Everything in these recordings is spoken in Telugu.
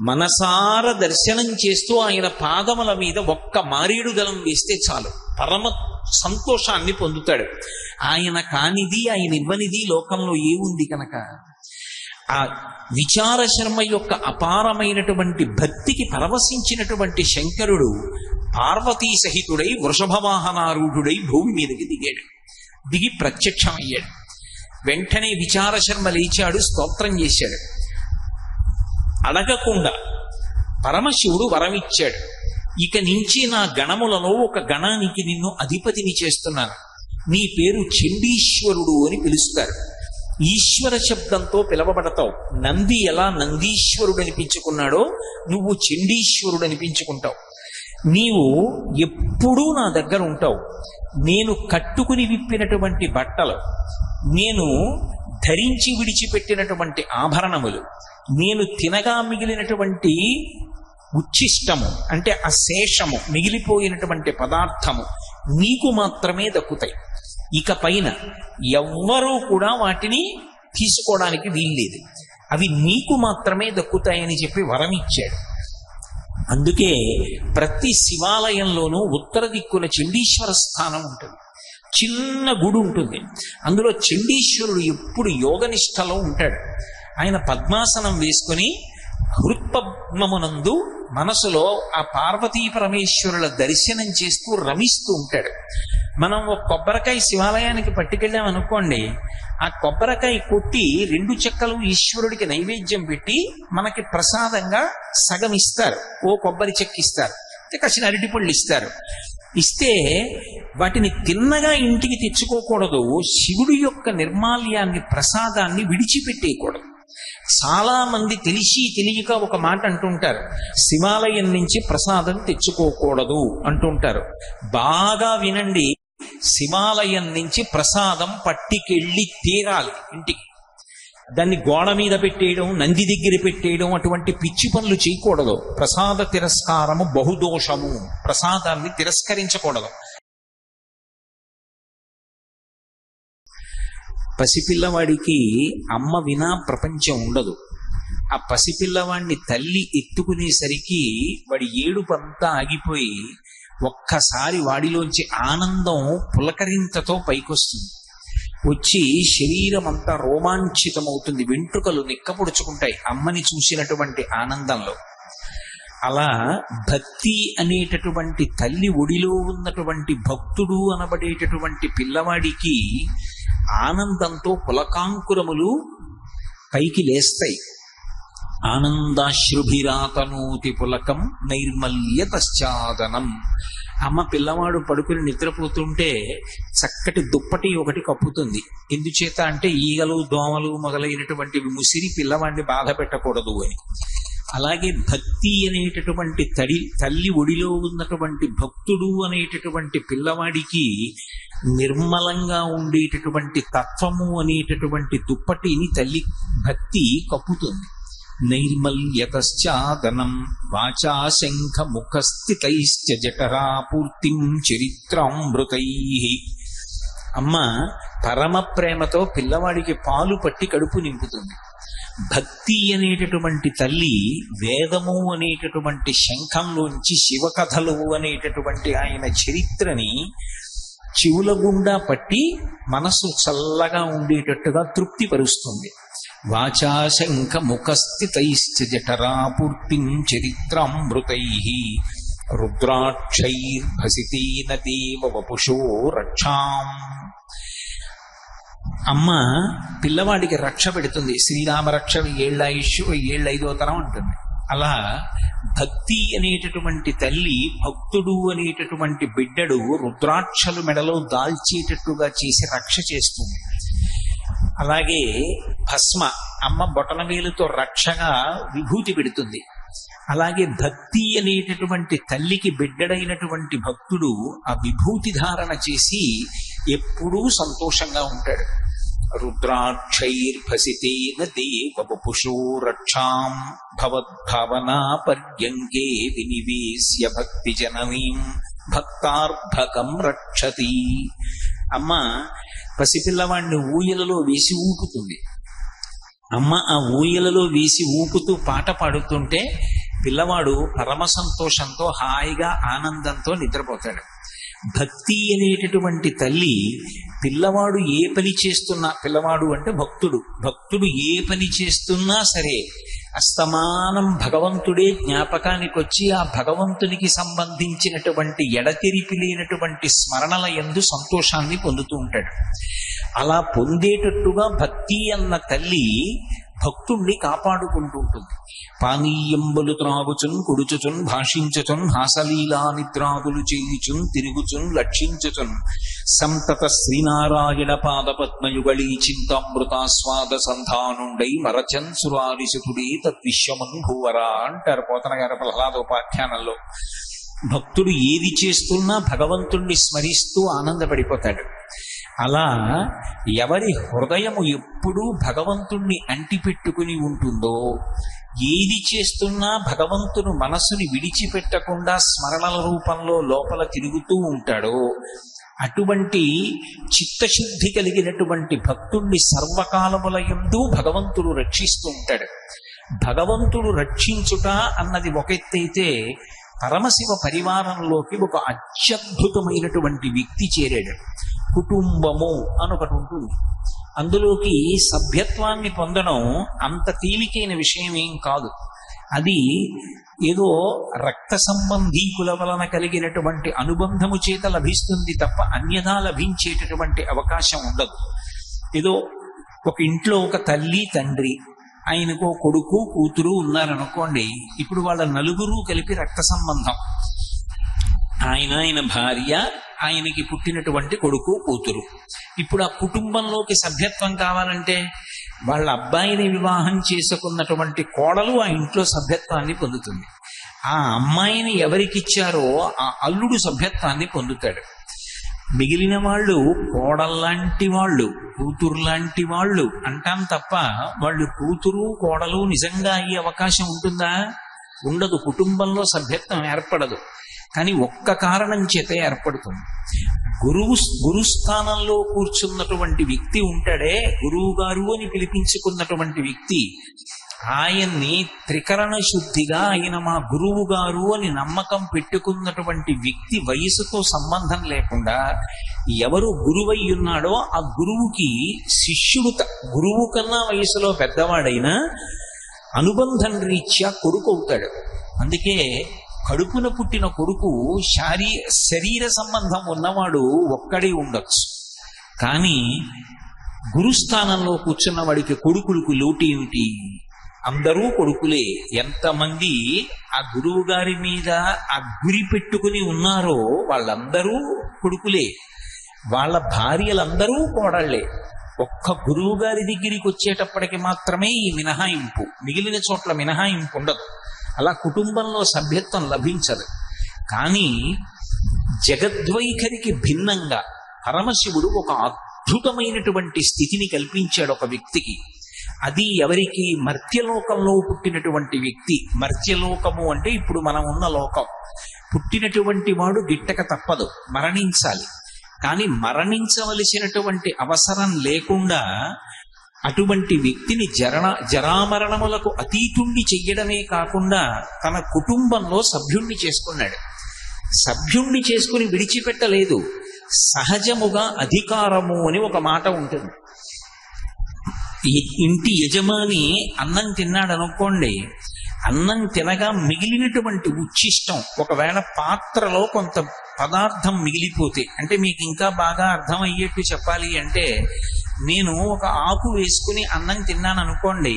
మనసార దర్శనం చేస్తూ ఆయన పాదముల మీద ఒక్క మారేడు దళం వేస్తే చాలు, పరమ సంతోషాన్ని పొందుతాడు. ఆయన కానిది, ఆయన ఇవ్వనిది లోకంలో ఏముంది కనుక ఆ విచార శర్మ యొక్క అపారమైనటువంటి భక్తికి పరవశించినటువంటి శంకరుడు పార్వతీ సహితుడై వృషభవాహనారూఢుడై భూమి మీదకి దిగాడు. దిగి ప్రత్యక్షమయ్యాడు. వెంటనే విచార శర్మ లేచాడు, స్తోత్రం చేశాడు. అడగకుండా పరమశివుడు వరమిచ్చాడు. ఇక నుంచి నా గణములలో ఒక గణానికి నిన్ను అధిపతిని చేస్తున్నాను, నీ పేరు చండీశ్వరుడు అని పిలుస్తారు. ఈశ్వర శబ్దంతో పిలవబడతావు. నంది ఎలా నందీశ్వరుడు అనిపించుకున్నాడో నువ్వు చండీశ్వరుడు అనిపించుకుంటావు. నీవు ఎప్పుడూ నా దగ్గర ఉంటావు. నేను కట్టుకుని విప్పినటువంటి బట్టలు, నేను ధరించి విడిచిపెట్టినటువంటి ఆభరణములు, నేను తినగా మిగిలినటువంటి ఉచ్ఛిష్టము అంటే అశేషము మిగిలిపోయినటువంటి పదార్థము నీకు మాత్రమే దక్కుతాయి. ఇక పైన ఎవ్వరూ కూడా వాటిని తీసుకోవడానికి వీల్లేదు, అవి నీకు మాత్రమే దక్కుతాయని చెప్పి వరం ఇచ్చాడు. అందుకే ప్రతి శివాలయంలోనూ ఉత్తర దిక్కున చండీశ్వర స్థానం ఉంటుంది. చిన్న గుడి ఉంటుంది. అందులో చండీశ్వరుడు ఎప్పుడు యోగనిష్టలో ఉంటాడు. ఆయన పద్మాసనం వేసుకుని హృత్పద్మమునందు మనసులో ఆ పార్వతీ పరమేశ్వరుల దర్శనం చేస్తూ రమిస్తూ ఉంటాడు. మనం ఒక కొబ్బరికాయ శివాలయానికి పట్టుకెళ్ళాం అనుకోండి, ఆ కొబ్బరికాయ కొట్టి 2 చెక్కలు ఈశ్వరుడికి నైవేద్యం పెట్టి మనకి ప్రసాదంగా సగం ఇస్తారు. ఓ కొబ్బరి చెక్క ఇస్తారు, కాసిన అరటిపళ్ళు ఇస్తారు. ఇస్తే వాటిని తిన్నగా ఇంటికి తెచ్చుకోకూడదు. శివుడి యొక్క నిర్మాల్యాన్ని, ప్రసాదాన్ని విడిచిపెట్టేయకూడదు. చాలా మంది తెలిసి తెలియక ఒక మాట అంటుంటారు, శివాలయం నుంచి ప్రసాదం తెచ్చుకోకూడదు అంటుంటారు. బాగా వినండి, శివాలయం నుంచి ప్రసాదం పట్టికెళ్ళి తీరాలి ఇంటికి. దాన్ని గోడ మీద పెట్టేయడం, నంది దగ్గర పెట్టేయడం, అటువంటి పిచ్చి పనులు చేయకూడదు. ప్రసాద తిరస్కారము బహుదోషము. ప్రసాదాన్ని తిరస్కరించకూడదు. పసిపిల్లవాడికి అమ్మ వినా ప్రపంచం ఉండదు. ఆ పసిపిల్లవాడిని తల్లి ఎత్తుకునేసరికి వాడి ఏడుపంతా ఆగిపోయి ఒక్కసారి వాడిలోంచి ఆనందం పులకరింతతో పైకొస్తుంది. వచ్చి శరీరం అంతా రోమాంచితమవుతుంది, వెంట్రుకలు నిక్కపొడుచుకుంటాయి అమ్మని చూసినటువంటి ఆనందంలో. అలా భక్తి అనేటటువంటి తల్లి ఒడిలో ఉన్నటువంటి భక్తుడు అనబడేటటువంటి పిల్లవాడికి ఆనందంతో పులకాంకురములు పైకి లేస్తాయి. ఆనందాశ్రుభిరాతనూతి పులకం నైర్మల్యతశ్చాదనం. అమ్మ పిల్లవాడు పడుకుని నిద్రపోతుంటే చక్కటి దుప్పటి ఒకటి కప్పుతుంది. ఎందుచేత అంటే ఈగలు, దోమలు మొదలైనటువంటివి ముసిరి పిల్లవాడిని బాధ పెట్టకూడదు అని. అలాగే భక్తి అనేటటువంటి తల్లి ఒడిలో ఉన్నటువంటి భక్తుడు అనేటటువంటి పిల్లవాడికి నిర్మలంగా ఉండేటటువంటి తత్వము అనేటటువంటి దుప్పటిని తల్లి భక్తి కప్పుతుంది. నైర్మల్యతశ్చాదనం వాచా శంఖ ముఖస్థితైశ్చ జఠరా పూర్తిం చరిత్రామృతై. అమ్మ పరమ ప్రేమతో పిల్లవాడికి పాలు పట్టి కడుపు నింపుతుంది. భక్తి అనేటటువంటి తల్లి వేదము అనేటటువంటి శంఖంలోంచి శివకథలు అనేటటువంటి ఆయన చరిత్రని చెవుల గుండా పట్టి మనసు చల్లగా ఉండేటట్టుగా తృప్తిపరుస్తుంది. వాచా శంఖ ముఖస్థితైశ్చ జఠరా పూర్తిం చరిత్రామృతై రుద్రాక్షైర్భసితేన దేవ వపుషో రక్షాం. అమ్మ పిల్లవాడికి రక్ష పెడుతుంది. శ్రీరామ రక్ష 7 ఆయుష్ 7 తరం అంటుంది. అలా భక్తి అనేటటువంటి తల్లి భక్తుడు అనేటటువంటి బిడ్డడు రుద్రాక్షలు మెడలో దాల్చేటట్టుగా చేసి రక్ష చేస్తుంది. అలాగే భస్మ అమ్మ బొటనవేలుతో రక్షగా విభూతి పెడుతుంది. అలాగే భక్తి అనేటటువంటి తల్లికి బిడ్డడైనటువంటి భక్తుడు ఆ విభూతి ధారణ చేసి ఎప్పుడూ సంతోషంగా ఉంటాడు. రుద్రాక్షైర్భసితేన దేవ వపుషో రక్షాం భవద్భావనా పర్యంకే వినివేశ్య భక్తి జననీం భక్తార్భకం రక్షతి. అమ్మ పసిపిల్లవాడిని ఊయలలో వేసి ఊపుతుంది. అమ్మ ఆ ఊయలలో వేసి ఊపుతూ పాట పాడుతుంటే పిల్లవాడు పరమ సంతోషంతో హాయిగా ఆనందంతో నిద్రపోతాడు. భక్తి అనేటటువంటి తల్లి పిల్లవాడు ఏ పని చేస్తున్నా, పిల్లవాడు అంటే భక్తుడు ఏ పని చేస్తున్నా సరే అస్తమానం భగవంతుడే జ్ఞాపకానికి వచ్చి ఆ భగవంతునికి సంబంధించినటువంటి ఎడతెరిపి లేనటువంటి స్మరణల యందు సంతోషాన్ని పొందుతూ ఉంటాడు. అలా పొందేటట్టుగా భక్తి అన్న తల్లి భక్తుణ్ణి కాపాడుకుంటూ ఉంటుంది. పానీయంబులు త్రాగుచున్ కుడుచుచున్ భాషించుచున్ హాసలీలా నిద్రాదులు చేయుచున్ తిరుగుచున్ లక్షించుచున్ సంతత శ్రీనారాయణ పాద పద్మయుగళీ చింతామృతాస్వాద సంధానుండై మరచన్ సురారిసుకుడే తద్విశ్వమన్ భూవరా అంటారు పోతన గారి ప్రహ్లాదోపాఖ్యానంలో. భక్తుడు ఏది చేస్తున్నా భగవంతుణ్ణి స్మరిస్తూ ఆనందపడిపోతాడు. అలా ఎవరి హృదయము ఎప్పుడూ భగవంతుణ్ణి అంటిపెట్టుకుని ఉంటుందో, ఏది చేస్తున్నా భగవంతుడు మనస్సుని విడిచిపెట్టకుండా స్మరణల రూపంలో లోపల తిరుగుతూ ఉంటాడో, అటువంటి చిత్తశుద్ధి కలిగినటువంటి భక్తుణ్ణి సర్వకాలములయందు భగవంతుడు రక్షిస్తూ ఉంటాడు. భగవంతుడు రక్షించుట అన్నది ఒక ఎత్తైతే, పరమశివ పరివారంలోకి ఒక అత్యద్భుతమైనటువంటి వ్యక్తి చేరాడు. కుటుంబము అని ఒకటి ఉంటుంది. అందులోకి సభ్యత్వాన్ని పొందడం అంత తేలికైన విషయం ఏం కాదు. అది ఏదో రక్త సంబంధీకుల వలన కలిగినటువంటి అనుబంధము చేత లభిస్తుంది తప్ప అన్యథా లభించేటటువంటి అవకాశం ఉండదు. ఏదో ఒక ఇంట్లో ఒక తల్లి తండ్రి, ఆయనకు కొడుకు కూతురు ఉన్నారనుకోండి. ఇప్పుడు వాళ్ళ నలుగురు కలిపి రక్త సంబంధం. ఆయన భార్య, ఆయనకి పుట్టినటువంటి కొడుకు కూతురు. ఇప్పుడు ఆ కుటుంబంలోకి సభ్యత్వం కావాలంటే వాళ్ళ అబ్బాయిని వివాహం చేసుకున్నటువంటి కోడలు ఆ ఇంట్లో సభ్యత్వాన్ని పొందుతుంది. ఆ అమ్మాయిని ఎవరికిచ్చారో ఆ అల్లుడు సభ్యత్వాన్ని పొందుతాడు. మిగిలిన వాళ్ళు కోడల్లాంటి వాళ్ళు, కూతురులాంటి వాళ్ళు అంటాం తప్ప వాళ్ళు కూతురు కోడలు నిజంగా అయ్యే అవకాశం ఉంటుందా? ఉండదు. కుటుంబంలో సభ్యత్వం ఏర్పడదు. కానీ ఒక్క కారణం చేత ఏర్పడుతుంది. గురుస్థానంలో కూర్చున్నటువంటి వ్యక్తి ఉంటాడే, గురువు గారు అని పిలిపించుకున్నటువంటి వ్యక్తి, ఆయన్ని త్రికరణ శుద్ధిగా ఆయన మా గురువు గారు అని నమ్మకం పెట్టుకున్నటువంటి వ్యక్తి వయసుతో సంబంధం లేకుండా ఎవరు గురువై ఉన్నాడో ఆ గురువుకి శిష్యుడు, గురువు కన్నా వయసులో పెద్దవాడైనా అనుబంధం రీత్యా కొడుకు అవుతాడు. అందుకే కడుపున పుట్టిన కొడుకు శరీర సంబంధం ఉన్నవాడు ఒక్కడే ఉండొచ్చు. కానీ గురుస్థానంలో కూర్చున్న వాడికి కొడుకులకు లోటు ఏమిటి? అందరూ కొడుకులే. ఎంతమంది ఆ గురువు గారి మీద ఆ గురి పెట్టుకుని ఉన్నారో వాళ్ళందరూ కొడుకులే. వాళ్ళ భార్యలందరూ కోడళ్లే. ఒక్క గురువు గారి దగ్గరికి వచ్చేటప్పటికి మాత్రమే ఈ మినహాయింపు, మిగిలిన చోట్ల మినహాయింపు ఉండదు. అలా కుటుంబంలో సభ్యత్వం లభించదు. కానీ జగద్వైఖరికి భిన్నంగా పరమశివుడు ఒక అద్భుతమైనటువంటి స్థితిని కల్పించాడు ఒక వ్యక్తికి. అది ఎవరికి? మర్త్యలోకంలో పుట్టినటువంటి వ్యక్తి. మర్త్యలోకము అంటే ఇప్పుడు మనం ఉన్న లోకం. పుట్టినటువంటి వాడు గిట్టక తప్పదు, మరణించాలి. కానీ మరణించవలసినటువంటి అవసరం లేకుండా అటువంటి వ్యక్తిని జరామరణములకు అతీతుణ్ణి చెయ్యడమే కాకుండా తన కుటుంబంలో సభ్యుణ్ణి చేసుకున్నాడు. సభ్యుణ్ణి చేసుకుని విడిచిపెట్టలేదు. సహజముగా అధికారము అని ఒక మాట ఉంటుంది. ఇంటి యజమాని అన్నం తిన్నాడు అనుకోండి, అన్నం తినగా మిగిలినటువంటి ఉచ్ఛిష్టం, ఒకవేళ పాత్రలో కొంత పదార్థం మిగిలిపోతే, అంటే మీకు ఇంకా బాగా అర్థమయ్యేట్టు చెప్పాలి అంటే, నేను ఒక ఆకు వేసుకుని అన్నం తిన్నాను అనుకోండి,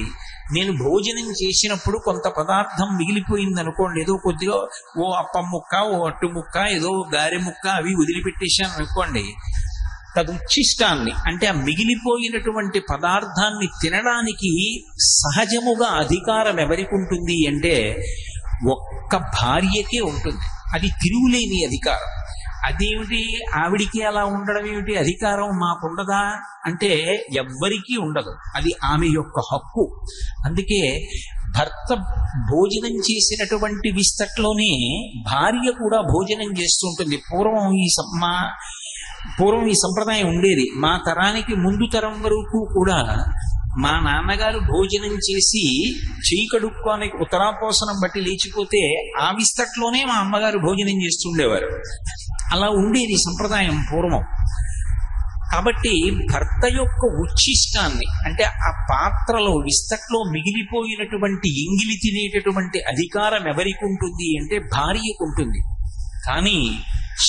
నేను భోజనం చేసినప్పుడు కొంత పదార్థం మిగిలిపోయింది అనుకోండి, ఏదో కొద్దిగా ఓ అప్పం ముక్క, ఓ అట్టు ముక్క, ఏదో గారె ముక్క అవి వదిలిపెట్టేశాను అనుకోండి, తదుచ్ఛిష్టాన్ని అంటే ఆ మిగిలిపోయినటువంటి పదార్థాన్ని తినడానికి సహజముగా అధికారం ఎవరికి ఉంటుంది అంటే ఒక్క భార్యకే ఉంటుంది. అది తిరుగులేని అధికారం. అదేమిటి, ఆవిడికి అలా ఉండడం ఏమిటి అధికారం మాకుండదా అంటే ఎవ్వరికీ ఉండదు. అది ఆమె యొక్క హక్కు. అందుకే భర్త భోజనం చేసినటువంటి విస్తట్లోనే భార్య కూడా భోజనం చేస్తుంటుంది. పూర్వం ఈ సంప్రదాయం ఉండేది. మా తరానికి ముందు తరం వరకు కూడా మా నాన్నగారు భోజనం చేసి చేయి కడుక్కొని ఉత్తరాపోసనం బట్టి లేచిపోతే ఆ విస్తట్లోనే మా అమ్మగారు భోజనం చేస్తుండేవారు. అలా ఉండేది సంప్రదాయం పూర్వం. కాబట్టి భర్త యొక్క ఉచ్ఛిష్టాన్ని, అంటే ఆ పాత్రలో విస్తట్లో మిగిలిపోయినటువంటి ఎంగిలి తినేటటువంటి అధికారం ఎవరికి ఉంటుంది అంటే భార్యకు ఉంటుంది. కానీ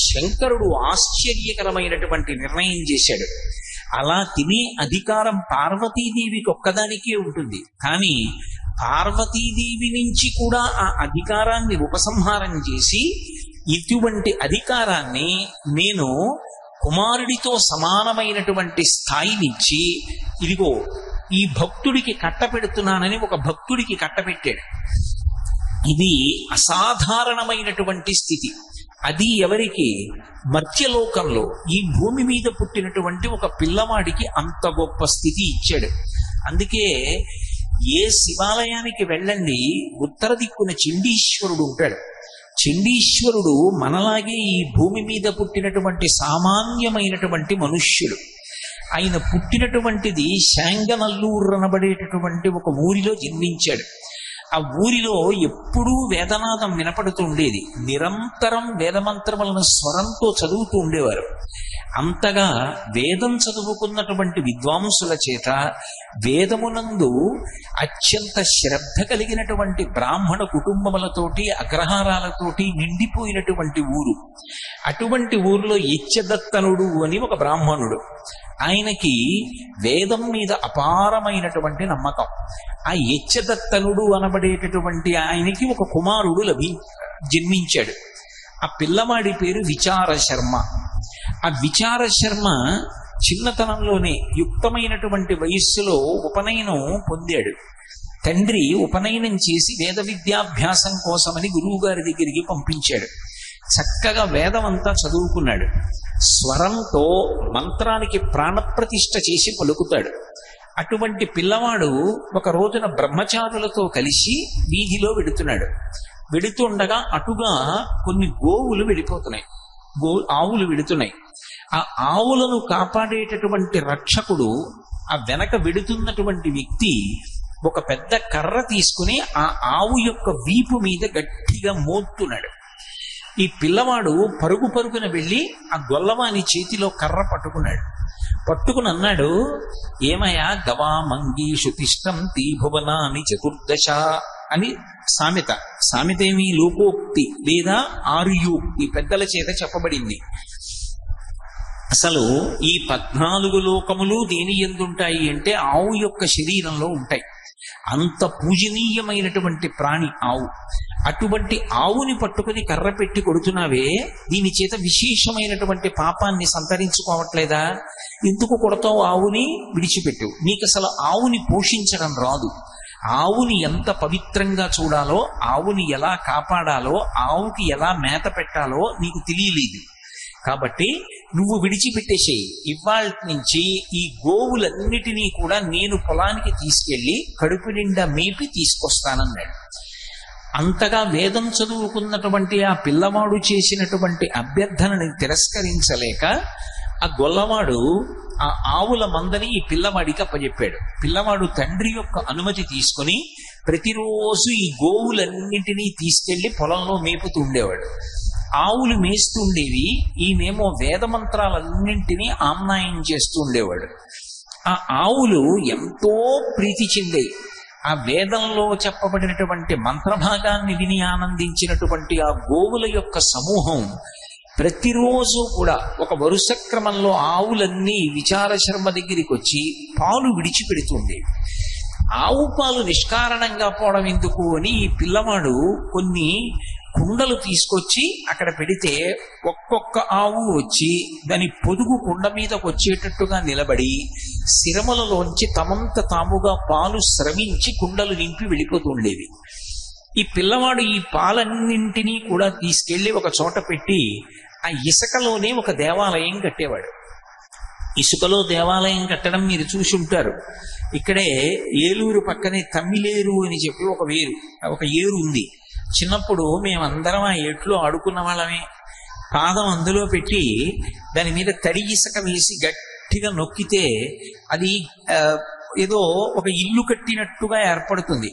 శంకరుడు ఆశ్చర్యకరమైనటువంటి నిర్ణయం చేశాడు. అలా తినే అధికారం పార్వతీదేవికి ఒక్కదానికే ఉంటుంది. కానీ పార్వతీదేవి నుంచి కూడా ఆ అధికారాన్ని ఉపసంహారం చేసి ఇటువంటి అధికారాన్ని నేను కుమారుడితో సమానమైనటువంటి స్థాయినిచ్చి ఇదిగో ఈ భక్తుడికి కట్టపెడుతున్నానని ఒక భక్తుడికి కట్టపెట్టాడు. ఇది అసాధారణమైనటువంటి స్థితి. అది ఎవరికి? మర్త్యలోకంలో ఈ భూమి మీద పుట్టినటువంటి ఒక పిల్లవాడికి అంత గొప్ప స్థితి ఇచ్చాడు. అందుకే ఏ శివాలయానికి వెళ్ళండి, ఉత్తర దిక్కున చండీశ్వరుడు ఉంటాడు. చండీశ్వరుడు మనలాగే ఈ భూమి మీద పుట్టినటువంటి సామాన్యమైనటువంటి మనుష్యుడు. ఆయన పుట్టినటువంటిది శాంగనల్లూరు అనబడేటటువంటి ఒక ఊరిలో జన్మించాడు. ఆ ఊరిలో ఎప్పుడూ వేదనాదం వినపడుతూ ఉండేది. నిరంతరం వేదమంత్రములను స్వరంతో చదువుతూ ఉండేవారు. అంతగా వేదం చదువుకున్నటువంటి విద్వాంసుల చేత వేదమునందు అత్యంత శ్రద్ధ కలిగినటువంటి బ్రాహ్మణ కుటుంబములతోటి అగ్రహారాలతోటి నిండిపోయినటువంటి ఊరు. అటువంటి ఊరిలో యచ్చదత్తనుడు అని ఒక బ్రాహ్మణుడు. ఆయనకి వేదం మీద అపారమైనటువంటి నమ్మకం. ఆ యచ్చదత్తనుడు అనబడేటటువంటి ఆయనకి ఒక కుమారుడు జన్మించాడు. ఆ పిల్లవాడి పేరు విచార శర్మ. ఆ విచార శర్మ చిన్నతనంలోనే యుక్తమైనటువంటి వయస్సులో ఉపనయనం పొందాడు. తండ్రి ఉపనయనం చేసి వేద విద్యాభ్యాసం కోసమని గురువు గారి దగ్గరికి పంపించాడు. చక్కగా వేదం అంతా చదువుకున్నాడు. స్వరంతో మంత్రానికి ప్రాణప్రతిష్ఠ చేసి పలుకుతాడు. అటువంటి పిల్లవాడు ఒక రోజున బ్రహ్మచారులతో కలిసి వీధిలో వెడుతున్నాడు. వెడుతుండగా అటుగా కొన్ని గోవులు వెళ్ళిపోతున్నాయి. ఆవులు వెడుతున్నాయి. ఆ ఆవులను కాపాడేటటువంటి రక్షకుడు, ఆ వెనక వెడుతున్నటువంటి వ్యక్తి ఒక పెద్ద కర్ర తీసుకుని ఆ ఆవు యొక్క వీపు మీద గట్టిగా మోస్తున్నాడు. ఈ పిల్లవాడు పరుగు పరుగున వెళ్ళి ఆ గొల్లవాని చేతిలో కర్ర పట్టుకున్నాడు. పట్టుకుని అన్నాడు, ఏమయ్యా గవా మంగీషు తిష్టంతి భువనాని చతుర్దశ అని సామెత. సామెత ఏమి? లోకోక్తి లేదా ఆర్యోక్తి, పెద్దల చేత చెప్పబడింది. అసలు ఈ 14 లోకములు దేని ఎందుంటాయి అంటే ఆవు యొక్క శరీరంలో ఉంటాయి. అంత పూజనీయమైనటువంటి ప్రాణి ఆవు. అటువంటి ఆవుని పట్టుకుని కర్ర పెట్టి కొడుతున్నావే, దీని చేత విశేషమైనటువంటి పాపాన్ని సంతరించుకోవట్లేదా? ఎందుకు కొడతావు? ఆవుని విడిచిపెట్టు. నీకు అసలు ఆవుని పోషించడం రాదు. ఆవుని ఎంత పవిత్రంగా చూడాలో, ఆవుని ఎలా కాపాడాలో, ఆవుకి ఎలా మేత పెట్టాలో నీకు తెలియలేదు. కాబట్టి నువ్వు విడిచిపెట్టేసేయి. ఇవాళ నుంచి ఈ గోవులన్నిటినీ కూడా నేను పొలానికి తీసుకెళ్లి కడుపు నిండా మేపి తీసుకొస్తానన్నాడు. అంతగా వేదం చదువుకున్నటువంటి ఆ పిల్లవాడు చేసినటువంటి అభ్యర్థనని తిరస్కరించలేక ఆ గొల్లవాడు ఆ ఆవుల మందని ఈ పిల్లవాడికి అప్పచెప్పాడు. పిల్లవాడు తండ్రి యొక్క అనుమతి తీసుకుని ప్రతిరోజు ఈ గోవులన్నింటినీ తీసుకెళ్లి పొలంలో మేపుతూ ఉండేవాడు. ఆవులు మేస్తూ ఉండేవి, ఈమెమో వేదమంత్రాలన్నింటినీ ఆమ్నాయం చేస్తూ ఉండేవాడు. ఆ ఆవులు ఎంతో ప్రీతి చెందాయి. ఆ వేదంలో చెప్పబడినటువంటి మంత్రభాగాన్ని విని ఆనందించినటువంటి ఆ గోవుల యొక్క సమూహం ప్రతిరోజు కూడా ఒక వరుస క్రమంలో ఆవులన్నీ విచార శర్మ దగ్గరికి వచ్చి పాలు విడిచిపెడుతుండేవి. ఆవు పాలు నిష్కారణంగా పోవడం ఎందుకు అని ఈ పిల్లవాడు కొన్ని కుండలు తీసుకొచ్చి అక్కడ పెడితే ఒక్కొక్క ఆవు వచ్చి దాని పొదుగు కుండ మీదకి వచ్చేటట్టుగా నిలబడి శిరములలోంచి తమంత తాముగా పాలు స్రవించి కుండలు నింపి వెళ్ళిపోతుండేవి. ఈ పిల్లవాడు ఈ పాలన్నింటినీ కూడా తీసుకెళ్లి ఒక చోట పెట్టి ఆ ఇసుకలోనే ఒక దేవాలయం కట్టేవాడు. ఇసుకలో దేవాలయం కట్టడం మీరు చూసి ఉంటారు. ఇక్కడే ఏలూరు పక్కనే తమ్మిలేరు అని చెప్పి ఒక ఏరు ఉంది. చిన్నప్పుడు మేమందరం ఆ ఏట్లో ఆడుకున్న వాళ్ళమే. పాదం అందులో పెట్టి దాని మీద తడి ఇసుక వేసి గట్టిగా నొక్కితే అది ఏదో ఒక ఇల్లు కట్టినట్టుగా ఏర్పడుతుంది.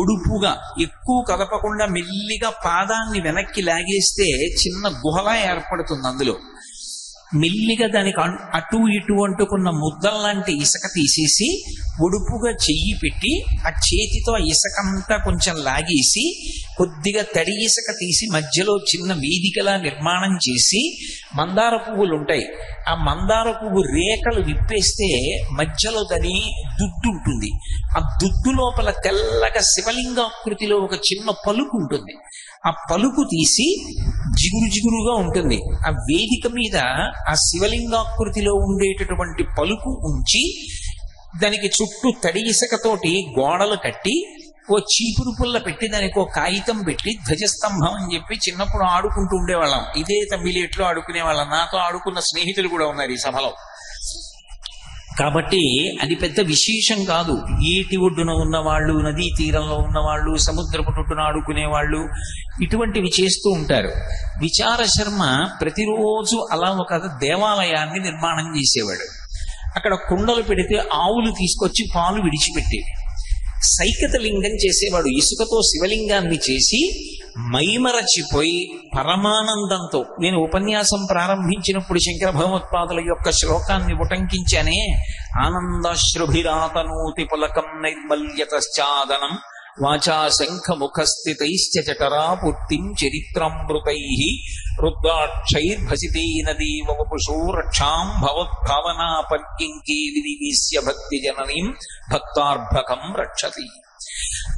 ఒడుపుగా ఎక్కువ కదపకుండా మెల్లిగా పాదాన్ని వెనక్కి లాగేస్తే చిన్న గుహలా ఏర్పడుతుంది. అందులో మెల్లిగా దానికి అటు ఇటు అంటుకున్న ముద్దల్లాంటి ఇసుక తీసేసి ఒడుపుగా చెయ్యి పెట్టి ఆ చేతితో ఇసుకంతా కొంచెం లాగేసి కొద్దిగా తడి ఇసుక తీసి మధ్యలో చిన్న వేదికలా నిర్మాణం చేసి మందార పువ్వులు ఉంటాయి. ఆ మందార పువ్వు రేఖలు విప్పేస్తే మధ్యలో దాని దుడ్డు ఉంటుంది. ఆ దుడ్డు లోపల తెల్లగా శివలింగాకృతిలో ఒక చిన్న పలుకు ఉంటుంది. ఆ పలుకు తీసి జిగురుగా ఉంటుంది. ఆ వేదిక మీద ఆ శివలింగాకృతిలో ఉండేటటువంటి పలుకు ఉంచి దానికి చుట్టూ తడి ఇసుకతోటి గోడలు కట్టి ఓ చీపురు పుల్ల పెట్టి దానికి ఓ కాగితం పెట్టి ధ్వజస్తంభం అని చెప్పి చిన్నప్పుడు ఆడుకుంటూ ఉండేవాళ్ళం. ఇదే తమిళేట్లో ఆడుకునేవాళ్ళం. నాతో ఆడుకున్న స్నేహితులు కూడా ఉన్నారు ఈ సభలో. కాబట్టి అది పెద్ద విశేషం కాదు. ఏటి ఒడ్డున ఉన్నవాళ్ళు, నదీ తీరంలో ఉన్నవాళ్ళు, సముద్రపు ఒడ్డున ఆడుకునేవాళ్ళు ఇటువంటివి చేస్తూ ఉంటారు. విచార శర్మ ప్రతిరోజు అలా ఒక దేవాలయాన్ని నిర్మాణం చేసేవాడు. అక్కడ కుండలు పెడితే ఆవులు తీసుకొచ్చి పాలు విడిచిపెట్టేవి. సైకత లింగం చేసేవాడు. ఇసుకతో శివలింగాన్ని చేసి మైమరచిపోయి పరమానందంతో, నేను ఉపన్యాసం ప్రారంభించినప్పుడు శంకర భగవత్పాదుల యొక్క శ్లోకాన్ని ఉటంకించానే, ఆనందాశ్రుభిరాతనూతి పులకం నైర్మల్యతశ్చాదనం వాచా శంఖ ముఖస్థితైశ్చ జఠరాపూర్తిం చరిత్రామృతైః రుద్రాక్షైర్భసితేన దేవ వపుషో రక్షాం భవద్భావనాపర్యంకే వినివేశ్య భక్తి జననీం భక్తార్భకం రక్షతి.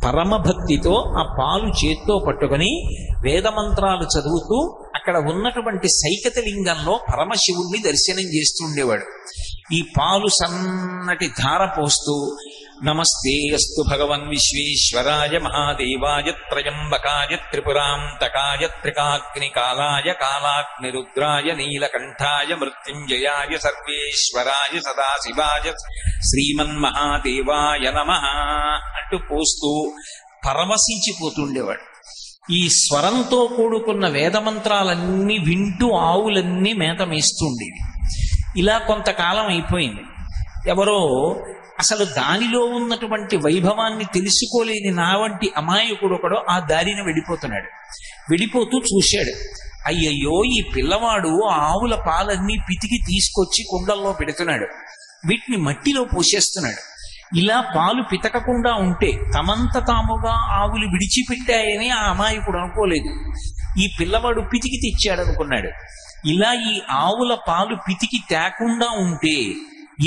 పరమభక్తితో ఆ పాలు చేత్తో పట్టుకొని వేదమంత్రాలు చదువుతూ అక్కడ ఉన్నటువంటి సైకత లింగంలో పరమశివుణ్ణి దర్శనం చేస్తుండేవాడు. ఈ పాలు సన్నటి ధార పోస్తూ నమస్తే అస్తు భగవన్ విశ్వేశ్వరాయ మహాదేవాయ త్రయంబకాయ త్రిపురాంతకాయ త్రికాగ్నికాలాయ కాలాగ్నిరుద్రాయ నీలకంఠాయ మృత్యుంజయాయ సర్వేశ్వరాయ సదాశివాయ శ్రీమన్మహాదేవాయ నమః అంటూ పోస్తూ పరవశించిపోతుండేవాడు. ఈ స్వరంతో కూడుకున్న వేదమంత్రాలన్నీ వింటూ ఆవులన్నీ మేత మేస్తుండేవి. ఇలా కొంతకాలం అయిపోయింది. ఎవరో అసలు దానిలో ఉన్నటువంటి వైభవాన్ని తెలుసుకోలేని నా వంటి అమాయకుడు ఒకడు ఆ దారిన వెళ్ళిపోతున్నాడు. వెళ్ళిపోతూ చూశాడు, అయ్యయ్యో ఈ పిల్లవాడు ఆవుల పాలన్నీ పితికి తీసుకొచ్చి కుండల్లో పెడుతున్నాడు, వీటిని మట్టిలో పోసేస్తున్నాడు. ఇలా పాలు పితకకుండా ఉంటే తమంత తాముగా ఆవులు విడిచిపెట్టాయని ఆ అమాయకుడు అనుకోలేదు. ఈ పిల్లవాడు పితికి తెచ్చాడు అనుకున్నాడు. ఇలా ఈ ఆవుల పాలు పితికి తేకుండా ఉంటే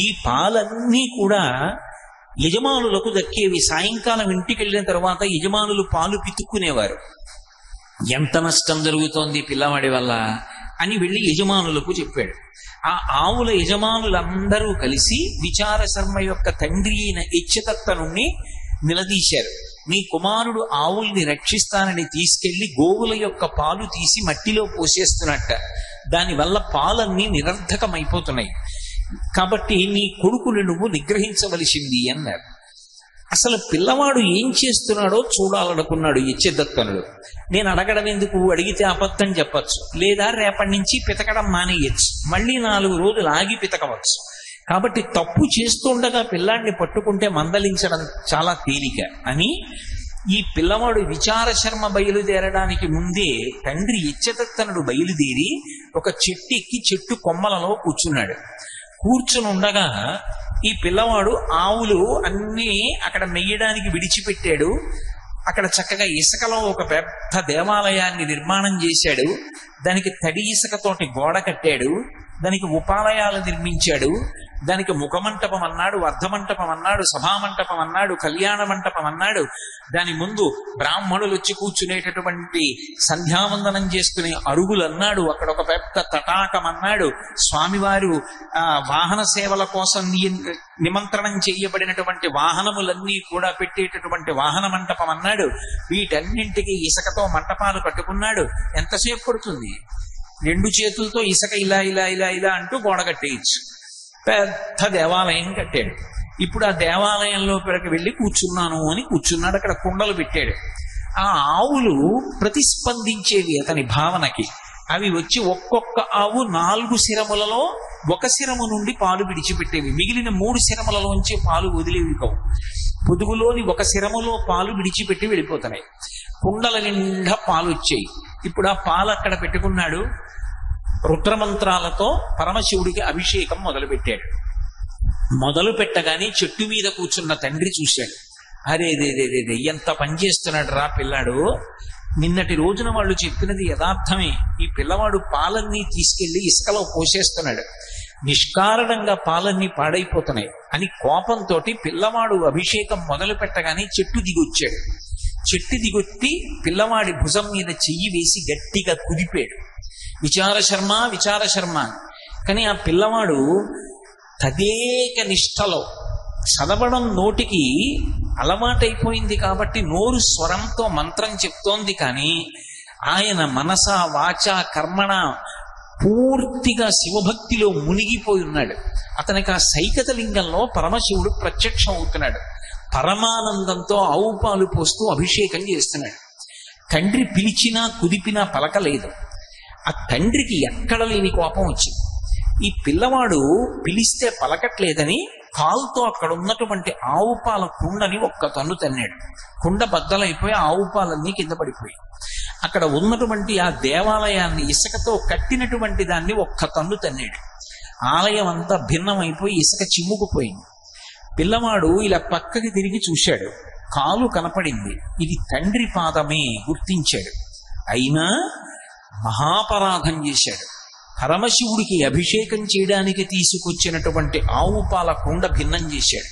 ఈ పాలన్నీ కూడా యజమానులకు దక్కేవి. సాయంకాలం ఇంటికి వెళ్ళిన తర్వాత యజమానులు పాలు పితుక్కునేవారు. ఎంత నష్టం జరుగుతోంది పిల్లవాడి వల్ల అని వెళ్ళి యజమానులకు చెప్పాడు. ఆ ఆవుల యజమానులందరూ కలిసి విచార శర్మ యొక్క తండ్రి అయిన ఇచ్చతత్తనుణ్ణి నిలదీశారు. మీ కుమారుడు ఆవుల్ని రక్షిస్తానని తీసుకెళ్లి గోవుల యొక్క పాలు తీసి మట్టిలో పోసేస్తున్నట్ట, దానివల్ల పాలన్నీ నిరర్ధకమైపోతున్నాయి, కాబట్టి నీ కొడుకుని నువ్వు నిగ్రహించవలసింది అన్నారు. అసలు పిల్లవాడు ఏం చేస్తున్నాడో చూడాలనుకున్నాడు ఇచ్చదత్తనుడు. నేను అడగడం ఎందుకు, అడిగితే అబద్ధం చెప్పచ్చు, లేదా రేపటి నుంచి పితకడం మానేయచ్చు, మళ్ళీ 4 రోజులు ఆగి పితకవచ్చు. కాబట్టి తప్పు చేస్తుండగా పిల్లాడిని పట్టుకుంటే మందలించడం చాలా తేలిక అని ఈ పిల్లవాడు విచార శర్మ బయలుదేరడానికి ముందే తండ్రి ఇచ్చదత్తనుడు బయలుదేరి ఒక చెట్టు ఎక్కి చెట్టు కొమ్మలలో కూర్చున్నాడు. కూర్చుని ఉండగా ఈ పిల్లవాడు ఆవులు అన్నీ అక్కడ మెయ్యడానికి విడిచిపెట్టాడు. అక్కడ చక్కగా ఇసుకలో ఒక పెద్ద దేవాలయాన్ని నిర్మాణం చేశాడు. దానికి తడి ఇసుకతోటి గోడ కట్టాడు. దానికి ఉపాలయాలు నిర్మించాడు. దానికి ముఖమంటపం అన్నాడు, అర్ధమంటపం అన్నాడు, సభామంటపం అన్నాడు, కళ్యాణ మంటపం అన్నాడు. దాని ముందు బ్రాహ్మణులు వచ్చి కూర్చునేటటువంటి సంధ్యావందనం చేసుకునే అరుగులు అన్నాడు. అక్కడ ఒక పెద్ద తటాకం అన్నాడు. స్వామివారు వాహన సేవల కోసం నిమంత్రణం చేయబడినటువంటి వాహనములన్నీ కూడా పెట్టేటటువంటి వాహన మంటపం అన్నాడు. వీటన్నింటికి ఇసుకతో మంటపాలు కట్టుకున్నాడు. ఎంతసేపు పడుతుంది? 2 చేతులతో ఇసుక ఇలా ఇలా ఇలా ఇలా అంటూ గోడ కట్టేయచ్చు. పెద్ద దేవాలయం కట్టాడు. ఇప్పుడు ఆ దేవాలయంలో వెళ్ళి కూర్చున్నాను అని కూర్చున్నాడు. అక్కడ కుండలు పెట్టాడు. ఆ ఆవులు ప్రతిస్పందించేవి అతని భావనకి. అవి వచ్చి ఒక్కొక్క ఆవు 4 శిరములలో ఒక శిరము నుండి పాలు విడిచిపెట్టేవి, మిగిలిన 3 శిరములలోంచి పాలు వదిలేవి కావు. పొదుగులోని ఒక శిరములో పాలు విడిచిపెట్టి వెళ్ళిపోతున్నాయి. కుండల నిండా పాలు వచ్చాయి. ఇప్పుడు ఆ పాలు అక్కడ పెట్టుకున్నాడు. రుద్రమంత్రాలతో పరమశివుడికి అభిషేకం మొదలుపెట్టాడు. మొదలు పెట్టగానే చెట్టు మీద కూర్చున్న తండ్రి చూశాడు. అరే రే ఎంత పని చేస్తున్నాడు రా పిల్లాడు, నిన్నటి రోజున వాళ్ళు చెప్పినది యథార్థమే, ఈ పిల్లవాడు పాలన్నీ తీసుకెళ్లి ఇసుకలో పోసేస్తున్నాడు, నిష్కారణంగా పాలన్నీ పాడైపోతున్నాయి అని కోపంతో పిల్లవాడు అభిషేకం మొదలు పెట్టగానే చెట్టు దిగొచ్చాడు. చెట్టు దిగొట్టి పిల్లవాడి భుజం మీద చెయ్యి వేసి గట్టిగా కుదిపాడు. విచార శర్మ. కానీ ఆ పిల్లవాడు తదేక నిష్టలో చదవడం నోటికి అలవాటైపోయింది కాబట్టి నోరు స్వరంతో మంత్రం చెప్తోంది. కానీ ఆయన మనస వాచ కర్మణ పూర్తిగా శివభక్తిలో మునిగిపోయి ఉన్నాడు. అతనికి ఆ సైకత లింగంలో పరమశివుడు ప్రత్యక్షం అవుతున్నాడు. పరమానందంతో ఆవు పాలు పోస్తూ అభిషేకం చేస్తున్నాడు. తండ్రి పిలిచినా కుదిపినా పలకలేదు. ఆ తండ్రికి ఎక్కడ లేని కోపం వచ్చింది. ఈ పిల్లవాడు పిలిస్తే పలకట్లేదని కాలుతో అక్కడ ఉన్నటువంటి ఆవు పాల కుండని ఒక్క తన్ను తన్నాడు. కుండ బద్దలైపోయి ఆవు పాలన్నీ కింద పడిపోయి అక్కడ ఉన్నటువంటి ఆ దేవాలయాన్ని ఇసుకతో కట్టినటువంటి దాన్ని ఒక్క తన్ను తన్నాడు. ఆలయం అంతా భిన్నమైపోయి ఇసుక చిమ్ముకుపోయింది. పిల్లవాడు ఇలా పక్కకి తిరిగి చూశాడు. కాలు కనపడింది. ఇది తండ్రి పాదమే గుర్తించాడు. అయినా మహాపరాధం చేశాడు. పరమశివుడికి అభిషేకం చేయడానికి తీసుకొచ్చినటువంటి ఆవు పాల కుండ భిన్నం చేశాడు.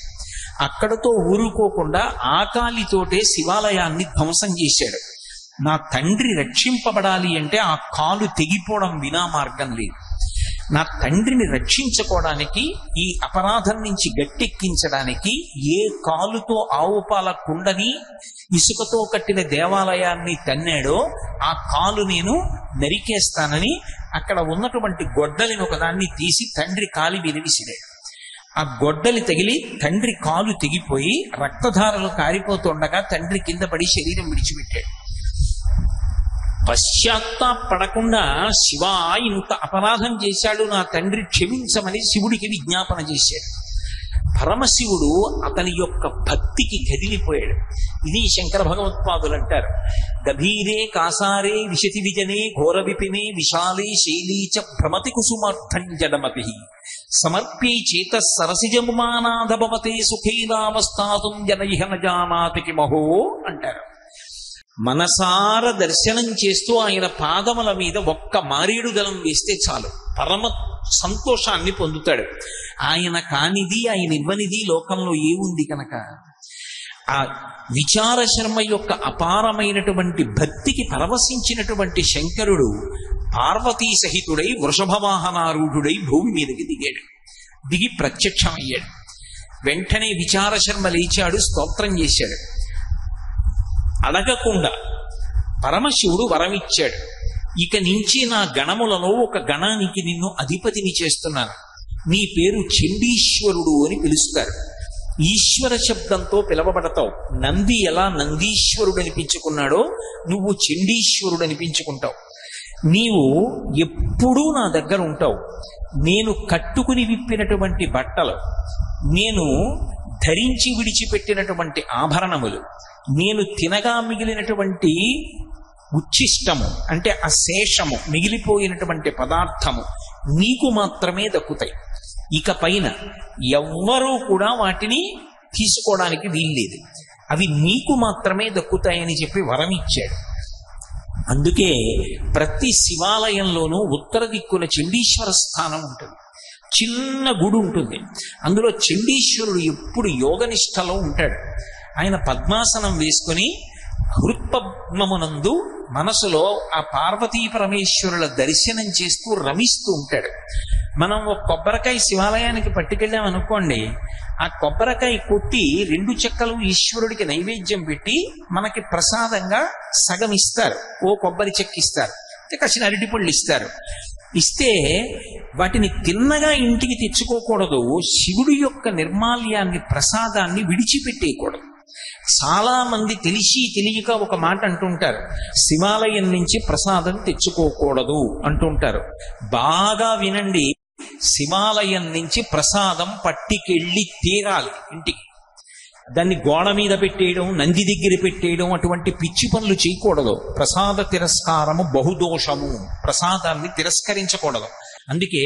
అక్కడతో ఊరుకోకుండా ఆకాలితోటే శివాలయాన్ని ధ్వంసం చేశాడు. నా తండ్రి రక్షింపబడాలి అంటే ఆ కాలు తెగిపోవడం వినా మార్గం లేదు. నా తండ్రిని రక్షించుకోవడానికి, ఈ అపరాధం నుంచి గట్టెక్కించడానికి ఏ కాలుతో ఆవు పాల కుండని ఇసుకతో కట్టిన దేవాలయాన్ని తన్నాడో ఆ కాలు నేను నరికేస్తానని అక్కడ ఉన్నటువంటి గొడ్డలిని ఒకదాన్ని తీసి తండ్రి కాలి మీద విసిరాడు. ఆ గొడ్డలి తగిలి తండ్రి కాలు తెగిపోయి రక్తధారలు కారిపోతుండగా తండ్రి కింద పడి శరీరం విడిచిపెట్టాడు. పశ్చాత్తాపడకుండా శివ ఇంత అపరాధం చేశాడు, నా తండ్రి క్షమించమని శివుడికి విజ్ఞాపన చేశాడు. పరమశివుడు అతని యొక్క భక్తికి కదిలిపోయాడు. ఇది శంకర భగవత్పాదులు అంటారు, గభీరే కాసారే విశతి విజనే ఘోర విపినే విశాలే శైలీచ భ్రమతి కుసుమార్థం జడమపి సమర్పే చేత సరసిజముమానాధభవతే సుఖేనావస్థాతుం జనయిహ న జానాతి కిమహో అంటారు. మనసార దర్శనం చేస్తూ ఆయన పాదముల మీద ఒక్క మారేడు దళం వేస్తే చాలు, పరమ సంతోషాన్ని పొందుతాడు. ఆయన కానిది, ఆయన ఇవ్వనిది లోకంలో ఏముంది కనుక ఆ విచార శర్మ యొక్క అపారమైనటువంటి భక్తికి పరవశించినటువంటి శంకరుడు పార్వతీ సహితుడై వృషభవాహనారూఢుడై భూమి మీదకి దిగాడు. దిగి ప్రత్యక్షమయ్యాడు. వెంటనే విచార శర్మ లేచాడు, స్తోత్రం చేశాడు. అడగకుండా పరమశివుడు వరమిచ్చాడు. ఇక నుంచి నా గణములలో ఒక గణానికి నిన్ను అధిపతిని చేస్తున్నాను, నీ పేరు చండీశ్వరుడు అని పిలుస్తారు. ఈశ్వర శబ్దంతో పిలవబడతావు. నంది ఎలా నందీశ్వరుడు అనిపించుకున్నాడో నువ్వు చండీశ్వరుడు అనిపించుకుంటావు. నీవు ఎప్పుడూ నా దగ్గర ఉంటావు. నేను కట్టుకుని విప్పినటువంటి బట్టలు, నేను ధరించి విడిచిపెట్టినటువంటి ఆభరణములు, నేను తినగా మిగిలినటువంటి ఉచ్ఛిష్టము అంటే అశేషము మిగిలిపోయినటువంటి పదార్థము నీకు మాత్రమే దక్కుతాయి. ఇక పైన ఎవ్వరూ కూడా వాటిని తీసుకోవడానికి వీల్లేదు, అవి నీకు మాత్రమే దక్కుతాయని చెప్పి వరం ఇచ్చాడు. అందుకే ప్రతి శివాలయంలోనూ ఉత్తర దిక్కున చండీశ్వర స్థానం ఉంటుంది. చిన్న గుడి ఉంటుంది. అందులో చండీశ్వరుడు ఎప్పుడు యోగనిష్టలో ఉంటాడు. ఆయన పద్మాసనం వేసుకుని హృత్పద్మమునందు మనసులో ఆ పార్వతీ పరమేశ్వరుల దర్శనం చేస్తూ రమిస్తూ ఉంటాడు. మనం ఒక కొబ్బరికాయ శివాలయానికి పట్టుకెళ్ళాం అనుకోండి, ఆ కొబ్బరికాయ కొట్టి 2 చెక్కలు ఈశ్వరుడికి నైవేద్యం పెట్టి మనకి ప్రసాదంగా సగం ఇస్తారు. ఓ కొబ్బరి చెక్క ఇస్తారు, కాసిన అరటిపళ్ళు ఇస్తారు. ఇస్తే వాటిని తిన్నగా ఇంటికి తెచ్చుకోకూడదు. శివుడి యొక్క నిర్మాల్యాన్ని, ప్రసాదాన్ని విడిచిపెట్టేయకూడదు. చాలా మంది తెలిసి తెలియక ఒక మాట అంటుంటారు, శివాలయం నుంచి ప్రసాదం తెచ్చుకోకూడదు అంటుంటారు. బాగా వినండి, శివాలయం నుంచి ప్రసాదం పట్టికెళ్ళి తీరాలి ఇంటికి. దాన్ని గోడ మీద పెట్టేయడం, నంది దగ్గర పెట్టేయడం అటువంటి పిచ్చి పనులు చేయకూడదు. ప్రసాద తిరస్కారము బహుదోషము, ప్రసాదాన్ని తిరస్కరించకూడదు. అందుకే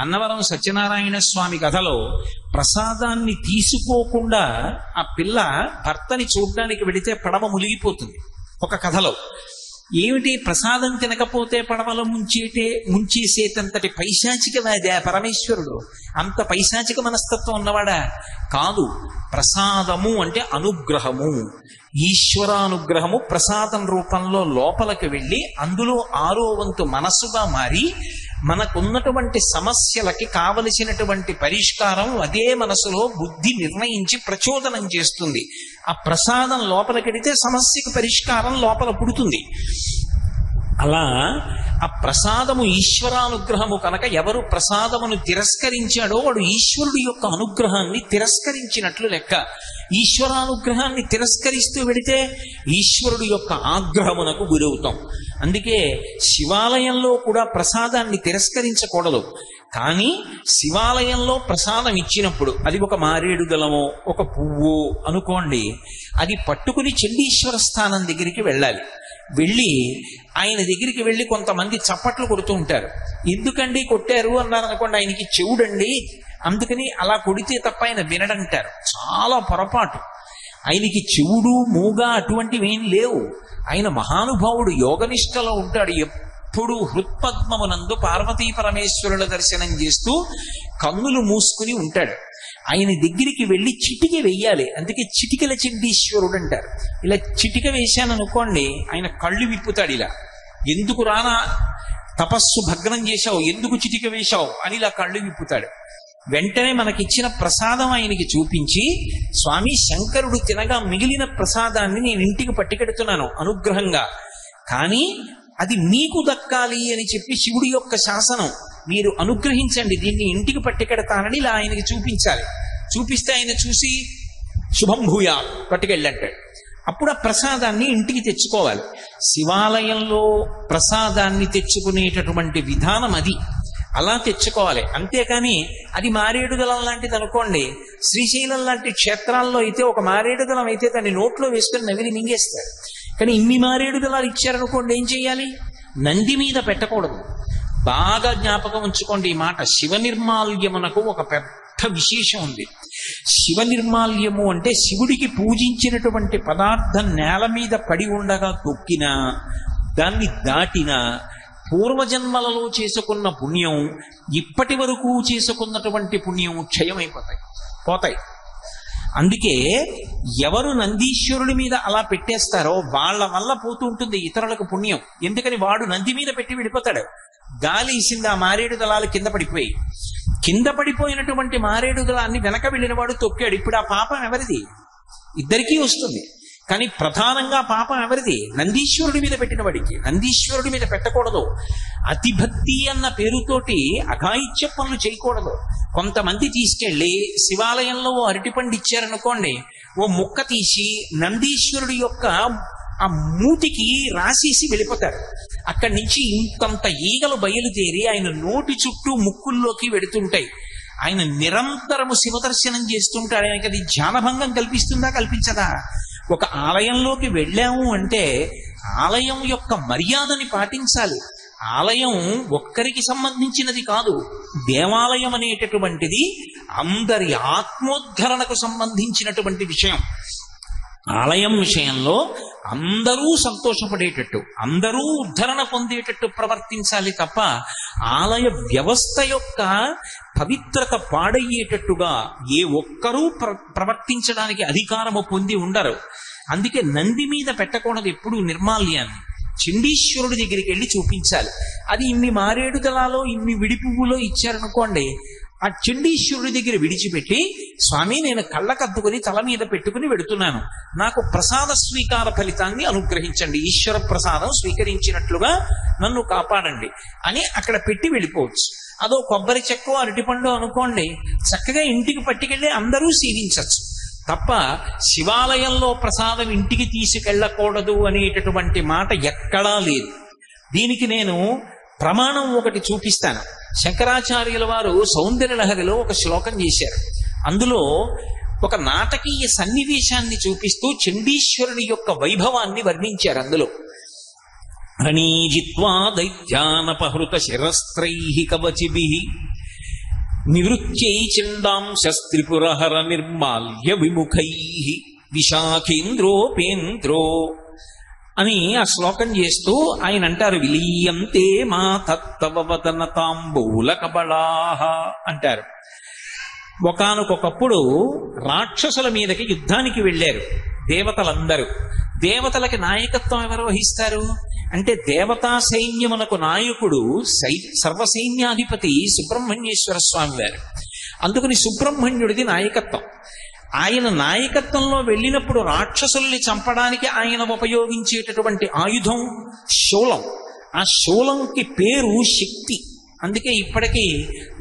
అన్నవరం సత్యనారాయణ స్వామి కథలో ప్రసాదాన్ని తీసుకోకుండా ఆ పిల్ల భర్తని చూడ్డానికి వెళితే పడవ మునిగిపోతుంది. ఒక కథలో ఏమిటి, ప్రసాదం తినకపోతే పడవలో ముంచేసేటంతటి పైశాచికవాదా పరమేశ్వరుడు? అంత పైశాచిక మనస్తత్వం ఉన్నవాడా? కాదు. ప్రసాదము అంటే అనుగ్రహము, ఈశ్వరానుగ్రహము ప్రసాదం రూపంలో లోపలికి వెళ్ళి అందులో 6వ వంతు మనస్సుగా మారి మనకున్నటువంటి సమస్యలకి కావలసినటువంటి పరిష్కారం అదే మనసులో బుద్ధి నిర్ణయించి ప్రచోదనం చేస్తుంది. ఆ ప్రసాదం లోపలికెడితే సమస్యకి పరిష్కారం లోపల పుడుతుంది. అలా ఆ ప్రసాదము ఈశ్వరానుగ్రహము కనుక ఎవరు ప్రసాదమును తిరస్కరించాడో వాడు ఈశ్వరుడి యొక్క అనుగ్రహాన్ని తిరస్కరించినట్లు లెక్క. ఈశ్వరానుగ్రహాన్ని తిరస్కరిస్తూ వెళితే ఈశ్వరుడి యొక్క ఆగ్రహమునకు గురవుతాం. అందుకే శివాలయంలో కూడా ప్రసాదాన్ని తిరస్కరించకూడదు. కానీ శివాలయంలో ప్రసాదం ఇచ్చినప్పుడు అది ఒక మారేడు దళమో ఒక పువ్వు అనుకోండి, అది పట్టుకుని చండీశ్వర స్థానం దగ్గరికి వెళ్ళాలి. వెళ్ళి ఆయన దగ్గరికి వెళ్ళి కొంతమంది చప్పట్లు కొడుతూ ఉంటారు. ఎందుకండి కొట్టారు అన్నారు అనుకోండి, ఆయనకి చెవుడండి అందుకని అలా కొడితే తప్ప ఆయన వినడంటారు. చాలా పొరపాటు. ఆయనకి చెవుడు మూగ అటువంటివి ఏం లేవు. ఆయన మహానుభావుడు, యోగనిష్టలో ఉంటాడు. ఎప్పుడు హృత్పద్మమునందు పార్వతీ పరమేశ్వరుల దర్శనం చేస్తూ కన్నులు మూసుకుని ఉంటాడు. ఆయన దగ్గరికి వెళ్ళి చిటిక వెయ్యాలి. అందుకే చిటికల చండీశ్వరుడు అంటారు. ఇలా చిటిక వేశాననుకోండి ఆయన కళ్ళు విప్పుతాడు. ఇలా ఎందుకు రానా తపస్సు భగ్నం చేశావు, ఎందుకు చిటిక వేశావు అని ఇలా కళ్ళు విప్పుతాడు. వెంటనే మనకిచ్చిన ప్రసాదం ఆయనకి చూపించి, స్వామి శంకరుడు తినగా మిగిలిన ప్రసాదాన్ని నేను ఇంటికి పట్టుకెడుతున్నాను అనుగ్రహంగా, కానీ అది మీకు దక్కాలి అని చెప్పి శివుడి యొక్క శాసనం, మీరు అనుగ్రహించండి, దీన్ని ఇంటికి పట్టుకెడతానని ఇలా ఆయనకి చూపించాలి. చూపిస్తే ఆయన చూసి శుభం భూయా పట్టుకెళ్ళంటాడు. అప్పుడు ఆ ప్రసాదాన్ని ఇంటికి తెచ్చుకోవాలి. శివాలయంలో ప్రసాదాన్ని తెచ్చుకునేటటువంటి విధానం అది. అలా తెచ్చుకోవాలి. అంతేకాని అది మారేడు దళం లాంటిది అనుకోండి, శ్రీశైలం లాంటి క్షేత్రాల్లో అయితే ఒక మారేడు దళం అయితే దాన్ని నోట్లో వేసుకుని నవిలి మింగేస్తారు. కానీ ఇన్ని మారేడు దళాలు ఇచ్చారనుకోండి, ఏం చెయ్యాలి? నంది మీద పెట్టకూడదు. బాగా జ్ఞాపకం ఉంచుకోండి ఈ మాట. శివ నిర్మాల్యమునకు ఒక పెద్ద విశేషం ఉంది. శివ నిర్మాల్యము అంటే శివుడికి పూజించినటువంటి పదార్థం నేల మీద పడి ఉండగా తొక్కినా, దాన్ని దాటినా పూర్వజన్మలలో చేసుకున్న పుణ్యం, ఇప్పటి వరకు చేసుకున్నటువంటి పుణ్యం పోతాయి. అందుకే ఎవరు నందీశ్వరుడి మీద అలా పెట్టేస్తారో వాళ్ళ వల్ల పోతూ ఉంటుంది ఇతరులకు పుణ్యం. ఎందుకని వాడు నంది మీద పెట్టి వెళ్ళిపోతాడు. గాలి ఇసింది, ఆ మారేడు దళాలు కింద పడిపోయినటువంటి మారేడు దళాన్ని వెనక వెళ్ళిన వాడు తొక్కాడు. ఇప్పుడు ఆ పాపం ఎవరిది? ఇద్దరికీ వస్తుంది. కానీ ప్రధానంగా పాపం ఎవరిది? నందీశ్వరుడి మీద పెట్టిన వాడికి. నందీశ్వరుడి మీద పెట్టకూడదు. అతిభక్తి అన్న పేరుతోటి అఘాయిత్య పనులు చేయకూడదు. కొంతమంది తీసుకెళ్లి శివాలయంలో ఓ అరటిపండు ఇచ్చారనుకోండి, ఓ ముక్క తీసి నందీశ్వరుడి యొక్క ఆ మూతికి రాసేసి వెళ్ళిపోతారు. అక్కడి నుంచి ఇంతంత ఈగలు బయలుదేరి ఆయన నోటి చుట్టూ ముక్కుల్లోకి వెడుతుంటాయి. ఆయన నిరంతరము శివదర్శనం చేస్తుంటాడు. ఆయనకి అది ధ్యానభంగం కల్పిస్తుందా, కల్పించదా? ఒక ఆలయంలోకి వెళ్ళాము అంటే ఆలయం యొక్క మర్యాదని పాటించాలి. ఆలయం ఒక్కరికి సంబంధించినది కాదు. దేవాలయం అనేటటువంటిది అందరి ఆత్మోద్ధరణకు సంబంధించినటువంటి విషయం. ఆలయం విషయంలో అందరూ సంతోషపడేటట్టు, అందరూ ఉద్ధరణ పొందేటట్టు ప్రవర్తించాలి తప్ప ఆలయ వ్యవస్థ యొక్క పవిత్రత పాడయ్యేటట్టుగా ఏ ఒక్కరూ ప్రవర్తించడానికి అధికారము పొంది ఉండరు. అందుకే నంది మీద పెట్టకూడదు ఎప్పుడు నిర్మాల్యాన్ని. చండీశ్వరుడి దగ్గరికి వెళ్ళి చూపించాలి. అది ఇన్ని మారేడు దళాలో ఇన్ని విడి పువ్వులో ఇచ్చారనుకోండి, ఆ చండీశ్వరుడి దగ్గర విడిచిపెట్టి, స్వామి నేను కళ్ళకద్దుకుని తల మీద పెట్టుకుని వెడుతున్నాను, నాకు ప్రసాద స్వీకార ఫలితాన్ని అనుగ్రహించండి, ఈశ్వర ప్రసాదం స్వీకరించినట్లుగా నన్ను కాపాడండి అని అక్కడ పెట్టి వెళ్ళిపోవచ్చు. అదో కొబ్బరి చెక్కో అరటిపండు అనుకోండి, చక్కగా ఇంటికి పట్టుకెళ్ళి అందరూ సేవించవచ్చు తప్ప శివాలయంలో ప్రసాదం ఇంటికి తీసుకెళ్ళకూడదు అనేటటువంటి మాట ఎక్కడా లేదు. దీనికి నేను ప్రమాణం ఒకటి చూపిస్తాను. శంకరాచార్యుల వారు సౌందర్యలహరిలో ఒక శ్లోకం చేశారు. అందులో ఒక నాటకీయ సన్నివేశాన్ని చూపిస్తూ చండీశ్వరుని యొక్క వైభవాన్ని వర్ణించారు. అందులో రణీజిత్వా దైత్యానపహృత శిరస్త్రైః కవచిభిః నివృత్యై చండాంశస్త్రిపురహర నిర్మాల్య విముఖైః విశాఖేంద్రోపేంద్రో అని ఆ శ్లోకం చేస్తూ ఆయన అంటారు, విలీయంతే మా తత్తవ వదన తాంబూల కబళాః అంటారు. ఒకానొకప్పుడు రాక్షసుల మీదకి యుద్ధానికి వెళ్ళారు దేవతలందరూ. దేవతలకి నాయకత్వం ఎవరు వహిస్తారు అంటే దేవతా సైన్యమునకు నాయకుడు సర్వసైన్యాధిపతి సుబ్రహ్మణ్యేశ్వర స్వామి వారు. అందుకని సుబ్రహ్మణ్యుడిది నాయకత్వం. ఆయన నాయకత్వంలో వెళ్ళినప్పుడు రాక్షసుల్ని చంపడానికి ఆయన ఉపయోగించేటటువంటి ఆయుధం శూలం. ఆ శూలంకి పేరు శక్తి. అందుకే ఇప్పటికీ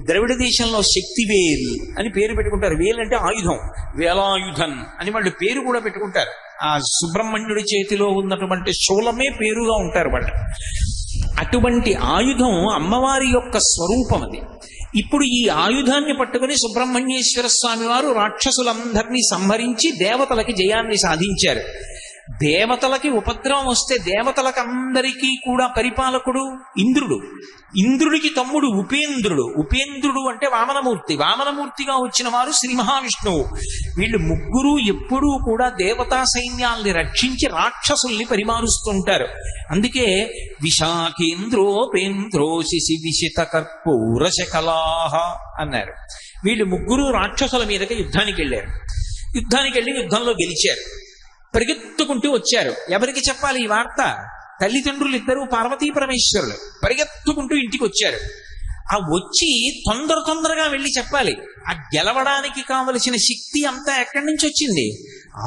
ద్రవిడ దేశంలో శక్తివేల్ అని పేరు పెట్టుకుంటారు. వేల్ అంటే ఆయుధం, వేలాయుధన్ అని వాళ్ళు పేరు కూడా పెట్టుకుంటారు. ఆ సుబ్రహ్మణ్యుడి చేతిలో ఉన్నటువంటి శూలమే పేరుగా ఉంటారు వాళ్ళు. అటువంటి ఆయుధం అమ్మవారి యొక్క స్వరూపం అది. ఇప్పుడు ఈ ఆయుధాన్ని పట్టుకుని సుబ్రహ్మణ్యేశ్వర స్వామి వారు రాక్షసులందరినీ సంహరించి దేవతలకి జయాన్ని సాధించారు. దేవతలకి ఉపద్రవం వస్తే దేవతలకు అందరికీ కూడా పరిపాలకుడు ఇంద్రుడు. ఇంద్రుడికి తమ్ముడు ఉపేంద్రుడు. ఉపేంద్రుడు అంటే వామనమూర్తి. వామనమూర్తిగా వచ్చిన వారు శ్రీ మహావిష్ణువు. వీళ్ళు ముగ్గురు ఎప్పుడూ కూడా దేవతా సైన్యాల్ని రక్షించి రాక్షసుల్ని పరిమారుస్తుంటారు. అందుకే విశాఖేంద్రోపేంద్రో శిశి విశిత కర్పూర శకలాహ అన్నారు. వీళ్ళు ముగ్గురు రాక్షసుల మీదకి యుద్ధానికి వెళ్ళారు. యుద్ధంలో గెలిచారు. పరిగెత్తుకుంటూ వచ్చారు. ఎవరికి చెప్పాలి ఈ వార్త? తల్లిదండ్రులు ఇద్దరు పార్వతీ పరమేశ్వరులు పరిగెత్తుకుంటూ ఇంటికి వచ్చారు. ఆ వచ్చి తొందరగా వెళ్ళి చెప్పాలి. ఆ గెలవడానికి కావలసిన శక్తి అంతా ఎక్కడి నుంచి వచ్చింది?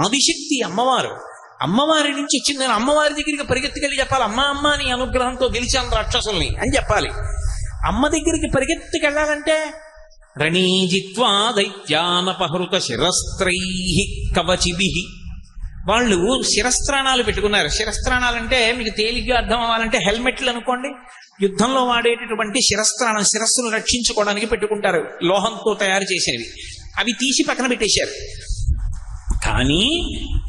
ఆదిశక్తి అమ్మవారు. అమ్మవారి నుంచి వచ్చింది. అమ్మవారి దగ్గరికి పరిగెత్తుకెళ్ళి చెప్పాలి, అమ్మ నీ అనుగ్రహంతో గెలిచాను రాక్షసుల్ని అని చెప్పాలి. అమ్మ దగ్గరికి పరిగెత్తుకెళ్ళాలంటే రణీజిత్వా దైత్యానపహృత శిరస్త్రైః కవచిభిః. వాళ్ళు శిరస్త్రాణాలు పెట్టుకున్నారు. శిరస్త్రాణాలంటే మీకు తేలిగ్గా అర్థం అవ్వాలంటే హెల్మెట్లు అనుకోండి. యుద్ధంలో వాడేటటువంటి శిరస్త్రాణం, శిరస్సును రక్షించుకోవడానికి పెట్టుకుంటారు, లోహంతో తయారు చేసినవి. అవి తీసి పక్కన పెట్టేశారు. కానీ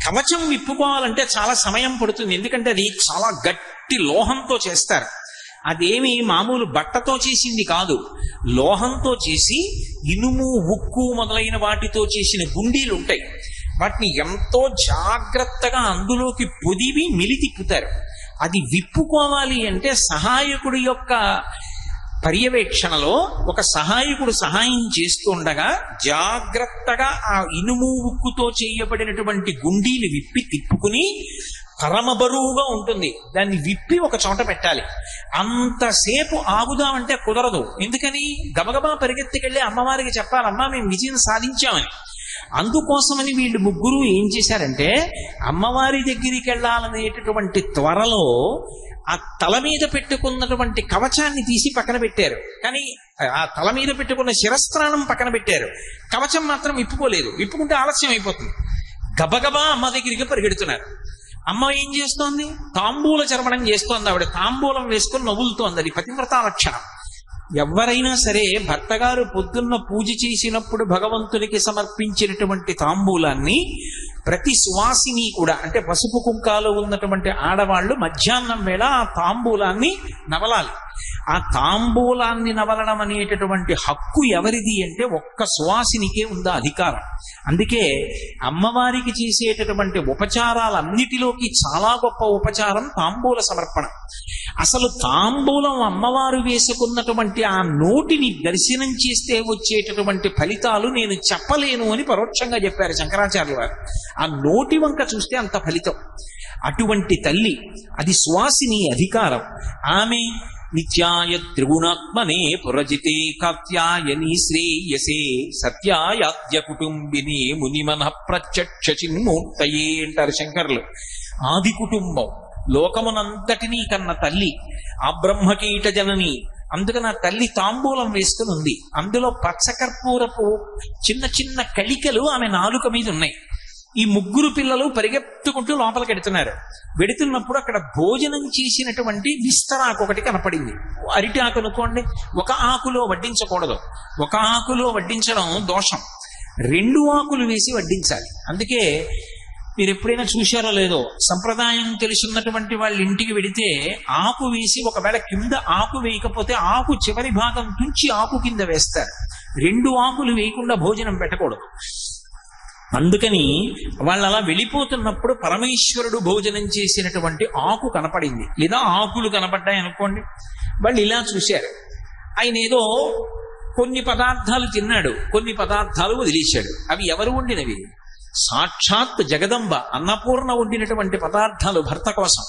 కవచం విప్పుకోవాలంటే చాలా సమయం పడుతుంది. ఎందుకంటే అది చాలా గట్టి లోహంతో చేస్తారు. అదేమి మామూలు బట్టతో చేసింది కాదు. లోహంతో చేసి ఇనుము, ఉక్కు మొదలైన వాటితో చేసిన గుండీలు ఉంటాయి. వాటిని ఎంతో జాగ్రత్తగా అందులోకి పొదివి మిలితిప్పుతారు. అది విప్పుకోవాలి అంటే సహాయకుడి యొక్క పర్యవేక్షణలో ఒక సహాయకుడు సహాయం చేస్తుండగా జాగ్రత్తగా ఆ ఇనుము, ఉక్కుతో చేయబడినటువంటి గుండీలు విప్పి తిప్పుకుని పరమ బరువుగా ఉంటుంది. దాన్ని విప్పి ఒక చోట పెట్టాలి. అంతసేపు ఆగుదామంటే కుదరదు. ఎందుకని? గబగబా పరిగెత్తుకెళ్ళి అమ్మవారికి చెప్పాలి, అమ్మ మేము విజయం సాధించామని. అందుకోసమని వీళ్ళు ముగ్గురు ఏం చేశారంటే అమ్మవారి దగ్గరికి వెళ్ళాలనేటటువంటి త్వరలో ఆ తల మీద పెట్టుకున్నటువంటి కవచాన్ని తీసి పక్కన పెట్టారు. కానీ ఆ తల మీద పెట్టుకున్న శిరస్త్రాణం పక్కన పెట్టారు. కవచం మాత్రం విప్పుకోలేదు. విప్పుకుంటే ఆలస్యం అయిపోతుంది. గబగబా అమ్మ దగ్గరికి పరిగెడుతున్నారు. అమ్మ ఏం చేస్తోంది? తాంబూల చర్వణం చేస్తోంది. ఆవిడ తాంబూలం వేసుకొని నవ్వులుతోంది. అది పతివ్రతా లక్షణం. ఎవరైనా సరే భర్త గారు పొద్దున్న పూజ చేసినప్పుడు భగవంతునికి సమర్పించినటువంటి తాంబూలాన్ని ప్రతి సువాసిని కూడా, అంటే పసుపు కుంకాలు ఉన్నటువంటి ఆడవాళ్లు మధ్యాహ్నం వేళ ఆ తాంబూలాన్ని నవలాలి. ఆ తాంబూలాన్ని నవలడం అనేటటువంటి హక్కు ఎవరిది అంటే ఒక్క సువాసినికే ఉందా అధికారం. అందుకే అమ్మవారికి చేసేటటువంటి ఉపచారాలన్నిటిలోకి చాలా గొప్ప ఉపచారం తాంబూల సమర్పణ. అసలు తాంబూలం అమ్మవారు వేసుకున్నటువంటి ఆ నోటిని దర్శనం చేస్తే వచ్చేటటువంటి ఫలితాలు నేను చెప్పలేను అని పరోక్షంగా చెప్పారు శంకరాచార్యుల వారు. ఆ నోటి వంక చూస్తే అంత ఫలితం. అటువంటి తల్లి, అది సువాసిని అధికారం. ఆమె నిత్యాయ త్రిగుణాత్మనే పురజితే కాత్యాయని శ్రేయసే సత్యాయాద్య కుటుంబిని మునిమన ప్రత్యక్ష చిన్మూర్తయే అంటారు శంకరులు. ఆది కుటుంబం, లోకమునంతటినీ కన్న తల్లి, ఆ బ్రహ్మకీట జనని. అందుకని ఆ తల్లి తాంబూలం వేసుకుని ఉంది. అందులో పచ్చకర్పూరపు చిన్న చిన్న కళికలు ఆమె నాలుక మీద ఉన్నాయి. ఈ ముగ్గురు పిల్లలు పరిగెత్తుకుంటూ లోపలికి వెడుతున్నప్పుడు అక్కడ భోజనం చేసినటువంటి విస్తరాకు ఒకటి కనపడింది. అరిటి ఆకు అనుకోండి, ఒక ఆకులో వడ్డించకూడదు, ఒక ఆకులో వడ్డించడం దోషం, 2 ఆకులు వేసి వడ్డించాలి. అందుకే మీరు ఎప్పుడైనా చూశారో లేదో, సంప్రదాయం తెలుసున్నటువంటి వాళ్ళ ఇంటికి వెడితే ఆకు వేసి, ఒకవేళ కింద ఆకు వేయకపోతే ఆకు చివరి భాగం తుంచి ఆకు కింద వేస్తారు. 2 ఆకులు వేయకుండా భోజనం పెట్టకూడదు. అందుకని వాళ్ళు అలా వెళ్ళిపోతున్నప్పుడు పరమేశ్వరుడు భోజనం చేసినటువంటి ఆకు కనపడింది, లేదా ఆకులు కనపడ్డాయి అనుకోండి. వాళ్ళు ఇలా చూశారు. ఆయన ఏదో కొన్ని పదార్థాలు తిన్నాడు, కొన్ని పదార్థాలు వదిలేశాడు. అవి ఎవరు వండినవి? సాక్షాత్ జగదంబ అన్నపూర్ణ వండినటువంటి పదార్థాలు భర్త కోసం.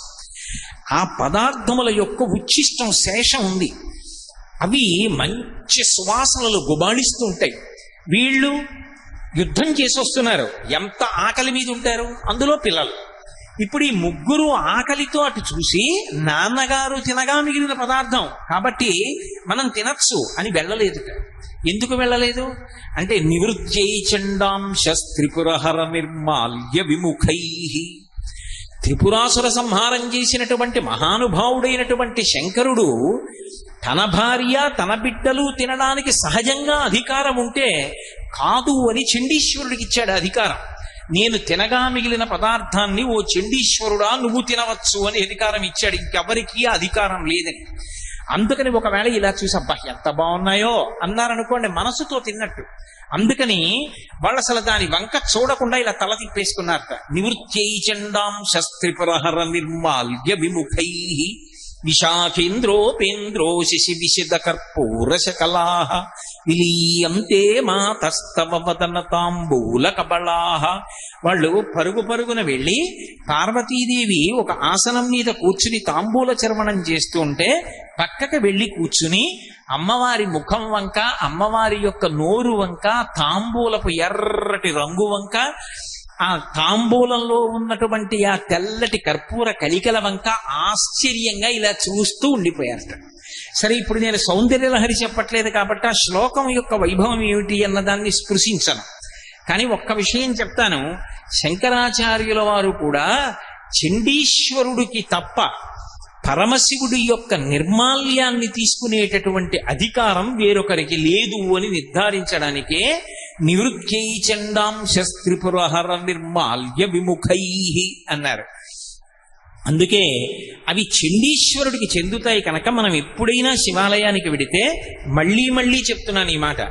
ఆ పదార్థముల యొక్క ఉచ్ఛిష్టం శేషం ఉంది. అవి మంచి సువాసనలు గుబాళిస్తూ ఉంటాయి. వీళ్ళు యుద్ధం చేసి వస్తున్నారు, ఎంత ఆకలి మీద ఉంటారు, అందులో పిల్లలు. ఇప్పుడు ఈ ముగ్గురు ఆకలితో అటు చూసి, నాన్నగారు తినగా మిగిలిన పదార్థం కాబట్టి మనం తినచ్చు అని వెళ్ళలేదు. ఎందుకు వెళ్ళలేదు అంటే, నివృత్యై చండాంశ త్రిపురహర నిర్మాల్య విముఖై, త్రిపురాసుర సంహారం చేసినటువంటి మహానుభావుడైనటువంటి శంకరుడు తన భార్య తన బిడ్డలు తినడానికి సహజంగా అధికారం ఉంటే కాదు అని చండీశ్వరుడికి ఇచ్చాడు అధికారం. నేను తినగా మిగిలిన పదార్థాన్ని ఓ చండీశ్వరుడా నువ్వు తినవచ్చు అని అధికారం ఇచ్చాడు, ఇంకెవరికి అధికారం లేదని. అందుకని ఒకవేళ ఇలా చూసి అబ్బా ఎంత బాగున్నాయో అన్నారనుకోండి, మనసుతో తిన్నట్టు. అందుకని వాళ్ళు అసలు దాని వంక చూడకుండా ఇలా తల తిప్పేసుకున్నారట. నివృత్యై చండాంశ త్రిపురహర నిర్మాల్య విముఖై విశాఖేంద్రోపేంద్రో శశి విశద కర్పూర శకలాః విలీయంతే మాతస్తవ వదన తాంబూల కబళాః. వాళ్ళు పరుగు పరుగున వెళ్ళి పార్వతీదేవి ఒక ఆసనం మీద కూర్చుని తాంబూల చర్వణం చేస్తూ ఉంటే పక్కకి వెళ్ళి కూర్చుని అమ్మవారి ముఖం వంక, అమ్మవారి యొక్క నోరు వంక, తాంబూలపు ఎర్రటి రంగు వంక, ఆ తాంబూలంలో ఉన్నటువంటి ఆ తెల్లటి కర్పూర కలికల వంక ఆశ్చర్యంగా ఇలా చూస్తూ ఉండిపోయారట. సరే, ఇప్పుడు నేను సౌందర్యలహరి చెప్పట్లేదు కాబట్టి ఆ శ్లోకం యొక్క వైభవం ఏమిటి అన్నదాన్ని స్పృశించను. కానీ ఒక్క విషయం చెప్తాను. శంకరాచార్యుల వారు కూడా చండీశ్వరుడికి తప్ప పరమశివుడి యొక్క నిర్మాల్యాన్ని తీసుకునేటటువంటి అధికారం వేరొకరికి లేదు అని నిర్ధారించడానికే నివృత్యై చండాంశ త్రిపురహర నిర్మాల్య విముఖై అన్నారు. అందుకే అవి చండీశ్వరుడికి చెందుతాయి కనుక మనం ఎప్పుడైనా శివాలయానికి వెడితే, మళ్ళీ మళ్ళీ చెప్తున్నాను ఈ మాట,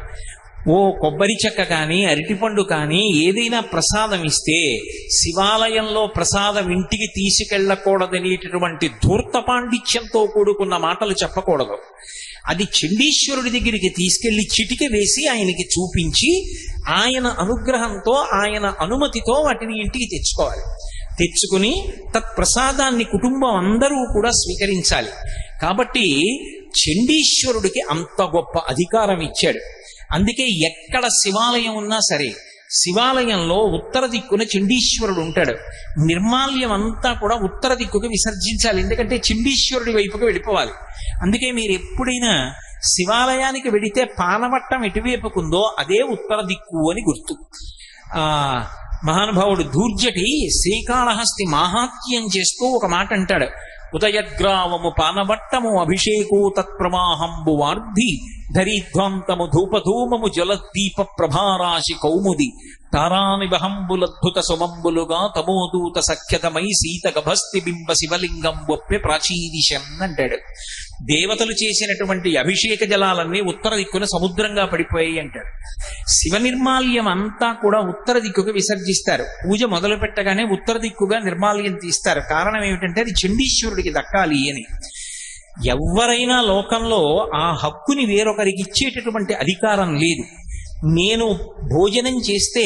ఓ కొబ్బరి చెక్క కానీ అరటిపండు కానీ ఏదైనా ప్రసాదం ఇస్తే శివాలయంలో ప్రసాదం ఇంటికి తీసుకెళ్లకూడదనేటటువంటి ధూర్త పాండిత్యంతో కూడుకున్న మాటలు చెప్పకూడదు. అది చండీశ్వరుడి దగ్గరికి తీసుకెళ్లి చిటిక వేసి ఆయనకి చూపించి ఆయన అనుగ్రహంతో ఆయన అనుమతితో వాటిని ఇంటికి తెచ్చుకోవాలి. తెచ్చుకుని తత్ప్రసాదాన్ని కుటుంబం అందరూ కూడా స్వీకరించాలి. కాబట్టి చండీశ్వరుడికి అంత గొప్ప అధికారం ఇచ్చాడు. అందుకే ఎక్కడ శివాలయం ఉన్నా సరే శివాలయంలో ఉత్తర దిక్కున చండీశ్వరుడు ఉంటాడు. నిర్మాల్యం అంతా కూడా ఉత్తర దిక్కుకు విసర్జించాలి, ఎందుకంటే చండీశ్వరుడి వైపుకి వెళ్ళిపోవాలి. అందుకే మీరు ఎప్పుడైనా శివాలయానికి వెడితే పానవట్టం ఎటువైపుకుందో అదే ఉత్తర దిక్కు అని గుర్తు. మహానుభావుడు దూర్జటి శ్రీకాళహస్తి మాహాత్మ్యం చేస్తూ ఒక మాట అంటాడు. ఉదయగ్రావము పానవట్టము అభిషేకో తత్ప్రవాహంబు వార్ధి ధరీధ్వాంతము ధూపధూమము జలదీప ప్రభారాశి కౌముది తారానిబహంబులద్భుత సుమంబులుగా తమోదూత సఖ్యతమై సీత గభస్తి బింబ శివలింగం ఒప్పే ప్రాచీదిశం అంటాడు. దేవతలు చేసినటువంటి అభిషేక జలాలన్నీ ఉత్తర దిక్కున సముద్రంగా పడిపోయాయి అంటాడు. శివ నిర్మాల్యం అంతా కూడా ఉత్తర దిక్కుకు విసర్జిస్తారు. పూజ మొదలు పెట్టగానే ఉత్తర దిక్కుగా నిర్మాల్యం తీస్తారు. కారణం ఏమిటంటే అది చండీశ్వరుడికి దక్కాలి అని. ఎవరైనా లోకంలో ఆ హక్కుని వేరొకరికి ఇచ్చేటటువంటి అధికారం లేదు. నేను భోజనం చేస్తే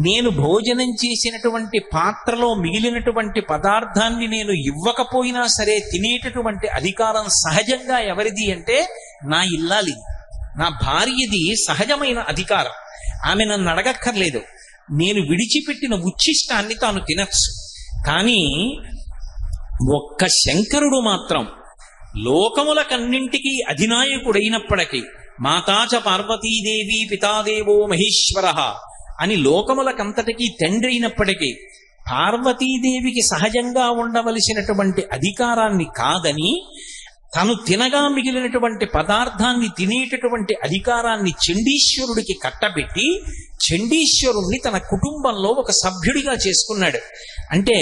నేను భోజనం చేసినటువంటి పాత్రలో మిగిలినటువంటి పదార్థాన్ని నేను ఇవ్వకపోయినా సరే తినేటటువంటి అధికారం సహజంగా ఎవరిది అంటే నా ఇల్లాలి, నా భార్యది సహజమైన అధికారం. ఆమె నన్ను అడగక్కర్లేదు. నేను విడిచిపెట్టిన ఉచ్ఛిష్టాన్ని తాను తినచ్చు. కానీ ఒక్క శంకరుడు మాత్రం లోకములకన్నింటికీ అధినాయకుడైనప్పటికీ మాతాచ పార్వతీదేవి పితాదేవో మహేశ్వర అని లోకములకంతటికీ తండ్రి అయినప్పటికీ పార్వతీదేవికి సహజంగా ఉండవలసినటువంటి అధికారాన్ని కాదని తను తినగా మిగిలినటువంటి పదార్థాన్ని తినేటటువంటి అధికారాన్ని చండీశ్వరుడికి కట్టబెట్టి చండీశ్వరుణ్ణి తన కుటుంబంలో ఒక సభ్యుడిగా చేసుకున్నాడు. అంటే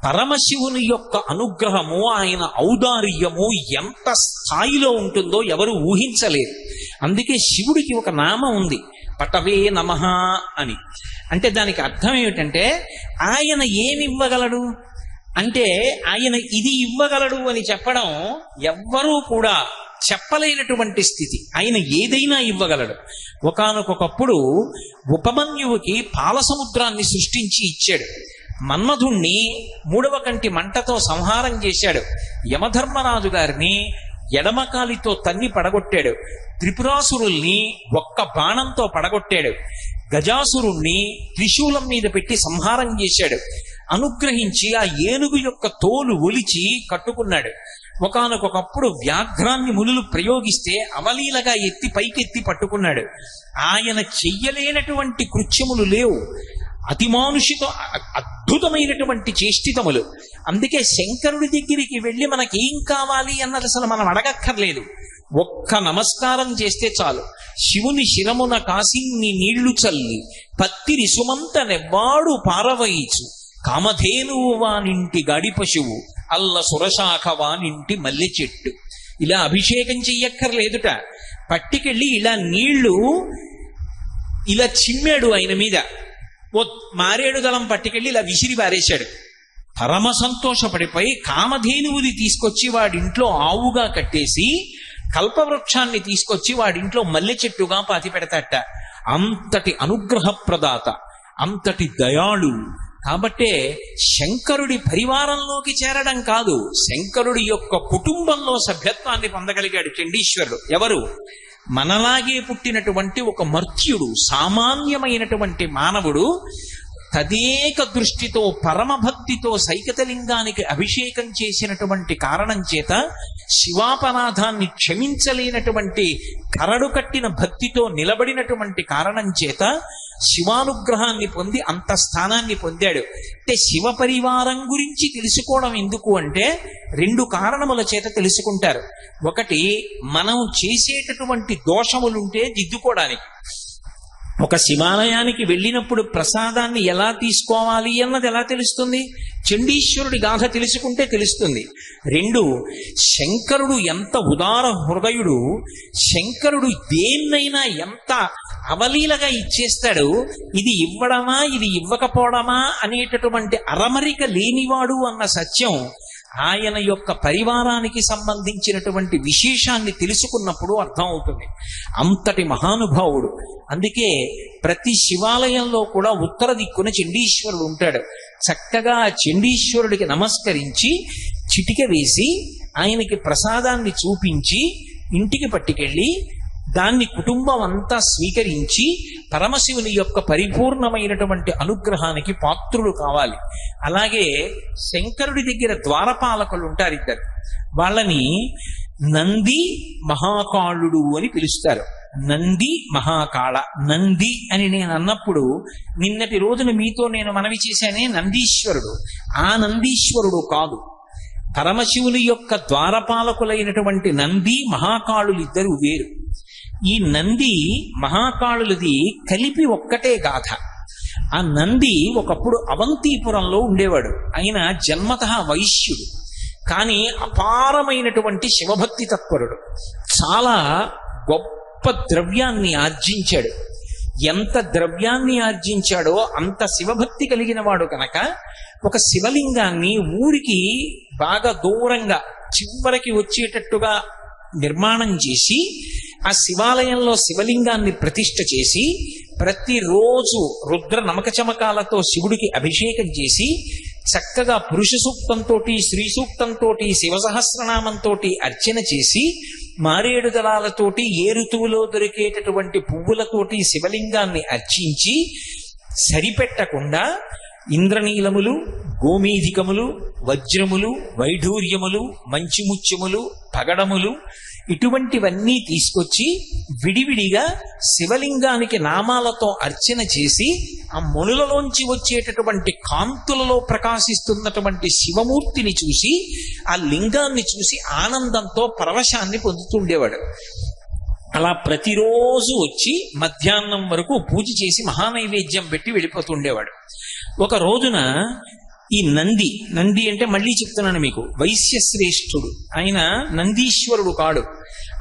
పరమశివుని యొక్క అనుగ్రహము, ఆయన ఔదార్యము ఎంత స్థాయిలో ఉంటుందో ఎవరు ఊహించలేరు. అందుకే శివుడికి ఒక నామం ఉంది, పటవే నమః అని. అంటే దానికి అర్థం ఏమిటంటే ఆయన ఏమి ఇవ్వగలడు అంటే ఆయన ఇది ఇవ్వగలడు అని చెప్పడం ఎవ్వరూ కూడా చెప్పలేనటువంటి స్థితి. ఆయన ఏదైనా ఇవ్వగలడు. ఒకానొకప్పుడు ఉపమన్యువుకి పాలసముద్రాన్ని సృష్టించి ఇచ్చాడు. మన్మధుణ్ణి 3వ కంటి మంటతో సంహారం చేశాడు. యమధర్మరాజు గారిని ఎడమకాలితో తన్ని పడగొట్టాడు. త్రిపురాసురుల్ని ఒక్క బాణంతో పడగొట్టాడు. గజాసురుణ్ణి త్రిశూలం మీద పెట్టి సంహారం చేశాడు. అనుగ్రహించి ఆ ఏనుగు యొక్క తోలు ఒలిచి కట్టుకున్నాడు. ఒకానొకప్పుడు వ్యాఘ్రాన్ని మునులు ప్రయోగిస్తే అవలీలగా ఎత్తి పైకెత్తి పట్టుకున్నాడు. ఆయన చెయ్యలేనటువంటి కృత్యములు లేవు. అతిమానుషిక అద్భుతమైనటువంటి చేష్టితములు. అందుకే శంకరుడి దగ్గరికి వెళ్ళి మనకేం కావాలి అన్నది అసలు మనం అడగక్కర్లేదు. ఒక్క నమస్కారం చేస్తే చాలు. శివుని శిరమున కాసిన్ని నీళ్లు చల్లి పత్తిరి సుమంత నెవ్వాడు పారవయిచు కామధేనువు వానింటి గాడి పశువు అల్ల సురశాఖ వానింటి మల్లె చెట్టు. ఇలా అభిషేకం చెయ్యక్కర్లేదుట. పట్టికెళ్ళి ఇలా నీళ్లు ఇలా చిమ్మాడు ఆయన మీద. ఓ మారేడు దళం పట్టుకెళ్ళి ఇలా విసిరి పారేశాడు. పరమ సంతోషపడిపోయి కామధేనువుని తీసుకొచ్చి వాడింట్లో ఆవుగా కట్టేసి కల్పవృక్షాన్ని తీసుకొచ్చి వాడింట్లో మల్లె చెట్టుగా పాతి పెడతాట. అంతటి అనుగ్రహప్రదాత, అంతటి దయాళు. కాబట్టే శంకరుడి పరివారంలోకి చేరడం కాదు, శంకరుడి యొక్క కుటుంబంలో సభ్యత్వాన్ని పొందగలిగాడు చండీశ్వరుడు. ఎవరు? మనలాగే పుట్టినటువంటి ఒక మర్త్యుడు, సామాన్యమైనటువంటి మానవుడు తదేక దృష్టితో పరమభక్తితో సైకతలింగానికి అభిషేకం చేసినటువంటి కారణం చేత శివాపరాధాన్ని క్షమించలేనటువంటి కరడు కట్టిన భక్తితో నిలబడినటువంటి కారణం చేత శివానుగ్రహాన్ని పొంది అంత స్థానాన్ని పొందాడు. అంటే శివ పరివారం గురించి తెలుసుకోవడం ఎందుకు అంటే 2 కారణముల చేత తెలుసుకుంటారు. ఒకటి, మనం చేసేటటువంటి దోషములుంటే దిద్దుకోవడానికి. ఒక శివాలయానికి వెళ్ళినప్పుడు ప్రసాదాన్ని ఎలా తీసుకోవాలి అన్నది ఎలా తెలుస్తుంది? చండీశ్వరుడి గాథ తెలుసుకుంటే తెలుస్తుంది. 2, శంకరుడు ఎంత ఉదార హృదయుడు, శంకరుడు దేన్నైనా ఎంత అవలీలగా ఇచ్చేస్తాడు. ఇది ఇవ్వడమా ఇది ఇవ్వకపోవడమా అనేటటువంటి అరమరిక లేనివాడు అన్న సత్యం ఆయన యొక్క పరివారానికి సంబంధించినటువంటి విశేషాన్ని తెలుసుకున్నప్పుడు అర్థం అవుతుంది. అంతటి మహానుభావుడు. అందుకే ప్రతి శివాలయంలో కూడా ఉత్తర దిక్కున చండీశ్వరుడు ఉంటాడు. చక్కగా చండీశ్వరుడికి నమస్కరించి చిటిక వేసి ఆయనకి ప్రసాదాన్ని చూపించి ఇంటికి పట్టుకెళ్ళి దాన్ని కుటుంబం అంతా స్వీకరించి పరమశివుని యొక్క పరిపూర్ణమైనటువంటి అనుగ్రహానికి పాత్రులు కావాలి. అలాగే శంకరుడి దగ్గర ద్వారపాలకులు ఉంటారు 2. వాళ్ళని నంది మహాకాళుడు అని పిలుస్తారు. నంది మహాకాళ. నంది అని నేను అన్నప్పుడు నిన్నటి రోజున మీతో నేను మనవి చేశానే నందీశ్వరుడు. ఆ నందీశ్వరుడు కాదు. పరమశివుని యొక్క ద్వారపాలకులైనటువంటి నంది మహాకాళులు ఇద్దరు వేరు. ఈ నంది మహాకాళులది కలిపి ఒక్కటే గాథ. ఆ నంది ఒకప్పుడు అవంతిపురంలో ఉండేవాడు. ఆయన జన్మతః వైశ్యుడు, కానీ అపారమైనటువంటి శివభక్తి తత్పరుడు. చాలా గొప్ప ద్రవ్యాన్ని ఆర్జించాడు. ఎంత ద్రవ్యాన్ని ఆర్జించాడో అంత శివభక్తి కలిగిన వాడు కనుక ఒక శివలింగాన్ని ఊరికి బాగా దూరంగా చివరికి వచ్చేటట్టుగా నిర్మాణం చేసి ఆ శివాలయంలో శివలింగాన్ని ప్రతిష్ఠ చేసి ప్రతిరోజు రుద్ర నమక చమకాలతో శివుడికి అభిషేకం చేసి చక్కగా పురుష సూక్తంతో శ్రీ సూక్తంతో శివ సహస్రనామంతో అర్చన చేసి మారేడు దళాలతోటి ఏ ఋతువులో దొరికేటటువంటి పువ్వులతోటి శివలింగాన్ని అర్చించి సరిపెట్టకుండా ఇంద్రనీలములు గోమీధికములు, వజ్రములు, వైఢూర్యములు, మంచి ముత్యములు, పగడములు, ఇటువంటివన్నీ తీసుకొచ్చి విడివిడిగా శివలింగానికి నామాలతో అర్చన చేసి ఆ మణులలోంచి వచ్చేటటువంటి కాంతులలో ప్రకాశిస్తున్నటువంటి శివమూర్తిని చూసి ఆ లింగాన్ని చూసి ఆనందంతో పరవశాన్ని పొందుతుండేవాడు. అలా ప్రతిరోజు వచ్చి మధ్యాహ్నం వరకు పూజ చేసి మహానైవేద్యం పెట్టి వెళ్ళిపోతుండేవాడు. ఒక రోజున ఈ నంది అంటే మళ్ళీ చెప్తున్నాను మీకు, వైశ్యశ్రేష్ఠుడు ఆయన, నందీశ్వరుడు కాడు.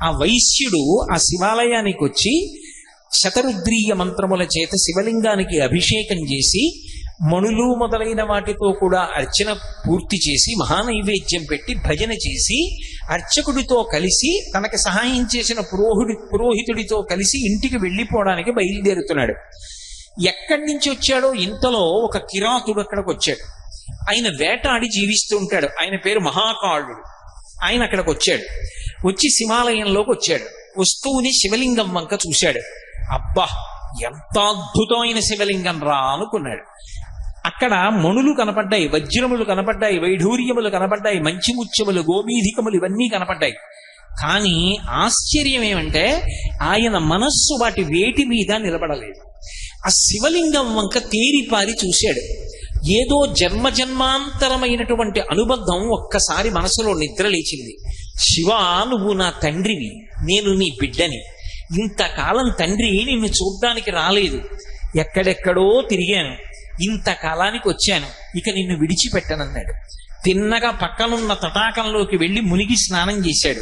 ఆ వైశ్యుడు ఆ శివాలయానికి వచ్చి శతరుద్రీయ మంత్రముల చేత శివలింగానికి అభిషేకం చేసి మణులు మొదలైన వాటితో కూడా అర్చన పూర్తి చేసి మహానైవేద్యం పెట్టి భజన చేసి అర్చకుడితో కలిసి తనకి సహాయం చేసిన పురోహితుడితో కలిసి ఇంటికి వెళ్ళిపోవడానికి బయలుదేరుతున్నాడు. ఎక్కడి నుంచి వచ్చాడో ఇంతలో ఒక కిరాతుడు అక్కడికి వచ్చాడు. ఆయన వేటాడి జీవిస్తూ ఉంటాడు. ఆయన పేరు మహాకాళుడు. ఆయన అక్కడికి వచ్చాడు. వచ్చి శివాలయంలోకి వచ్చాడు. వస్తువుని శివలింగం వంక చూశాడు. అబ్బా, ఎంత అద్భుతమైన శివలింగం రా అనుకున్నాడు. అక్కడ మణులు కనపడ్డాయి, వజ్రములు కనపడ్డాయి, వైఢూర్యములు కనపడ్డాయి, మంచి ముత్యములు, గోమీధికములు ఇవన్నీ కనపడ్డాయి. కానీ ఆశ్చర్యం ఏమంటే ఆయన మనస్సు వాటి వేటి మీద నిలబడలేదు. ఆ శివలింగం వంక తేరిపారి చూశాడు. ఏదో జన్మజన్మాంతరమైనటువంటి అనుబంధం ఒక్కసారి మనసులో నిద్ర లేచింది. శివా, నువ్వు నా తండ్రివి, నేను నీ బిడ్డని. ఇంతకాలం తండ్రి నిన్ను చూడ్డానికి రాలేదు, ఎక్కడెక్కడో తిరిగాను, ఇంతకాలానికి వచ్చాను, ఇక నిన్ను విడిచిపెట్టనన్నాడు. తిన్నగా పక్కనున్న తటాకంలోకి వెళ్ళి మునిగి స్నానం చేశాడు.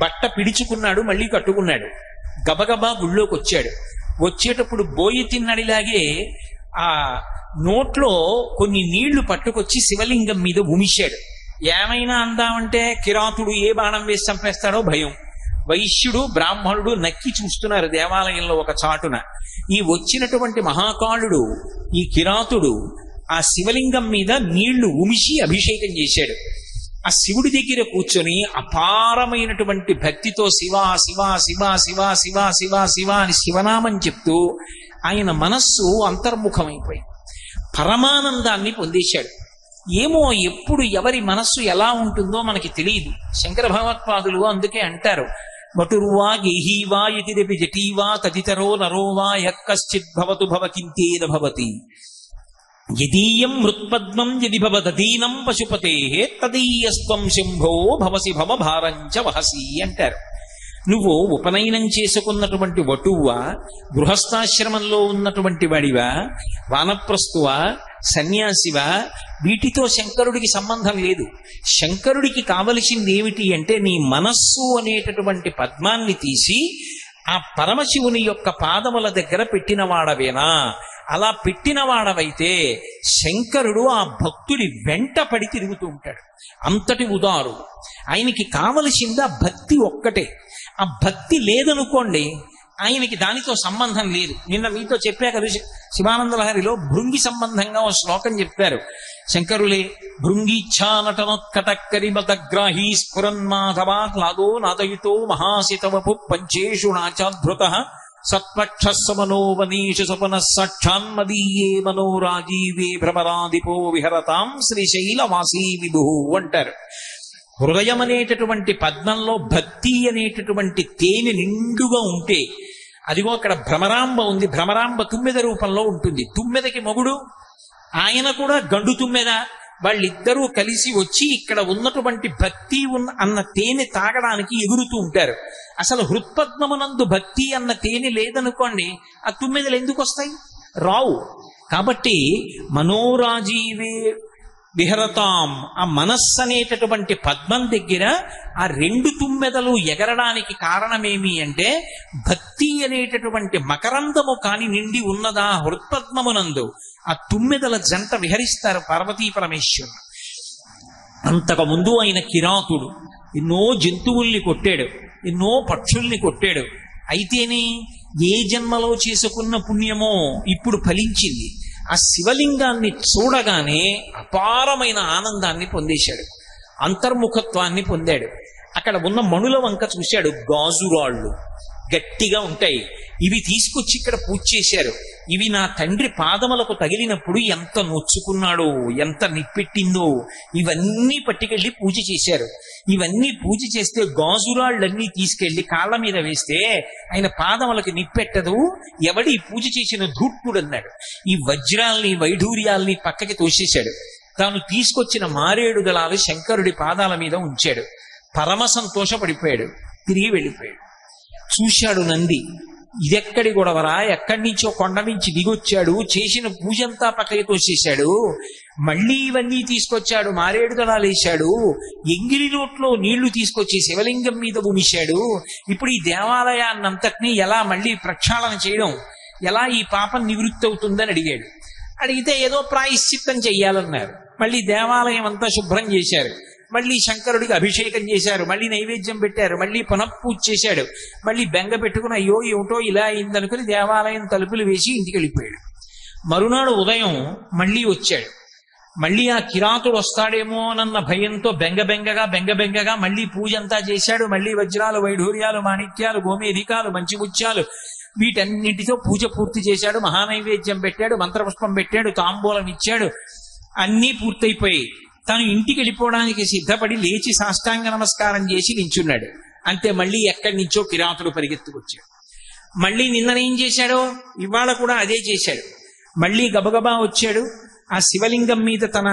బట్ట పిడుచుకున్నాడు, మళ్ళీ కట్టుకున్నాడు. గబగబా గుళ్ళోకి వచ్చాడు. వచ్చేటప్పుడు బోయి తిన్నడిలాగే ఆ నోట్లో కొన్ని నీళ్లు పట్టుకొచ్చి శివలింగం మీద ఉమిశాడు. ఏమైనా అందామంటే కిరాతుడు ఏ బాణం వేసి చంపేస్తాడో భయం. వైశ్యుడు, బ్రాహ్మణుడు నక్కి చూస్తున్నారు దేవాలయంలో ఒక చాటున. ఈ వచ్చినటువంటి మహాకాళుడు, ఈ కిరాతుడు ఆ శివలింగం మీద నీళ్లు ఉమిసి అభిషేకం చేశాడు. ఆ శివుడి దగ్గర కూర్చొని అపారమైనటువంటి భక్తితో శివ శివ శివ శివ శివ శివ శివ అని శివనామం చెప్తూ ఆయన మనస్సు అంతర్ముఖమైపోయింది. పరమానందాన్ని పొందేశాడు. ఏమో ఎప్పుడు ఎవరి మనస్సు ఎలా ఉంటుందో మనకి తెలియదు. శంకర భగవత్పాదులు అందుకే అంటారు, వటుర్వా గేహీవా యతిరపి జటీవా తదితరో నరోవా యక్కశ్చిద్భవతు భవకింతేన భవతి యదీయం మృత్పద్మం యది భవదీనం పశుపతేః తదీయస్త్వం శంభో భవసి భవభారంచ వహసి అంటారు. నువ్వు ఉపనయనం చేసుకున్నటువంటి వటువా, గృహస్థాశ్రమంలో ఉన్నటువంటి వాడివా, వానప్రస్థువా, సన్యాసివా, వీటితో శంకరుడికి సంబంధం లేదు. శంకరుడికి కావలసింది ఏమిటి అంటే నీ మనస్సు అనేటటువంటి పద్మాన్ని తీసి ఆ పరమశివుని యొక్క పాదముల దగ్గర పెట్టినవాడవేనా? అలా పెట్టినవాడవైతే శంకరుడు ఆ భక్తుడి వెంట పడి తిరుగుతూ ఉంటాడు. అంతటి ఉదారు. ఆయనకి కావలసింది ఆ భక్తి ఒక్కటే. ఆ భక్తి లేదనుకోండి, ఆయనకి దానితో సంబంధం లేదు. నిన్న మీతో చెప్పా కదా, శివానంద లహరిలో భృంగి సంబంధంగా ఒక శ్లోకం చెప్పారు శంకరులే. భృంగిచ్ఛా నటనోత్కటక్కరిమతగ్రాహీ స్ఫురన్మాధవాహ్లాదో నాదయుతో మహాసితవపు పంచేషు నాచాధృతః సత్పక్షస్సమనోవనీష సపన సాక్షాన్మదీయే మనోరాజీవే భ్రమరాదిపో విహరతాం శ్రీశైలవాసీ విభు అంటారు. హృదయం అనేటటువంటి పద్మంలో భక్తి అనేటటువంటి తేనె నిండుగా ఉంటే, అదిగో అక్కడ భ్రమరాంబ ఉంది. భ్రమరాంబ తుమ్మెద రూపంలో ఉంటుంది. తుమ్మెదకి మొగుడు, ఆయన కూడా గండు తుమ్మెద. వాళ్ళిద్దరూ కలిసి వచ్చి ఇక్కడ ఉన్నటువంటి భక్తి అన్న తేనె తాగడానికి ఎగురుతూ ఉంటారు. అసలు హృత్పద్మమునందు భక్తి అన్న తేనె లేదనుకోండి, ఆ తుమ్మెదలు ఎందుకు వస్తాయి? రావు. కాబట్టి మనోరాజీవే విహరతాం, ఆ మనస్సు అనేటటువంటి పద్మం దగ్గర ఆ రెండు తుమ్మెదలు ఎగరడానికి కారణమేమి అంటే భక్తి అనేటటువంటి మకరందము కాని నిండి ఉన్నదా హృత్పద్మమునందు, ఆ తుమ్మెదల జంట విహరిస్తారు పార్వతీ పరమేశ్వరుడు. అంతకుముందు ఆయన కిరాతుడు, ఎన్నో జంతువుల్ని కొట్టాడు, ఎన్నో పక్షుల్ని కొట్టాడు. అయితేనే ఏ జన్మలో చేసుకున్న పుణ్యమో ఇప్పుడు ఫలించింది. ఆ శివలింగాన్ని చూడగానే అపారమైన ఆనందాన్ని పొందేశాడు, అంతర్ముఖత్వాన్ని పొందాడు. అక్కడ ఉన్న మణుల వంక చూశాడు. గాజురాళ్ళు గట్టిగా ఉంటాయి, ఇవి తీసుకొచ్చి ఇక్కడ పూజ చేశారు. ఇవి నా తండ్రి పాదములకు తగిలినప్పుడు ఎంత నొచ్చుకున్నాడో, ఎంత నిప్పెట్టిందో, ఇవన్నీ పట్టుకెళ్ళి పూజ చేశారు. ఇవన్నీ పూజ చేస్తే గాజురాళ్ళన్నీ తీసుకెళ్లి కాళ్ళ మీద వేస్తే ఆయన పాదములకు నిప్పెట్టదు, ఎవడి పూజ చేసిన ధూర్తుడు అన్నాడు. ఈ వజ్రాల్ని వైఢూర్యాల్ని పక్కకి తోసేశాడు. తాను తీసుకొచ్చిన మారేడు దళాలు శంకరుడి పాదాల మీద ఉంచాడు. పరమ సంతోషపడిపోయాడు. తిరిగి వెళ్ళిపోయాడు. చూశాడు నంది, ఇదెక్కడి గొడవరా, ఎక్కడి నుంచో కొండ నుంచి దిగొచ్చాడు, చేసిన పూజంతా పక్కకి తోసేశాడు, మళ్ళీ ఇవన్నీ తీసుకొచ్చాడు, మారేడు దళాలు వేశాడు, ఎంగిలి నోట్లో నీళ్లు తీసుకొచ్చి శివలింగం మీద ఉమిశాడు. ఇప్పుడు ఈ దేవాలయాన్నంతటినీ ఎలా మళ్ళీ ప్రక్షాళన చేయడం, ఎలా ఈ పాపం నివృత్తి అవుతుందని అడిగాడు. అడిగితే ఏదో ప్రాయశ్చిత్తం చెయ్యాలన్నారు. మళ్ళీ దేవాలయం అంతా శుభ్రం చేశారు. మళ్ళీ శంకరుడికి అభిషేకం చేశారు. మళ్ళీ నైవేద్యం పెట్టారు. మళ్ళీ పునఃపూజ చేశాడు. మళ్ళీ బెంగ పెట్టుకుని అయ్యో ఏమిటో ఇలా అయిందనుకుని దేవాలయం తలుపులు వేసి ఇంటికి వెళ్ళిపోయాడు. మరునాడు ఉదయం మళ్ళీ వచ్చాడు. మళ్ళీ ఆ కిరాతుడు వస్తాడేమో అన్న భయంతో బెంగబెంగగా మళ్ళీ పూజ అంతా చేశాడు. మళ్ళీ వజ్రాలు, వైఢూర్యాలు, మాణిక్యాలు, గోమేధికాలు, మంచి ముత్యాలు వీటన్నిటితో పూజ పూర్తి చేశాడు. మహానైవేద్యం పెట్టాడు, మంత్రపుష్పం పెట్టాడు, తాంబూలం ఇచ్చాడు. అన్నీ పూర్తయిపోయాయి. తాను ఇంటికి వెళ్ళిపోవడానికి సిద్ధపడి లేచి సాష్టాంగ నమస్కారం చేసి నించున్నాడు. అంతే, మళ్ళీ ఎక్కడి నుంచో కిరాతుడు పరిగెత్తుకొచ్చాడు. మళ్ళీ నిన్ననేం చేశాడో ఇవాళ కూడా అదే చేశాడు. మళ్ళీ గబగబా వచ్చాడు. ఆ శివలింగం మీద తన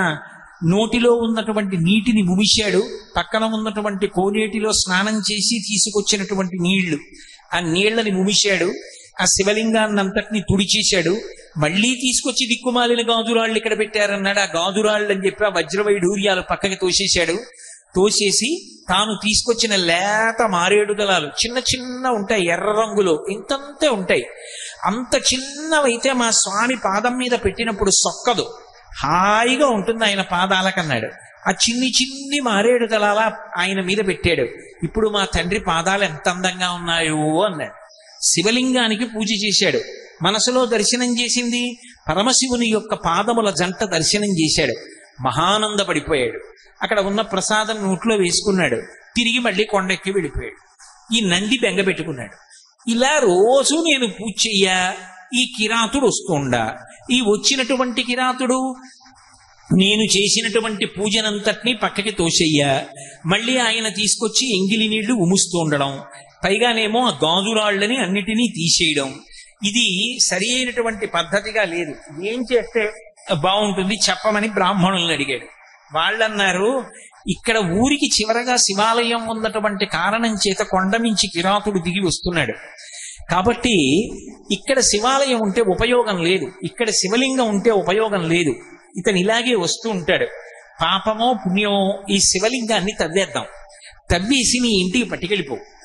నోటిలో ఉన్నటువంటి నీటిని ముమిశాడు. పక్కన ఉన్నటువంటి కోనేటిలో స్నానం చేసి తీసుకొచ్చినటువంటి నీళ్లు, ఆ నీళ్లని ముమిశాడు. ఆ శివలింగాన్నంతటిని తుడిచేశాడు. మళ్ళీ తీసుకొచ్చి దిక్కుమాలిన గాజురాళ్ళు ఇక్కడ పెట్టారన్నాడు. ఆ గాజురాళ్ళు అని చెప్పి ఆ వజ్రవైఢూర్యాలు పక్కకి తోసేశాడు. తోసేసి తాను తీసుకొచ్చిన లేత మారేడు దళాలు చిన్న చిన్న ఉంటాయి, ఎర్ర రంగులో ఇంతంతే ఉంటాయి. అంత చిన్నవైతే మా స్వామి పాదం మీద పెట్టినప్పుడు సొక్కదు, హాయిగా ఉంటుంది ఆయన పాదాలకన్నాడు. ఆ చిన్ని మారేడు దళాల ఆయన మీద పెట్టాడు. ఇప్పుడు మా తండ్రి పాదాలు ఎంత అందంగా ఉన్నాయో అన్నాడు. శివలింగానికి పూజ చేశాడు. మనసులో దర్శనం చేసింది పరమశివుని యొక్క పాదముల జంట దర్శనం చేశాడు. మహానందపడిపోయాడు. అక్కడ ఉన్న ప్రసాదం నోట్లో వేసుకున్నాడు. తిరిగి మళ్ళీ కొండెక్కి వెళ్ళిపోయాడు. ఈ నంది బెంగ పెట్టుకున్నాడు. ఇలా రోజు నేను పూజ చెయ్యా, ఈ కిరాతుడు వస్తుండా, ఈ వచ్చినటువంటి కిరాతుడు నేను చేసినటువంటి పూజనంతటినీ పక్కకి తోసేయ్యా, మళ్ళీ ఆయన తీసుకొచ్చి ఎంగిలి నీళ్లు ఉముస్తూ ఉండడం, పైగానేమో ఆ గాజురాళ్ళని అన్నిటినీ తీసేయడం, ఇది సరి అయినటువంటి పద్ధతిగా లేదు. ఏం చేస్తే బాగుంటుంది చెప్పమని బ్రాహ్మణుల్ని అడిగాడు. వాళ్ళన్నారు, ఇక్కడ ఊరికి చివరగా శివాలయం ఉన్నటువంటి కారణం చేత కొండమించి కిరాతుడు దిగి వస్తున్నాడు కాబట్టి ఇక్కడ శివాలయం ఉంటే ఉపయోగం లేదు, ఇక్కడ శివలింగం ఉంటే ఉపయోగం లేదు. ఇతను ఇలాగే వస్తూ ఉంటాడు. పాపమో పుణ్యమో ఈ శివలింగాన్ని తవ్వేద్దాం, తవ్వేసి నీ ఇంటికి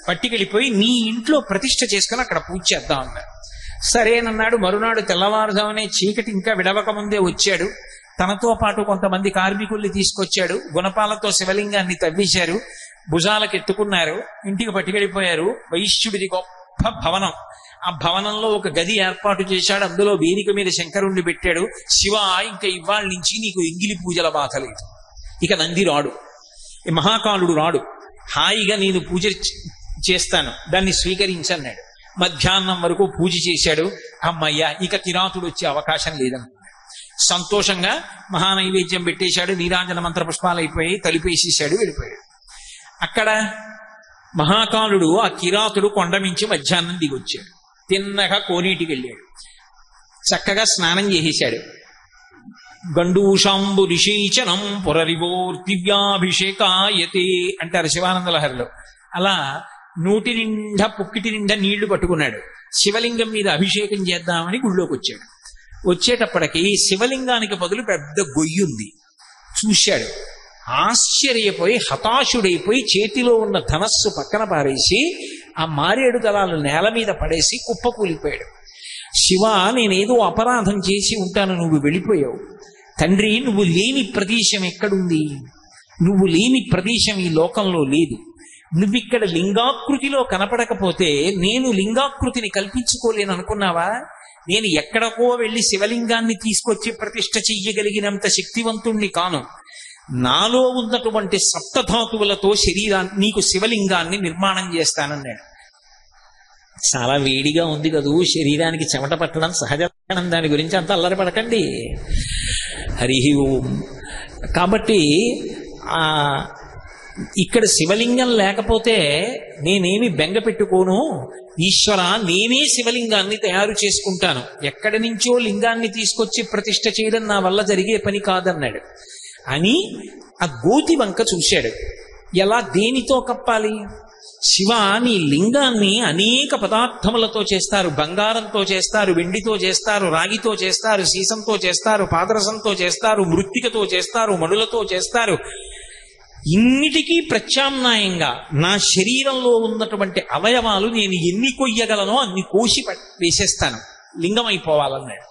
పట్టుకెళ్ళిపోయి నీ ఇంట్లో ప్రతిష్ఠ చేసుకుని అక్కడ పూజ చేద్దాం అన్నాడు. సరేనన్నాడు. మరునాడు తెల్లవారుజామునే చీకటి ఇంకా విడవక ముందే వచ్చాడు. తనతో పాటు కొంతమంది కార్మికుల్ని తీసుకొచ్చాడు. గుణపాలతో శివలింగాన్ని తవ్వేశారు, భుజాలకు ఎత్తుకున్నారు, ఇంటికి పట్టుకెళ్ళిపోయారు. వైశ్యుడిది గొప్ప భవనం. ఆ భవనంలో ఒక గది ఏర్పాటు చేశాడు. అందులో వేదిక మీద శంకరుణ్ణి పెట్టాడు. శివ, ఇంకా ఇవాళ నుంచి నీకు ఎంగిలి పూజల బాధ లేదు, ఇక నంది రాడు, మహాకాలుడు రాడు, హాయిగా నేను పూజ చేస్తాను, దాన్ని స్వీకరించన్నాడు. మధ్యాహ్నం వరకు పూజ చేశాడు. అమ్మయ్య, ఇక కిరాతుడు వచ్చే అవకాశం లేదన్నాడు. సంతోషంగా మహానైవేద్యం పెట్టేశాడు. నీరాజన మంత్ర పుష్పాలు అయిపోయి తలిపేసేశాడు, వెళ్ళిపోయాడు. అక్కడ మహాకాలుడు ఆ కిరాతుడు కొండమించి మధ్యాహ్నం దిగొచ్చాడు. తిన్నగా కోనేటికి వెళ్ళాడు. చక్కగా స్నానం చేసేశాడు. గండూషాంబు రిషీచనం పురరివోర్దివ్యాభిషేకాయతే అంటారు శివానంద లహరిలో. అలా నోటి నిండా పుక్కిటి నిండా నీళ్లు పట్టుకున్నాడు. శివలింగం మీద అభిషేకం చేద్దామని గుళ్ళోకి వచ్చాడు. వచ్చేటప్పటికి శివలింగానికి బదులు పెద్ద గొయ్యుంది. చూశాడు, ఆశ్చర్యపోయి హతాశుడైపోయి చేతిలో ఉన్న ధనస్సు పక్కన పారేసి ఆ మారేడు దళాలు నేల మీద పడేసి కుప్పకూలిపోయాడు. శివ, నేనేదో అపరాధం చేసి ఉంటాను, నువ్వు వెళ్ళిపోయావు. తండ్రి, నువ్వు లేని ప్రదేశం ఎక్కడుంది? నువ్వు లేని ప్రదేశం ఈ లోకంలో లేదు. నువ్విక్కడ లింగాకృతిలో కనపడకపోతే నేను లింగాకృతిని కల్పించుకోలేను అనుకున్నావా? నేను ఎక్కడికో వెళ్ళి శివలింగాన్ని తీసుకొచ్చి ప్రతిష్ఠ చెయ్యగలిగినంత శక్తివంతుణ్ణి కాను. నాలో ఉన్నటువంటి సప్తధాతువులతో నీకు శివలింగాన్ని నిర్మాణం చేస్తానన్నాడు. చాలా వేడిగా ఉంది కదూ, శరీరానికి చెమట పట్టడం సహజం. దాని గురించి అంత అల్లరిపడకండి. హరి ఓం. కాబట్టి ఇక్కడ శివలింగం లేకపోతే నేనేమి బెంగ పెట్టుకోను, ఈశ్వర నేనే శివలింగాన్ని తయారు చేసుకుంటాను, ఎక్కడి నుంచో లింగాన్ని తీసుకొచ్చి ప్రతిష్ఠ చేయడం నా వల్ల జరిగే పని కాదన్నాడు. అని ఆ గోతి వంక చూశాడు. ఎలా, దేనితో కప్పాలి? శివ, నీ లింగాన్ని అనేక పదార్థములతో చేస్తారు. బంగారంతో చేస్తారు, వెండితో చేస్తారు, రాగితో చేస్తారు, సీసంతో చేస్తారు, పాదరసంతో చేస్తారు, మృత్తికతో చేస్తారు, మణులతో చేస్తారు. ఇన్నిటికీ ప్రత్యామ్నాయంగా నా శరీరంలో ఉన్నటువంటి అవయవాలు నేను ఎన్ని కొయ్యగలనో అన్ని కోసి వేసేస్తాను, లింగం అయిపోవాలన్నాడు.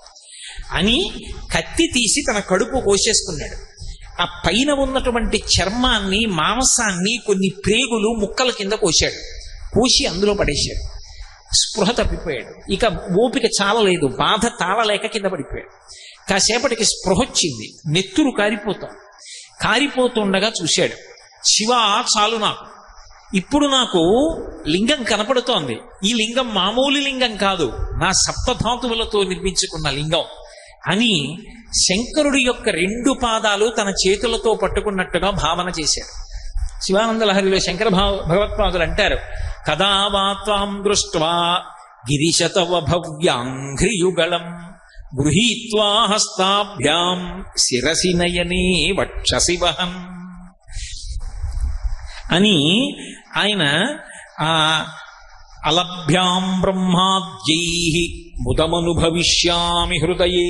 అని కత్తి తీసి తన కడుపు కోసేసుకున్నాడు. ఆ పైన ఉన్నటువంటి చర్మాన్ని, మాంసాన్ని, కొన్ని ప్రేగులు ముక్కల కింద కోశాడు. కోసి అందులో పడేశాడు. స్పృహ తప్పిపోయాడు. ఇక ఓపిక చాలలేదు, బాధ తాళలేక కింద పడిపోయాడు. కాసేపటికి స్పృహ వచ్చింది, నెత్తురు కారిపోతుండగా చూశాడు. శివ, చాలు, ఇప్పుడు నాకు లింగం కనపడుతోంది. ఈ లింగం మామూలు లింగం కాదు, నా సప్తధాతువులతో నిర్మించుకున్న లింగం అని శంకరుడి యొక్క 2 పాదాలు తన చేతులతో పట్టుకున్నట్టుగా భావన చేశాడు. శివానంద లహరిలో శంకర భగవత్పాదులు అంటారు, కదా వాత్వాం దృష్ట్వా గిరిశతవ భవ్యాంఘ్రియుగళం గృహీత్వా హస్తాభ్యాం శిరసి నయనే వక్షసి వహం అని ఆయన అలభ్యాం బ్రహ్మాద్యైః ముదమనుభవిష్యామి హృదయే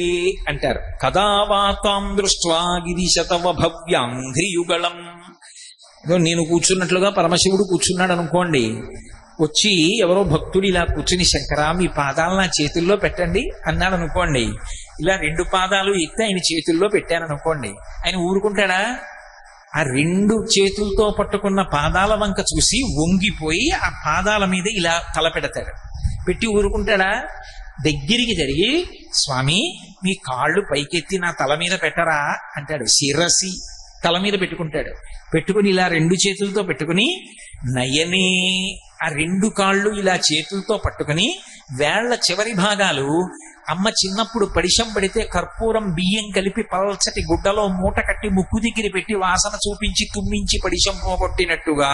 అంటారు. కదా వాతాం దృష్ట్వా గిరిశతవ భవ్యాంఘ్రియుగళం. నేను కూర్చున్నట్లుగా పరమశివుడు కూర్చున్నాడు అనుకోండి. వచ్చి ఎవరో భక్తుడు ఇలా కూర్చుని, శంకరా మీ పాదాలు నా చేతుల్లో పెట్టండి అన్నాడు అనుకోండి. ఇలా 2 పాదాలు ఎత్తి ఆయన చేతుల్లో పెట్టాను అనుకోండి, ఆయన ఊరుకుంటాడా? ఆ 2 చేతులతో పట్టుకున్న పాదాల వంక చూసి వంగిపోయి ఆ పాదాల మీద ఇలా తల పెడతాడు. పెట్టి ఊరుకుంటాడా? దగ్గరికి జరిగి, స్వామి మీ కాళ్ళు పైకెత్తి నా తల మీద పెట్టరా అంటాడు. శిరసి తల మీద పెట్టుకుంటాడు. పెట్టుకుని ఇలా 2 చేతులతో పెట్టుకుని నయనే, ఆ 2 కాళ్ళు ఇలా చేతులతో పట్టుకుని వేళ్ల చివరి భాగాలు అమ్మ చిన్నప్పుడు పడిశం పడితే కర్పూరం బియ్యం కలిపి పల్చటి గుడ్డలో మూట కట్టి ముక్కు దగ్గర పెట్టి వాసన చూపించి తుమ్మించి పడిశం పోగొట్టినట్టుగా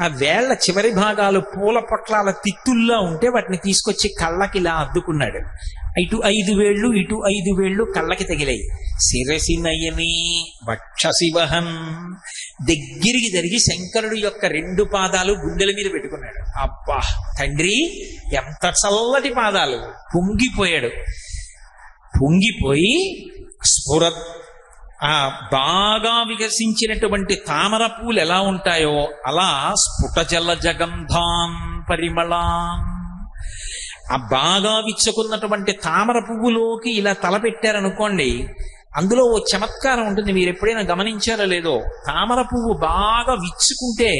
ఆ వేళ్ల చివరి భాగాలు పూల పొట్లాల తిత్తుల్లా ఉంటే వాటిని తీసుకొచ్చి కళ్ళకి ఇలా అద్దుకున్నాడు. ఇటు 5 వేళ్ళు, ఇటు 5 వేళ్ళు కళ్ళకి తగిలాయి. శిరసి నయని వక్షసి వహం. దగ్గరికి జరిగి శంకరుడు యొక్క 2 పాదాలు గుండెల మీద పెట్టుకున్నాడు. అబ్బా తండ్రి, ఎంత చల్లటి పాదాలు! పొంగిపోయి స్ఫుర బాగా వికసించినటువంటి తామర పూలు ఎలా ఉంటాయో అలా స్ఫుట జల జగంధాన్ పరిమళాన్, ఆ బాగా విచ్చుకున్నటువంటి తామర పువ్వులోకి ఇలా తలపెట్టారనుకోండి, అందులో ఓ చమత్కారం ఉంటుంది. మీరు ఎప్పుడైనా గమనించారో లేదో, తామర పువ్వు బాగా విచ్చుకుంటే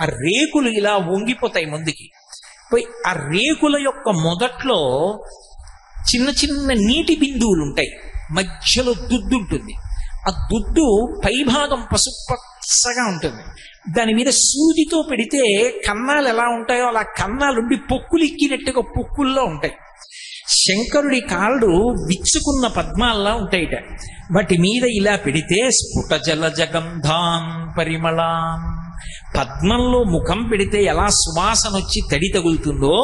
ఆ రేకులు ఇలా వంగిపోతాయి ముందుకి. పోయి ఆ రేకుల యొక్క మొదట్లో చిన్న చిన్న నీటి బిందువులు ఉంటాయి, మధ్యలో దుద్దు ఉంటుంది. ఆ దుద్దు పైభాగం పసుపచ్చగా ఉంటుంది. దాని మీద సూదితో పెడితే కన్నాలు ఎలా ఉంటాయో అలా కన్నాలుండి పొక్కులు ఎక్కినట్టుగా పొక్కుల్లో ఉంటాయి. శంకరుడి కాళ్ళు విచ్చుకున్న పద్మాల్లా ఉంటాయిట. వాటి మీద ఇలా పెడితే స్ఫుట జల జగంధాన్ పరిమళాన్. పద్మంలో ముఖం పెడితే ఎలా సువాసన వచ్చి తడి తగులుతుందో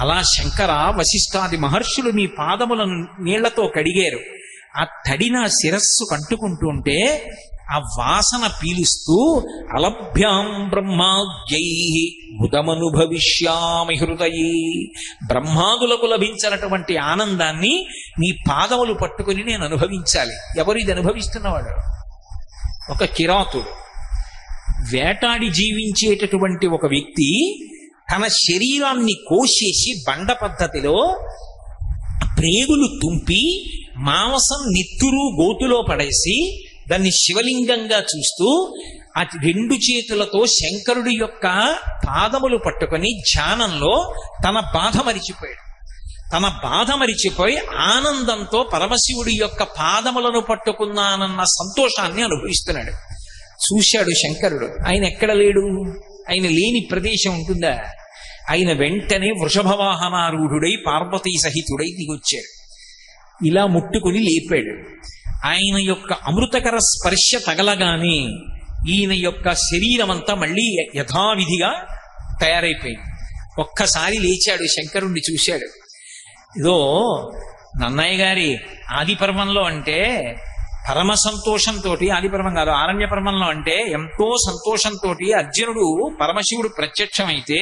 అలా శంకర వశిష్ఠాది మహర్షులు మీ పాదములను నీళ్లతో కడిగారు. ఆ తడి నా శిరస్సు కంటుకుంటూ ఉంటే ఆ వాసన పీలుస్తూ అలభ్యాం బ్రహ్మాద్యైః బుధమనుభవిష్యామి హృదయే. బ్రహ్మాదులకు లభించినటువంటి ఆనందాన్ని నీ పాదములు పట్టుకుని నేను అనుభవించాలి. ఎవరు ఇది అనుభవిస్తున్నవాడు? ఒక కిరాతుడు, వేటాడి జీవించేటటువంటి ఒక వ్యక్తి తన శరీరాన్ని కోసేసి బండ పద్ధతిలో ప్రేగులు తుంపి మాంసం నెత్తురు గోతులో పడేసి దాన్ని శివలింగంగా చూస్తూ ఆ 2 చేతులతో శంకరుడి యొక్క పాదములు పట్టుకొని ధ్యానంలో తన బాధ మరిచిపోయి ఆనందంతో పరమశివుడి యొక్క పాదములను పట్టుకున్నానన్న సంతోషాన్ని అనుభవిస్తున్నాడు. చూశాడు శంకరుడు. ఆయన ఎక్కడ లేడు? ఆయన లేని ప్రదేశం ఉంటుందా? ఆయన వెంటనే వృషభవాహనారూఢుడై పార్వతీ సహితుడై దిగొచ్చాడు. ఇలా ముట్టుకుని లేపాడు. ఆయన యొక్క అమృతకర స్పర్శ తగలగానే ఈయన యొక్క శరీరం అంతా మళ్ళీ యథావిధిగా తయారైపోయింది. ఒక్కసారి లేచాడు, శంకరుణ్ణి చూశాడు. ఇదో నన్నయ్య గారి ఆది పర్వంలో అంటే పరమ సంతోషంతో, ఆది పర్వం కాదు ఆరణ్య పర్వంలో అంటే ఎంతో సంతోషంతో అర్జునుడు పరమశివుడు ప్రత్యక్షమైతే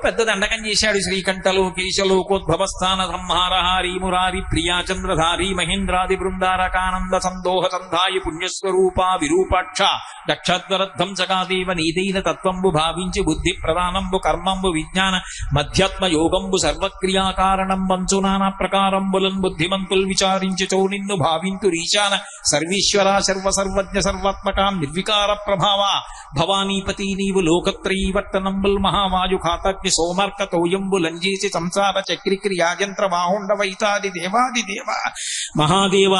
పెద్ద దండకం చేశాడు. శ్రీకంఠలో కేశలోకోద్భవస్థాన సంహారహారి మురారి ప్రియా చంద్రధారి మహేంద్రాది బృందారకానంద సందోహ సంధాయి పుణ్యస్వరూప విరూపాక్ష దక్షద్వరద్ధం సగాదేవ నీదైన తత్వంబు భావించి బుద్ధి ప్రధానంబు కర్మంబు విజ్ఞాన మధ్యాత్మ యోగంబు సర్వక్రియాకారణం వంచు నానా ప్రకారంబులన్ బుద్ధిమంతుల్ విచారించి చౌ నిన్ను భావింతు రీశాన సర్వీశ్వర సర్వసర్వజ్ఞ సర్వాత్మకాం నిర్వికార ప్రభావ భవానీపతి నీవు లోకత్రయీవర్తనంబుల్ మహావాయు ఖాత సోమర్క తోయంబు లంజేసి సంసార చక్రిక్రియాయంత్ర వాహుండవైతాది దేవాదిదేవ మహాదేవ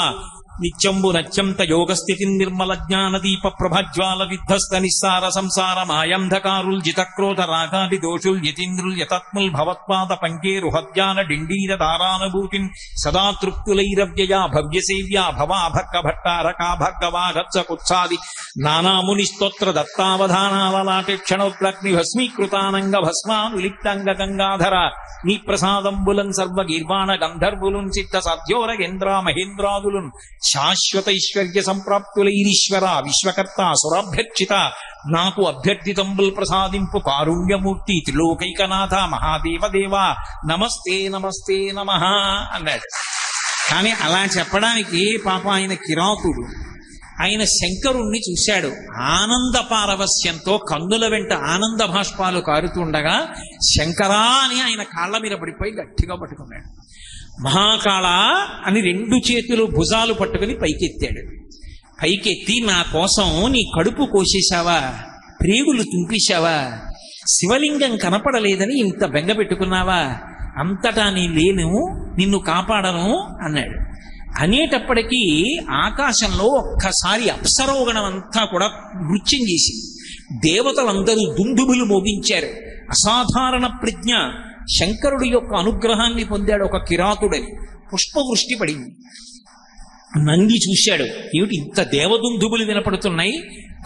నిత్యంబు నత్యంత యోగస్థితి నిర్మల జ్ఞాన దీప ప్రభజ్వాల విధ్వస్త నిస్సార సంసార మాయంధకారుల్ జితక్రోధ రాగాది దోషుల్ యతీంద్రుల్ యతత్ముల్ భవత్పాద పంకేరు హద్యాన డిండీర దారానుభూతిన్ సదా తృప్తులైరవ్యయా భవ్యసేవ్యా భవాభక్క భట్టారకా భర్గవాగచ్చ కుత్సాది నానాముని స్తోత్ర దత్తావధానాలలాటి క్షణోగ్లగ్ని భస్మీకృతానంగ భస్మానులిప్తంగ గంగాధర నీ ప్రసాదంబులన్ సర్వ గీర్వాణ గంధర్వులున్ చిత్త సాధ్యోరగేంద్ర మహేంద్రాదులున్ శాశ్వతైశ్వర్య సంప్రాప్తులైరీశ్వర విశ్వకర్త సురాభ్యర్చిత నాకు అభ్యర్థితంబుల్ ప్రసాదింపు కారుణ్యమూర్తి త్రిలోకైకనాథ మహాదేవదేవ నమస్తే నమస్తే నమః అన్నాడు. కానీ అలా చెప్పడానికి పాప ఆయన కిరాతుడు. ఆయన శంకరుణ్ణి చూశాడు. ఆనంద పారవస్యంతో కన్నుల వెంట ఆనంద భాష్పాలు కారుతుండగా శంకరా అని ఆయన కాళ్ళ మీద పడిపోయి గట్టిగా పట్టుకున్నాడు. మహాకాళ అని రెండు చేతులు భుజాలు పట్టుకుని పైకెత్తాడు. పైకెత్తి నా కోసం నీ కడుపు కోసేశావా, ప్రేగులు తుంపేశావా, శివలింగం కనపడలేదని ఇంత బెంగ పెట్టుకున్నావా, అంతటా నీ లేను, నిన్ను కాపాడను అన్నాడు. అనేటప్పటికీ ఆకాశంలో ఒక్కసారి అప్సరోగణం అంతా కూడా నృత్యం చేసింది. దేవతలందరూ దుందుబులు మోగించారు. అసాధారణ ప్రజ్ఞ, శంకరుడి యొక్క అనుగ్రహాన్ని పొందాడు ఒక కిరాతుడని. పుష్పవృష్టి పడింది. నంది చూశాడు, ఏమిటి ఇంత దేవదుందుబులు వినపడుతున్నాయి,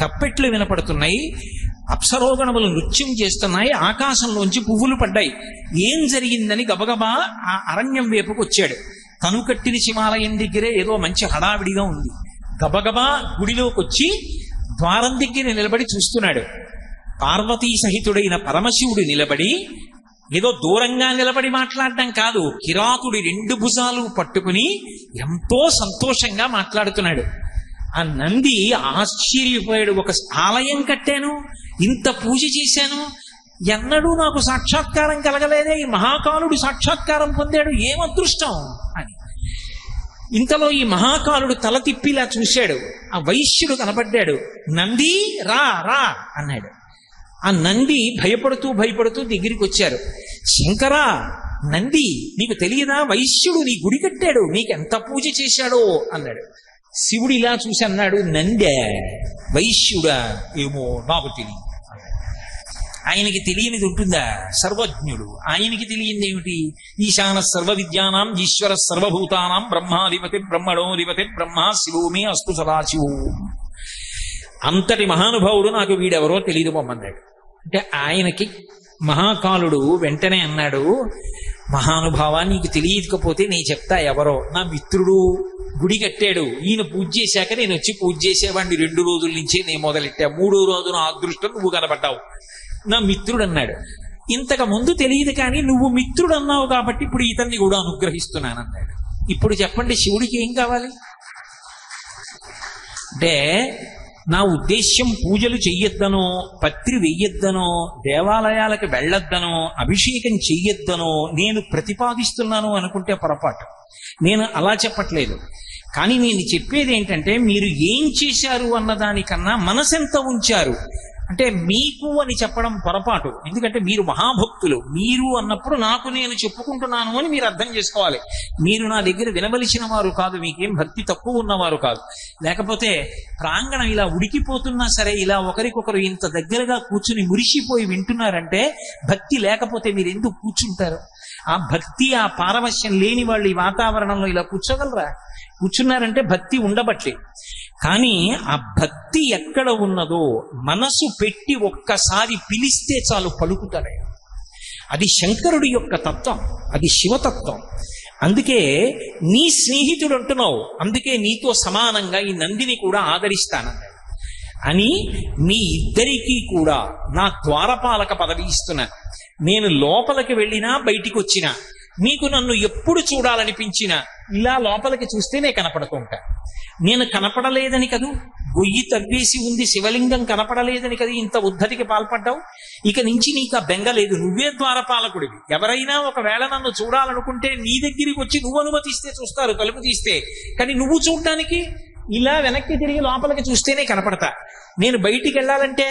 తప్పెట్లు వినపడుతున్నాయి, అప్సరోగణములు నృత్యం చేస్తున్నాయి, ఆకాశంలోంచి పువ్వులు పడ్డాయి, ఏం జరిగిందని గబగబా ఆ అరణ్యం వైపుకు వచ్చాడు. తను కట్టిన శివాలయం దగ్గరే ఏదో మంచి హడావిడిగా ఉంది. గబగబా గుడిలోకి వచ్చి ద్వారం దగ్గర నిలబడి చూస్తున్నాడు. పార్వతీ సహితుడైన పరమశివుడు నిలబడి ఏదో దూరంగా నిలబడి మాట్లాడడం కాదు, కిరాతుడి రెండు భుజాలు పట్టుకుని ఎంతో సంతోషంగా మాట్లాడుతున్నాడు. ఆ నంది ఆశ్చర్యపోయాడు. ఒక ఆలయం కట్టాను, ఇంత పూజ చేశాను, ఎన్నడూ నాకు సాక్షాత్కారం కలగలేదే, ఈ మహాకాలుడు సాక్షాత్కారం పొందాడు, ఏం అదృష్టం అని. ఇంతలో ఈ మహాకాలుడు తల తిప్పిలా చూశాడు. ఆ వైశ్యుడు కనపడ్డాడు. నంది రా రా అన్నాడు. ఆ నంది భయపడుతూ దగ్గరికి వచ్చారు. శంకరా, నంది నీకు తెలియదా, వైశ్యుడు నీ గుడి కట్టాడు, నీకెంత పూజ చేశాడో అన్నాడు. శివుడు ఇలా చూసి అన్నాడు, నందే వైశ్యుడా, ఏమో నాకు తెలియదు. ఆయనకి తెలియనిది ఉంటుందా? సర్వజ్ఞుడు. ఆయనకి తెలియంది ఏమిటి? ఈశాన సర్వ విద్యానాం ఈశ్వర సర్వభూతానాం బ్రహ్మాధిపతి బ్రహ్మణోధిపతి బ్రహ్మ శివోమే అస్తు సదాశివో. అంతటి మహానుభావుడు నాకు వీడెవరో తెలియదు పొమ్మన్నాడు. అంటే ఆయనకి మహాకాలుడు వెంటనే అన్నాడు, మహానుభావ నీకు తెలియకపోతే నేను చెప్తా ఎవరో. నా మిత్రుడు గుడి కట్టాడు, ఈయన పూజ చేశాక నేను వచ్చి పూజ చేసేవాడిని 2 రోజుల నుంచే నేను మొదలెట్టా. 3వ రోజున అదృష్టం నువ్వు కనబడ్డావు. నా మిత్రుడు అన్నాడు. ఇంతకు ముందు తెలియదు కానీ నువ్వు మిత్రుడు అన్నావు కాబట్టి ఇప్పుడు ఇతన్ని కూడా అనుగ్రహిస్తున్నాను అన్నాడు. ఇప్పుడు చెప్పండి, శివుడికి ఏం కావాలి? అంటే నా ఉద్దేశ్యం పూజలు చెయ్యొద్దనో, పత్రి వెయ్యొద్దనో, దేవాలయాలకు వెళ్ళొద్దనో, అభిషేకం చెయ్యొద్దనో నేను ప్రతిపాదిస్తున్నాను అనుకుంటే పొరపాటు. నేను అలా చెప్పట్లేదు. కానీ నేను చెప్పేది ఏంటంటే, మీరు ఏం చేశారు అన్నదానికన్నా మనసెంత ఉంచారు, అంటే మీకు అని చెప్పడం పొరపాటు. ఎందుకంటే మీరు మహాభక్తులు. మీరు అన్నప్పుడు నాకు నేను చెప్పుకుంటున్నాను అని మీరు అర్థం చేసుకోవాలి. మీరు నా దగ్గర వినవలసిన వారు కాదు, మీకేం భక్తి తక్కువ ఉన్నవారు కాదు. లేకపోతే ప్రాంగణం ఇలా ఉడికిపోతున్నా సరే ఇలా ఒకరికొకరు ఇంత దగ్గరగా కూర్చుని మురిసిపోయి వింటున్నారంటే భక్తి లేకపోతే మీరు ఎందుకు కూర్చుంటారు? ఆ భక్తి, ఆ పారవశ్యం లేని వాళ్ళు ఈ వాతావరణంలో ఇలా కూర్చోగలరా? కూర్చున్నారంటే భక్తి ఉండబట్లే. కానీ ఆ భక్తి ఎక్కడ ఉన్నదో మనసు పెట్టి ఒక్కసారి పిలిస్తే చాలు పలుకుతాడు. అది శంకరుడి యొక్క తత్వం, అది శివతత్వం. అందుకే నీ స్నేహితుడు అంటున్నావు, అందుకే నీతో సమానంగా ఈ నందిని కూడా ఆదరిస్తానన్నాడు. అని మీ ఇద్దరికీ కూడా నా ద్వారపాలక పదవి ఇస్తున్నాను. నేను లోపలికి వెళ్ళినా బయటికి వచ్చినా నీకు నన్ను ఎప్పుడు చూడాలనిపించినా ఇలా లోపలికి చూస్తేనే కనపడుతూ ఉంటా. నేను కనపడలేదని కదూ, గొయ్యి తవ్వేసి ఉంది శివలింగం కనపడలేదని కదా ఇంత ఉద్ధతికి పాల్పడ్డావు. ఇక నుంచి నీకు ఆ బెంగ లేదు, నువ్వే ద్వారపాలకుడివి. ఎవరైనా ఒకవేళ నన్ను చూడాలనుకుంటే నీ దగ్గరికి వచ్చి నువ్వు అనుమతిస్తే చూస్తారు, తలుపు తీస్తే. కానీ నువ్వు చూడడానికి ఇలా వెనక్కి తిరిగి లోపలికి చూస్తేనే కనపడతా. నేను బయటికి వెళ్ళాలంటే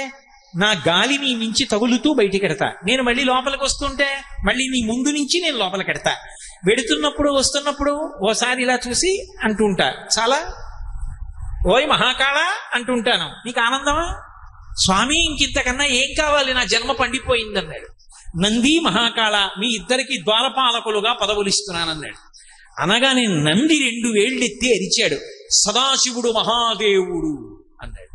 నా గాలి నీ మించి తగులుతూ బయటికి ఎడతా. నేను మళ్ళీ లోపలికి వస్తుంటే మళ్ళీ నీ ముందు నుంచి నేను లోపలికి ఎడతా. వెడుతున్నప్పుడు వస్తున్నప్పుడు ఓసారి ఇలా చూసి అంటుంటా, చాలా ఓయ్ మహాకాళ అంటుంటాను. నీకు ఆనందమా? స్వామి ఇంకింతకన్నా ఏం కావాలి, నా జన్మ పండిపోయిందన్నాడు. నంది మహాకాళ మీ ఇద్దరికి ద్వారపాలకులుగా పదవులు ఇస్తున్నానన్నాడు. అనగానే నంది 2 వేళ్ళెత్తి అరిచాడు, సదాశివుడు మహాదేవుడు అన్నాడు.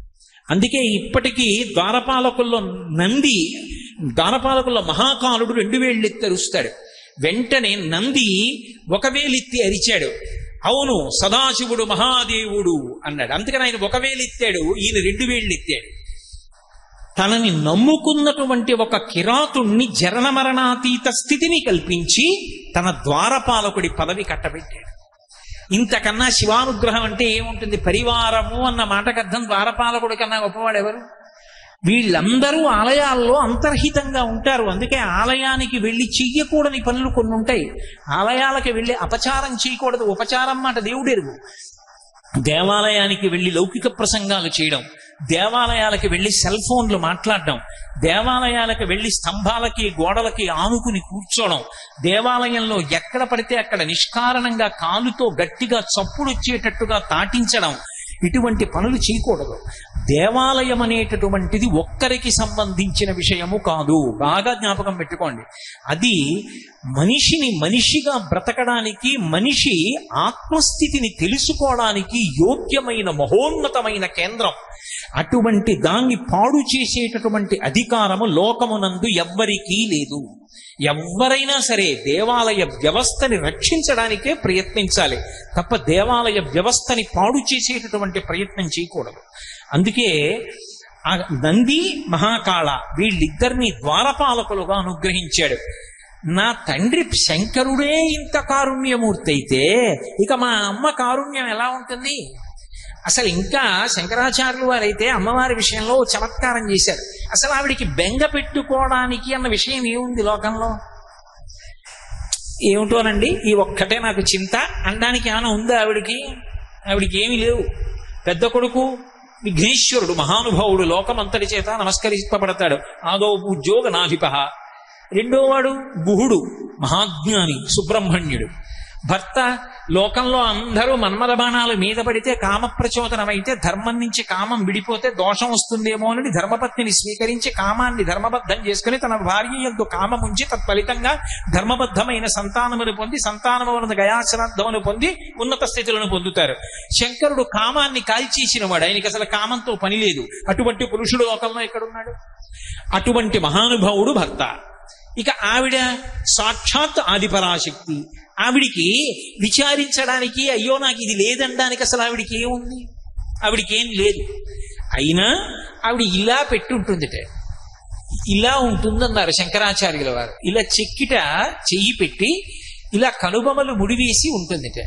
అందుకే ఇప్పటికీ ద్వారపాలకుల్లో మహాకాలుడు 2 వేళ్ళెత్తి అరుస్తాడు. వెంటనే నంది 1 వేలెత్తి అరిచాడు, అవును సదాశివుడు మహాదేవుడు అన్నాడు. అందుకని ఆయన 1 వేలెత్తాడు, ఈయన 2 వేళ్ళెత్తాడు. తనని నమ్ముకున్నటువంటి ఒక కిరాతుణ్ణి జనన మరణాతీత స్థితిని కల్పించి తన ద్వారపాలకుడి పదవి కట్టబెట్టాడు. ఇంతకన్నా శివానుగ్రహం అంటే ఏముంటుంది? పరివారము అన్న మాటకు అర్థం ద్వారపాలకుడి కన్నా గొప్పవాడు ఎవరు? వీళ్ళందరూ ఆలయాల్లో అంతర్హితంగా ఉంటారు. అందుకే ఆలయానికి వెళ్ళి చెయ్యకూడని పనులు కొన్ని ఉంటాయి. ఆలయాలకి వెళ్ళి అపచారం చేయకూడదు. ఉపచారం మాట దేవుడెరుగు. దేవాలయానికి వెళ్ళి లౌకిక ప్రసంగాలు చేయడం, దేవాలయాలకి వెళ్ళి సెల్ ఫోన్లు మాట్లాడడం, దేవాలయాలకు వెళ్ళి స్తంభాలకి గోడలకి ఆనుకుని కూర్చోవడం, దేవాలయంలో ఎక్కడ పడితే అక్కడ నిష్కారణంగా కాలుతో గట్టిగా చప్పుడొచ్చేటట్టుగా తాటించడం, ఇటువంటి పనులు చేయకూడదు. దేవాలయం అనేటటువంటిది ఒక్కరికి సంబంధించిన విషయము కాదు. బాగా జ్ఞాపకం పెట్టుకోండి. అది మనిషిని మనిషిగా బ్రతకడానికి, మనిషి ఆత్మస్థితిని తెలుసుకోవడానికి యోగ్యమైన మహోన్నతమైన కేంద్రం. అటువంటి దాన్ని పాడు చేసేటటువంటి అధికారము లోకమునందు ఎవ్వరికీ లేదు. ఎవరైనా సరే దేవాలయ వ్యవస్థని రక్షించడానికే ప్రయత్నించాలి తప్ప దేవాలయ వ్యవస్థని పాడు చేసేటటువంటి ప్రయత్నం చేయకూడదు. అందుకే ఆ నంది మహాకాళ వీళ్ళిద్దరినీ ద్వారపాలకులుగా అనుగ్రహించాడు. నా తండ్రి శంకరుడే ఇంత కారుణ్యమూర్తి అయితే ఇక మా అమ్మ కారుణ్యం ఎలా ఉంటుంది? అసలు ఇంకా శంకరాచార్యులు వారైతే అమ్మవారి విషయంలో చమత్కారం చేశారు. అసలు ఆవిడికి బెంగ పెట్టుకోవడానికి అన్న విషయం ఏముంది లోకంలో? ఏమిటోనండి ఈ ఒక్కటే నాకు చింత అనడానికి ఏమైనా ఉందా ఆవిడికి? ఆవిడికి ఏమీ లేవు. పెద్ద కొడుకు విఘ్నేశ్వరుడు మహానుభావుడు, లోకమంతటి చేత నమస్కరింపబడతాడు. ఆదో ఉద్యోగ నాభిపహ. రెండోవాడు గుహుడు మహాజ్ఞాని సుబ్రహ్మణ్యుడు. భర్త లోకంలో అందరూ మన్మథ బాణాలు మీద పడితే కామప్రచోదనమైతే ధర్మం నుంచి కామం విడిపోతే దోషం వస్తుందేమో అని ధర్మపత్నిని స్వీకరించి కామాన్ని ధర్మబద్ధం చేసుకుని తన భార్య యందు కామముంచి తత్ఫలితంగా ధర్మబద్ధమైన సంతానమును పొంది సంతానములను గయాశ్రాద్ధమును పొంది ఉన్నత స్థితులను పొందుతారు. శంకరుడు కామాన్ని కాల్చేసిన వాడు, ఆయనకి అసలు కామంతో పని లేదు. అటువంటి పురుషుడు లోకంలో ఎక్కడున్నాడు? అటువంటి మహానుభావుడు భర్త. ఇక ఆవిడ సాక్షాత్ ఆదిపరాశక్తి. ఆవిడికి విచారించడానికి అయ్యో నాకు ఇది లేదనడానికి అసలు ఆవిడికి ఏముంది? ఆవిడికి ఏం లేదు. అయినా ఆవిడ ఇలా పెట్టుంటుందిట, ఇలా ఉంటుందన్నారు శంకరాచార్యుల వారు. ఇలా చెక్కిట చెయ్యి పెట్టి ఇలా కనుబొమలు ముడివేసి ఉంటుందిట.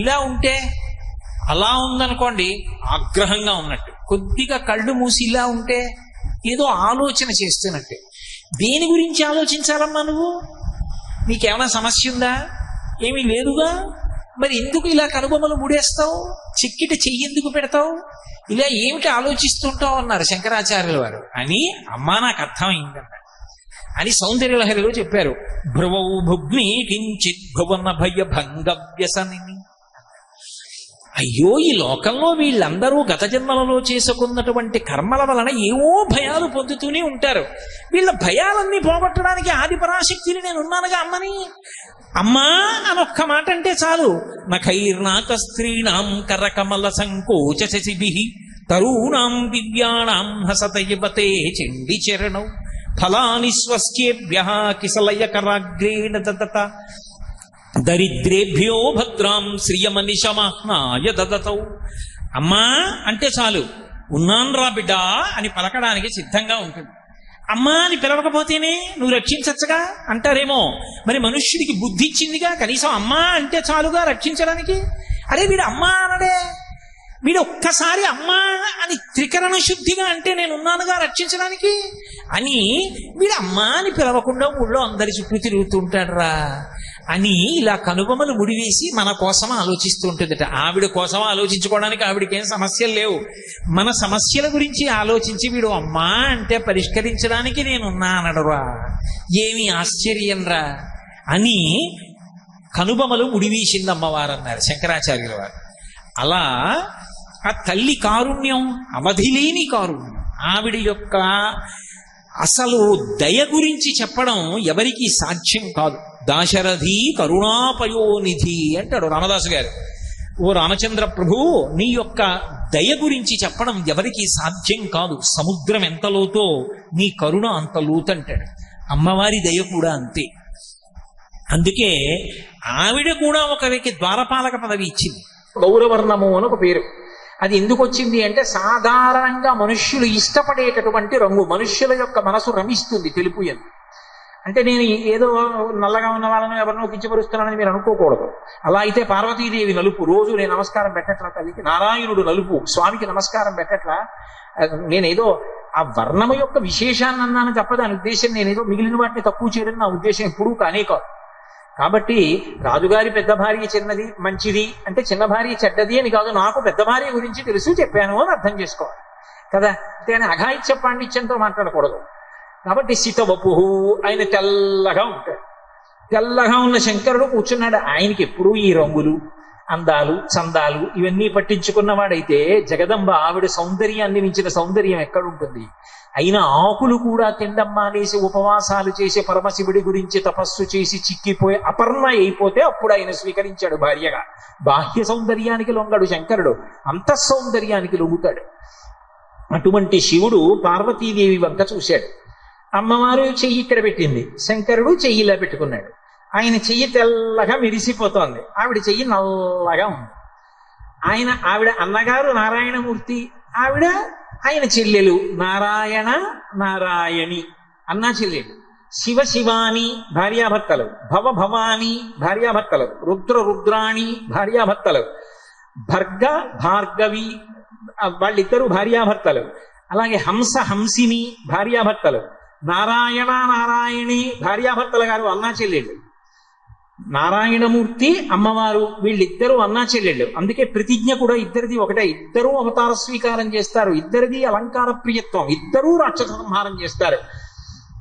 ఇలా ఉంటే అలా ఉందనుకోండి ఆగ్రహంగా ఉన్నట్టు, కొద్దిగా కళ్ళు మూసి ఇలా ఉంటే ఏదో ఆలోచన చేస్తున్నట్టు. దేని గురించి ఆలోచించాలమ్మా నువ్వు? నీకేమైనా సమస్య ఉందా? ఏమీ లేదుగా. మరి ఎందుకు ఇలా కనుబొమ్మలు ముడేస్తావు, చిక్కిటి చెయ్యి ఎందుకు పెడతావు, ఇలా ఏమిటి ఆలోచిస్తుంటావు అన్నారు శంకరాచార్యుల వారు. అని అమ్మా నాకు అర్థమైందన్న అని సౌందర్యలహరిలో చెప్పారు. భ్రువౌ భుగ్ని కించిత్ భువన భయ భంగ వ్యసని. అయ్యో, ఈ లోకంలో వీళ్ళందరూ గత జన్మలలో చేసుకున్నటువంటి కర్మల వలన ఏవో భయాలు పొందుతూనే ఉంటారు. వీళ్ళ భయాలన్నీ పోగొట్టడానికి ఆది పరాశక్తిని నేను ఉన్నానుగా అమ్మని. అమ్మా అనొక్క మాట అంటే చాలు. నఖైర్నాక స్త్రీణాం కరకమల సంకోచ శశిభి తరూణాం దివ్యాణాం హసతయవతే చండి చరణౌ ఫలాని స్వస్యేభ్య కిసలయ కరాగ్రేణ దదత దరిద్రేభ్యో భద్రాం శ్రియమనిశమాహ్నాయ దదతౌ. అమ్మా అంటే చాలు ఉన్నాను రా బిడ్డా అని పలకడానికి సిద్ధంగా ఉంటుంది. అమ్మా అని పిలవకపోతేనే నువ్వు రక్షించచ్చుగా అంటారేమో. మరి మనుష్యుడికి బుద్ధి ఇచ్చిందిగా, కనీసం అమ్మా అంటే చాలుగా రక్షించడానికి. అరే వీడు అమ్మా అనడే, వీడు ఒక్కసారి అమ్మా అని త్రికరణ శుద్ధిగా అంటే నేనున్నానుగా రక్షించడానికి అని వీడు అమ్మా అని పిలవకుండా ఊళ్ళో అందరి చుట్టూ తిరుగుతుంటాడు రా అని ఇలా కనుబొమ్మలు ముడివేసి మన కోసం ఆలోచిస్తూ ఉంటుందట. ఆవిడ కోసం ఆలోచించుకోవడానికి ఆవిడకేం సమస్యలు లేవు. మన సమస్యల గురించి ఆలోచించి వీడు అమ్మా అంటే పరిష్కరించడానికి నేనున్నా అనడురా, ఏమి ఆశ్చర్యం రా అని కనుబొమ్మలు ముడివేసింది అమ్మవారు అన్నారు శంకరాచార్యుల వారు. అలా ఆ తల్లి కారుణ్యం అవధిలేని కారుణ్యం. ఆవిడ యొక్క అసలు దయ గురించి చెప్పడం ఎవరికీ సాధ్యం కాదు. దాశరథి కరుణాపయోనిధి అంటాడు రామదాసు గారు. ఓ రామచంద్ర ప్రభు, నీ యొక్క దయ గురించి చెప్పడం ఎవరికీ సాధ్యం కాదు. సముద్రం ఎంత లోతో నీ కరుణ అంత లోతంటాడు. అమ్మవారి దయ కూడా అంతే. అందుకే ఆవిడ కూడా ఒకరికి ద్వారపాలక పదవి ఇచ్చింది. గౌరవర్ణము అని ఒక పేరు. అది ఎందుకు వచ్చింది అంటే సాధారణంగా మనుష్యులు ఇష్టపడేటటువంటి రంగు. మనుష్యుల యొక్క మనసు రమిస్తుంది తెలుపు అని. అంటే నేను ఏదో నల్లగా ఉన్న వాళ్ళను ఎవరినో కించపరుస్తున్నానని మీరు అనుకోకూడదు. అలా అయితే పార్వతీదేవి నలుపు, రోజు నేను నమస్కారం పెట్టట్లా తల్లికి. నారాయణుడు నలుపు, స్వామికి నమస్కారం పెట్టట్లా. నేనేదో ఆ వర్ణము యొక్క విశేషాన్ని అన్నాను తప్ప దాని ఉద్దేశం నేనేదో మిగిలిన వాటిని తక్కువ చేయడం నా ఉద్దేశం ఎప్పుడూ కానే కాదు. కాబట్టి రాజుగారి పెద్ద భార్య చిన్నది మంచిది అంటే చిన్న భార్య చెడ్డది అని కాదు. నాకు పెద్ద భార్య గురించి తెలుసు, చెప్పాను అని అర్థం చేసుకోవాలి కదా. అంతేగాని అఘాయిత్య పాండిత్యంతో మాట్లాడకూడదు. కాబట్టి సితవపుహు, ఆయన తెల్లగా ఉంటాడు. తెల్లగా ఉన్న శంకరుడు కూర్చున్నాడు. ఆయనకి ఎప్పుడూ ఈ రంగులు అందాలు చందాలు ఇవన్నీ పట్టించుకున్నవాడైతే జగదంబ ఆవిడ సౌందర్యాన్ని మించిన సౌందర్యం ఎక్కడుంటుంది? అయినా ఆకులు కూడా తిండమ్మా అనేసి ఉపవాసాలు చేసి పరమశివుడి గురించి తపస్సు చేసి చిక్కిపోయి అపర్ణ అయిపోతే అప్పుడు ఆయన స్వీకరించాడు భార్యగా. బాహ్య సౌందర్యానికి లొంగడు శంకరుడు, అంతఃసౌందర్యానికి లొంగుతాడు. అటువంటి శివుడు పార్వతీదేవి వంక చూశాడు. అమ్మవారు చెయ్యి ఇక్కడ పెట్టింది, శంకరుడు చెయ్యి ఇలా పెట్టుకున్నాడు. ఆయన చెయ్యి తెల్లగా మెరిసిపోతోంది, ఆవిడ చెయ్యి నల్లగా ఉంది. ఆవిడ అన్నగారు నారాయణమూర్తి, ఆయన చెల్లెలు నారాయణ నారాయణి, అన్నా చెల్లెలు. శివ శివాని భార్యాభర్తలు, భవ భవాని భార్యాభర్తలు, రుద్ర రుద్రాణి భార్యాభర్తలు, భర్గ భార్గవి వాళ్ళిద్దరూ భార్యాభర్తలు. అలాగే హంస హంసిని భార్యాభర్తలు, నారాయణ నారాయణి భార్యాభర్తల గారు అన్నా చెల్లెళ్ళు. నారాయణమూర్తి అమ్మవారు వీళ్ళిద్దరూ అన్నా చెల్లెళ్ళు. అందుకే ప్రతిజ్ఞ కూడా ఇద్దరిది ఒకటే. ఇద్దరూ అవతార స్వీకారం చేస్తారు, ఇద్దరిది అలంకార ప్రియత్వం, ఇద్దరూ రాక్షస సంహారం చేస్తారు.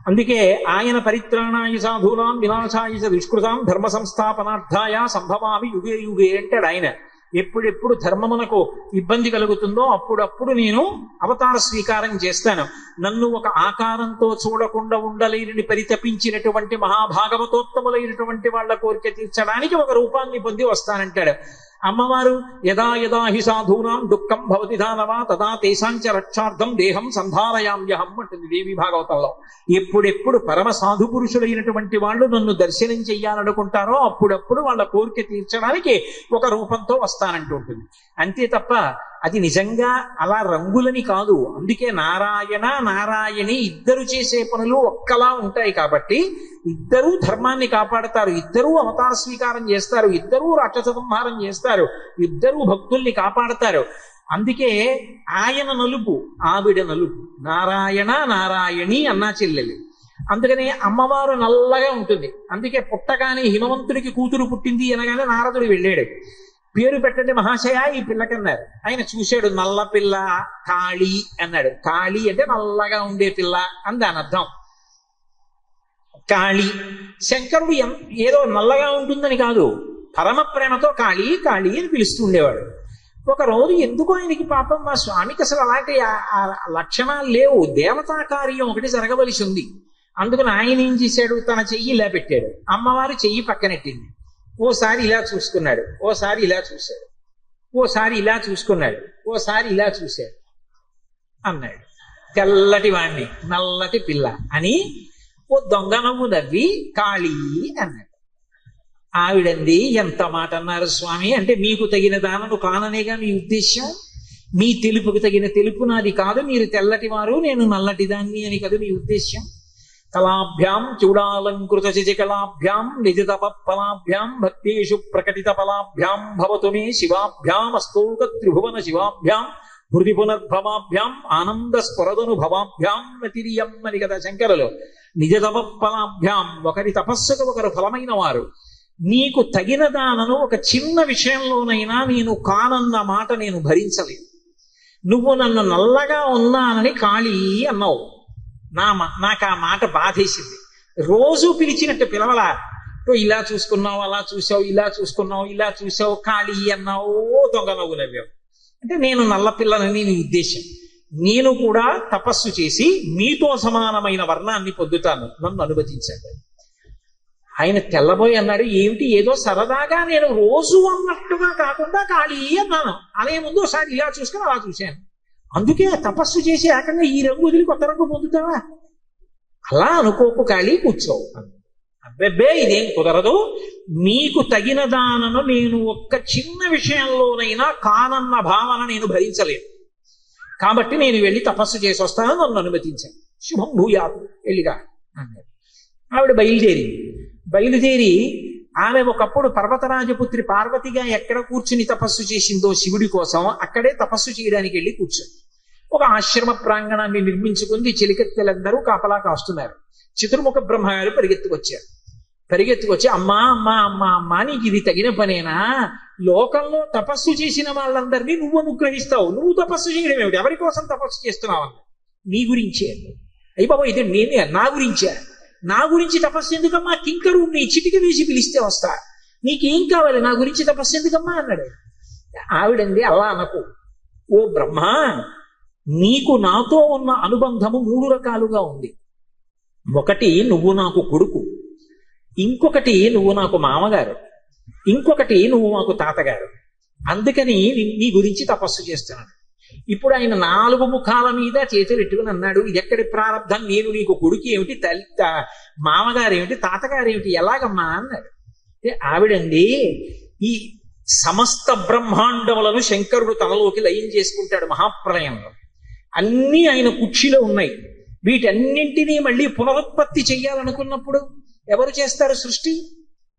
అందుకే ఆయన పరిత్రాణాయ సాధూనాం వినాశాయ దుష్కృతాం ధర్మ సంస్థాపనార్థాయ సంభవామి యుగే యుగే అంటాడు ఆయన. ఎప్పుడెప్పుడు ధర్మమునకు ఇబ్బంది కలుగుతుందో అప్పుడప్పుడు నేను అవతార స్వీకారం చేస్తాను. నన్ను ఒక ఆకారంతో చూడకుండా ఉండలేని పరితపించినటువంటి మహాభాగవతోత్తములైనటువంటి వాళ్ళ కోరిక తీర్చడానికి ఒక రూపాన్ని పొంది వస్తానంటాడు. అమ్మవారు యదా యదా హి సాధూనాం దుఃఖం భవతి దానవా తదా తేషాంచ రక్షార్థం దేహం సంధారయామ్యహం అంటుంది దేవి భాగవతంలో. ఎప్పుడెప్పుడు పరమ సాధు పురుషులైనటువంటి వాళ్ళు నన్ను దర్శనం చెయ్యాలనుకుంటారో అప్పుడప్పుడు వాళ్ళ కోరిక తీర్చడానికి ఒక రూపంతో వస్తానంటూ ఉంటుంది. అంతే తప్ప అది నిజంగా అలా రంగులని కాదు. అందుకే నారాయణ నారాయణి ఇద్దరు చేసే పనులు ఒక్కలా ఉంటాయి. కాబట్టి ఇద్దరూ ధర్మాన్ని కాపాడతారు, ఇద్దరూ అవతార స్వీకారం చేస్తారు, ఇద్దరూ రాక్షస సంహారం చేస్తారు, ఇద్దరూ భక్తుల్ని కాపాడతారు. అందుకే ఆయన నలుపు ఆవిడ నలుపు, నారాయణ నారాయణి అన్నా చెల్లెలు. అందుకని అమ్మవారు నల్లగా ఉంటుంది. అందుకే పుట్టగానే హిమవంతుడికి కూతురు పుట్టింది అనగానే నారదుడు వెళ్ళాడు. పేరు పెట్టండి మహాశయ ఈ పిల్లకన్నారు. ఆయన చూశాడు, నల్ల పిల్ల కాళీ అన్నాడు. కాళీ అంటే నల్లగా ఉండే పిల్ల అని దాని అర్థం. కాళీ శంకరుడు ఏదో నల్లగా ఉంటుందని కాదు, పరమ ప్రేమతో కాళీ కాళీ అని పిలుస్తూ ఉండేవాడు. ఒకరోజు ఎందుకు ఆయనకి పాపం మా స్వామికి అసలు అలాంటి లక్షణాలు లేవు, దేవతా కార్యం ఒకటి జరగవలసి ఉంది. అందుకని ఆయన ఏం చేశాడు, తన చెయ్యి ఇలా పెట్టాడు, అమ్మవారు చెయ్యి పక్కనెట్టింది. ఓసారి ఇలా చూసుకున్నాడు, ఓసారి ఇలా చూశాడు, ఓసారి ఇలా చూసుకున్నాడు, ఓసారి ఇలా చూశాడు అన్నాడు. తెల్లటి వాణ్ణి నల్లటి పిల్ల అని ఓ దొంగ నవ్వు నవ్వి కాళీ అన్నాడు. ఆవిడంది, ఎంత మాట అన్నారు స్వామి అంటే, మీకు తగిన దానను కాననేగా మీ ఉద్దేశ్యం, మీ తెలుపుకు తగిన తెలుపు నాది కాదు, మీరు తెల్లటి వారు నేను నల్లటి దాన్ని అని కదా మీ ఉద్దేశ్యం. కళాభ్యాం చూడాలంకృత శశికళాభ్యాం నిజతప ఫలాభ్యాం భక్తేషు ప్రకటిత ఫలాభ్యాం భవతు మే శివాభ్యాం అస్తోక త్రిభువన శివాభ్యాం హృది పునర్భవాభ్యాం ఆనంద స్ఫురదనుభవాభ్యాం నతిరియం అని కదా శంకరులు. నిజతప ఫలాభ్యాం, ఒకరి తపస్సుకు ఒకరు ఫలమైన వారు. నీకు తగిన దానను ఒక చిన్న విషయంలోనైనా నేను కానన్న మాట నేను భరించలేదు. నువ్వు నన్ను నల్లగా ఉన్నానని కాళీ అన్నావు, నాకు ఆ మాట బాధేసింది. రోజు పిలిచినట్టు పిలవలా, ఇలా చూసుకున్నావు, అలా చూసావు, ఇలా చూసుకున్నావు, ఇలా చూసావు, కాళీ అన్నావు, దొంగ నవ్వు నవ్వావు. అంటే నేను నల్ల పిల్లలని నీ ఉద్దేశం. నేను కూడా తపస్సు చేసి మీతో సమానమైన వర్ణాన్ని పొందుతాను, నన్ను అనుమతించండి. ఆయన తెల్లబోయి అన్నాడు, ఏమిటి ఏదో సరదాగా నేను రోజు అన్నట్టుగా కాకుండా కాళీ అన్నాను, అనే ముందు ఒకసారి ఇలా చూసుకుని అలా చూశాను, అందుకే తపస్సు చేసి ఏకంగా ఈ రంగు వదిలి కొత్త రంగు పొందుతావా, అలా అనుకోకు కాళీ కూర్చో. అబ్బెబ్బే ఇదేం కుదరదు, నీకు తగిన దానను నేను ఒక్క చిన్న విషయంలోనైనా కానన్న భావన నేను భరించలేను, కాబట్టి నేను వెళ్ళి తపస్సు చేసి వస్తాను, నన్ను అనుమతించాను. శుభం భూయాత్ వెళ్ళిగా అన్నాడు. ఆవిడ బయలుదేరి ఆమె ఒకప్పుడు పర్వతరాజపుత్రి పార్వతిగా ఎక్కడ కూర్చుని తపస్సు చేసిందో శివుడి కోసం, అక్కడే తపస్సు చేయడానికి వెళ్ళి కూర్చొని ఒక ఆశ్రమ ప్రాంగణాన్ని నిర్మించుకుంది. చెలికత్తెలందరూ కాపలా కాస్తున్నారు. చతుర్ముఖ బ్రహ్మగారు పరిగెత్తుకొచ్చి అమ్మా అమ్మా అమ్మా అమ్మా, నీకు ఇది తగిన పనేనా? లోకంలో తపస్సు చేసిన వాళ్ళందరినీ నువ్వు అనుగ్రహిస్తావు, నువ్వు తపస్సు చేయడం ఏమిటి, ఎవరి కోసం తపస్సు చేస్తున్నావు అన్న, నీ గురించే. అయ్యి బాబా ఇది నేనే, నా గురించి తపస్సు ఎందుకమ్మా, కింకరుణ్ణి చిటిక వేసి పిలిస్తే వస్తా, నీకేం కావాలి, నా గురించి తపస్సు ఎందుకమ్మా అన్నాడు. ఆవిడంది, అలా అనకు ఓ బ్రహ్మ, నీకు నాతో ఉన్న అనుబంధము 3 రకాలుగా ఉంది. ఒకటి నువ్వు నాకు కొడుకు, ఇంకొకటి నువ్వు నాకు మామగారు, ఇంకొకటి నువ్వు మాకు తాతగారు, అందుకని నీ గురించి తపస్సు చేస్తున్నాను. ఇప్పుడు ఆయన 4 ముఖాల మీద చేతులు పెట్టుకుని అన్నాడు, ఇది ఎక్కడి ప్రారంధం, నేను నీకు కొడుకు ఏమిటి, మామగారేమిటి, తాతగారేమిటి, ఎలాగమ్మా అన్నాడు. ఆవిడండి, ఈ సమస్త బ్రహ్మాండములను శంకరుడు తనలోకి లయం చేసుకుంటాడు మహాప్రలయంలో. అన్నీ ఆయన కుక్షిలో ఉన్నాయి. వీటన్నింటినీ మళ్ళీ పునరుత్పత్తి చెయ్యాలనుకున్నప్పుడు ఎవరు చేస్తారు సృష్టి?